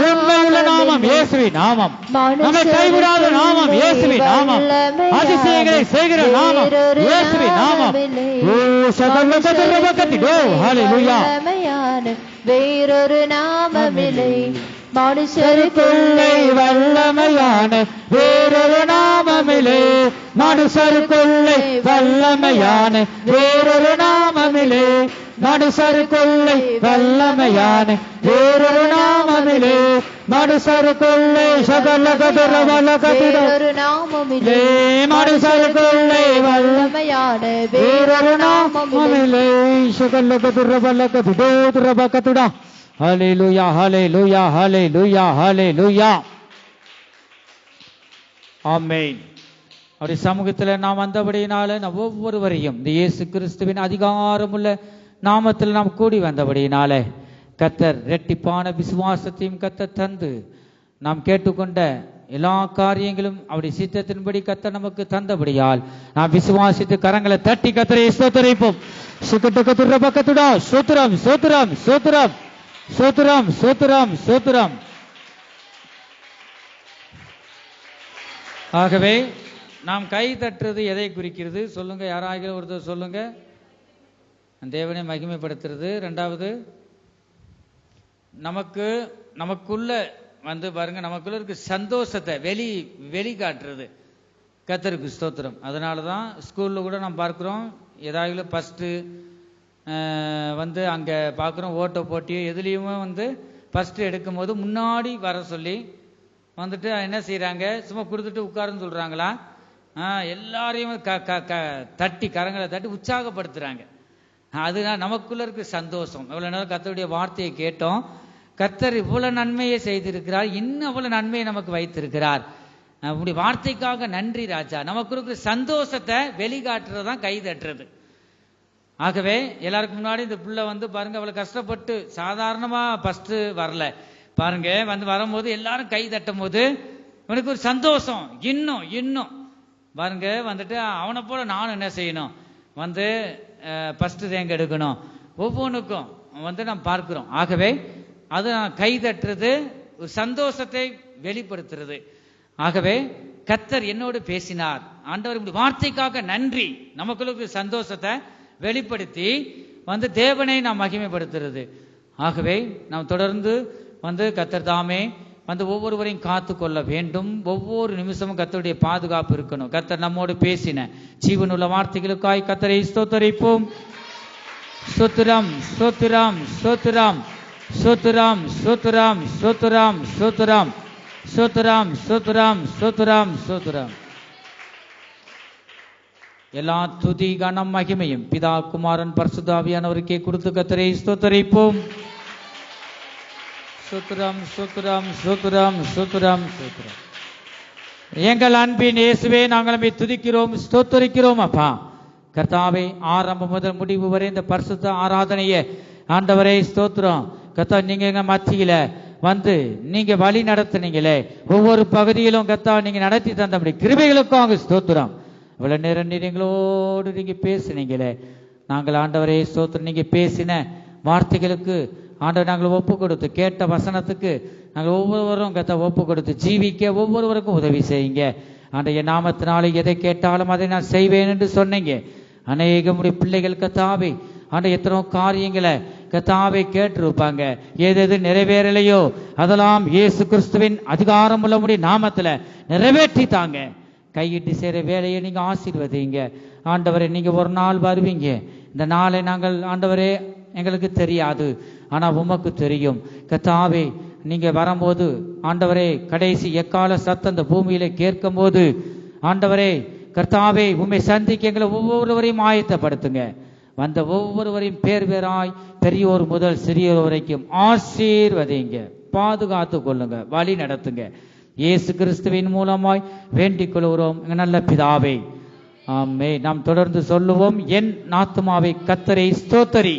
உண்மையுள்ள நாமம் இயேசுவின் நாமம், நம்மை கைவிடாத நாமம் இயேசுவின் நாமம், அதிசயங்களை செய்கிற நாமம் இயேசுவின் நாமம். ஹல்லேலூயா. வேறொரு நாமமில்லை. மனுஷருக்குள்ளே வல்லமையான வேறொரு நாமமில்லை. மனுஷருக்குள்ளே வல்லமையான வேறொரு நாமமில்லை. மனுஷருக்குள்ளே வல்லமையான வேறொரு நாமமில்லை. மனுஷருக்குள்ளே சகல கதிரவல கதிர வேறொரு நாமமில்லை மனுஷருக்குள்ளே வல்லமையான வேறொரு நாமமில்லை சகல கதிரவல கதிரோதுரவ கதுடா. ஹல்லேலூயா ஹல்லேலூயா ஹல்லேலூயா ஹல்லேலூயா. ஆமென். அப்படி சமூகத்தில் நாம் வந்தபடியினால நாம் ஒவ்வொருவரையும் இந்த இயேசு கிறிஸ்துவின் அதிகாரமுள்ள நாமத்தில் நாம் கூடி வந்தபடியினால கர்த்தர் இரட்டிப்பான விசுவாசத்தையும் கர்த்தர் தந்து நாம் கேட்டுக்கொண்ட எல்லா காரியங்களும் அவருடைய சித்தத்தின்படி கர்த்தர் நமக்கு தந்தபடியால் நாம் விசுவாசித்து கரங்களை தட்டி கர்த்தரை ஸ்தோத்திரிப்போம். சுக்கட்டு கத்துற பக்கத்துடா. சோத்திரம் சோத்திரம் சோத்திரம் சோத்திரம் சோத்திரம் சோத்திரம். ஆகவே நாம் கை தட்டுறது எதை குறிக்கிறது சொல்லுங்க, யாராக ஒருத்தர் சொல்லுங்க. தேவனை மகிமைப்படுத்துறது. ரெண்டாவது, நமக்குள்ள பாருங்க, நமக்குள்ள இருக்க சந்தோஷத்தை வெளிக்காட்டுறது. கர்த்தருக்கு ஸ்தோத்திரம். அதனால தான் ஸ்கூலில் கூட நாம் பார்க்குறோம், ஏதாவது ஃபஸ்ட்டு அங்கே பார்க்குறோம், ஓட்ட போட்டியோ எதுலேயுமே ஃபஸ்ட்டு எடுக்கும் போது முன்னாடி வர சொல்லி என்ன செய்கிறாங்க, சும்மா கொடுத்துட்டு உட்காருன்னு சொல்கிறாங்களா? எல்லாரையும் தட்டி கரங்களை தட்டி உற்சாகப்படுத்துகிறாங்க. அதுதான் நமக்குள்ள இருக்க சந்தோஷம். எவ்வளோ நேரம் கர்த்தருடைய வார்த்தையை கேட்டோம். கர்த்தர் இவ்வளவு நன்மையை செய்திருக்கிறார், இன்னும் அவ்வளவு நன்மையை நமக்கு வைத்திருக்கிறார். உங்களுடைய வார்த்தைக்காக நன்றி ராஜா. நமக்கு இருக்கிற சந்தோஷத்தை வெளிக்காட்டுறது தான் கை தட்டுறது. ஆகவே எல்லாருக்கும் முன்னாடி இந்த பிள்ளை பாருங்க, அவ்வளவு கஷ்டப்பட்டு சாதாரணமா ஃபர்ஸ்ட் வரல பாருங்க, வரும்போது எல்லாரும் கை தட்டும் போது இவனுக்கு ஒரு சந்தோஷம். இன்னும் பாருங்க அவனை போல நானும் என்ன செய்யணும், ஃபர்ஸ்ட் ரேங்க் எடுக்கணும். ஒவ்வொன்றுக்கும் நாம் பார்க்கிறோம். ஆகவே அது கை தட்டுறது ஒரு சந்தோஷத்தை வெளிப்படுத்துறது. ஆகவே கர்த்தர் என்னோடு பேசினார், ஆண்டவர் இப்படி வார்த்தைக்காக நன்றி, நமக்குள்ள சந்தோஷத்தை வெளிப்படுத்தி தேவனை நாம் மகிமைப்படுத்துறது. ஆகவே நாம் தொடர்ந்து கர்த்தர் தாமே ஒவ்வொருவரையும் காத்து கொள்ள வேண்டும். ஒவ்வொரு நிமிஷமும் கர்த்தருடைய பாதுகாப்பு இருக்கணும். கர்த்தர் நம்மோடு பேசின ஜீவனுள்ள வார்த்தைகளுக்காய் கர்த்தரை ஸ்தோத்திரிப்போம். ஸ்தோத்திரம் ஸ்தோத்திரம் ஸ்தோத்திரம் ஸ்தோத்திரம் ஸ்தோத்திரம் ஸ்தோத்திரம் ஸ்தோத்திரம் ஸ்தோத்திரம் ஸ்தோத்திரம் ஸ்தோத்திரம் ஸ்தோத்திரம். எல்லா துதி கனம் மகிமையும் பிதா குமாரன் பரிசுத்த ஆவியானவருக்கே கொடுத்து கர்த்தரை ஸ்தோத்திரிப்போம். ஸ்தோத்திரம் ஸ்தோத்திரம் ஸ்தோத்திரம் ஸ்தோத்திரம் ஸ்தோத்திரம். எங்கள் அன்பின் இயேசுவே, நாங்கள் நம்மை துதிக்கிறோம், ஸ்தோத்திரிக்கிறோம். அப்பா கர்த்தாவே, ஆரம்பம் முதல் முடிவு வரை இந்த பரிசுத்த ஆராதனையை ஆண்டவரே ஸ்தோத்திரம். கர்த்தா, நீங்க எங்க மத்தியில நீங்க வழி நடத்துனீங்களே, ஒவ்வொரு பகுதியிலும் கர்த்தா நீங்க நடத்தி தந்தபடி கிருபைகளுக்காக ஸ்தோத்திரம். இவ்வளவு நேரம் நீர் எங்களோடு நீங்க பேசினீங்களே, நாங்கள் ஆண்டவரே ஸ்தோத்திரம், நீங்க பேசின வார்த்தைகளுக்கு ஆண்டவர் நாங்கள் ஒப்பு கொடுத்து, கேட்ட வசனத்துக்கு நாங்கள் ஒவ்வொருவரும் கர்த்தா ஒப்பு கொடுத்து ஜீவிக்க ஒவ்வொருவருக்கும் உதவி செய்யுங்க. ஆண்டைய நாமத்தினாலே எதை கேட்டாலும் அதை நான் செய்வேன் என்று சொன்னீங்க. அநேகமுடைய பிள்ளைகள் கர்த்தாவே எத்தனோ காரியங்களை கர்த்தாவே கேட்டிருப்பாங்க, எது நிறைவேறலையோ அதெல்லாம் இயேசு கிறிஸ்துவின் அதிகாரம் உள்ள நாமத்துல நிறைவேற்றி தாங்க. கையிட்டு செய்கிற வேலையை நீங்க ஆசீர்வதிங்க ஆண்டவரே. நீங்க ஒரு நாள் வருவீங்க, இந்த நாளை நாங்கள் ஆண்டவரே எங்களுக்கு தெரியாது, ஆனா உமக்கு தெரியும். கர்த்தாவே, நீங்க வரும்போது ஆண்டவரே கடைசி எக்கால சத்தம் இந்த பூமியில கேட்கும் போது ஆண்டவரே கர்த்தாவே உம்மை சந்திக்க எங்களை ஒவ்வொருவரையும் ஆயத்தப்படுத்துங்க. ஒவ்வொருவரையும் பேர் பேராய் பெரியோர் முதல் சிறியோர் வரைக்கும் ஆசீர்வதிங்க, பாதுகாத்து கொள்ளுங்க, வழி நடத்துங்க. இயேசு கிறிஸ்துவின் மூலமாய் வேண்டிக் கொள்கிறோம் எங்க நல்ல பிதாவே, ஆமென். நாம் தொடர்ந்து சொல்லுவோம், என் ஆத்துமாவை கர்த்தரை ஸ்தோத்தரி,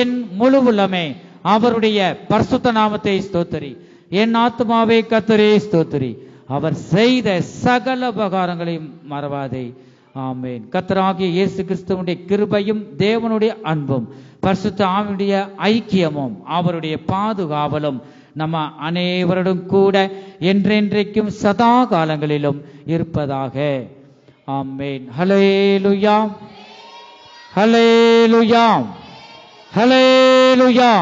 என் முழு உள்ளமே அவருடைய பரிசுத்த நாமத்தை ஸ்தோத்தரி. என் ஆத்துமாவை கர்த்தரை ஸ்தோத்தரி, அவர் செய்த சகல உபகாரங்களையும் மறவாதே. ஆமென். கர்த்தராகிய இயேசு கிறிஸ்துவுடைய கிருபையும் தேவனுடைய அன்பும் பரிசுத்த ஆவியுடைய ஐக்கியமும் அவருடைய பாதுகாவலும் நம்ம அனைவருடன் கூட என்றென்றைக்கும் சதா காலங்களிலும் இருப்பதாக. ஆமென். ஹல்லேலூயா, ஹல்லேலூயா, ஹல்லேலூயா.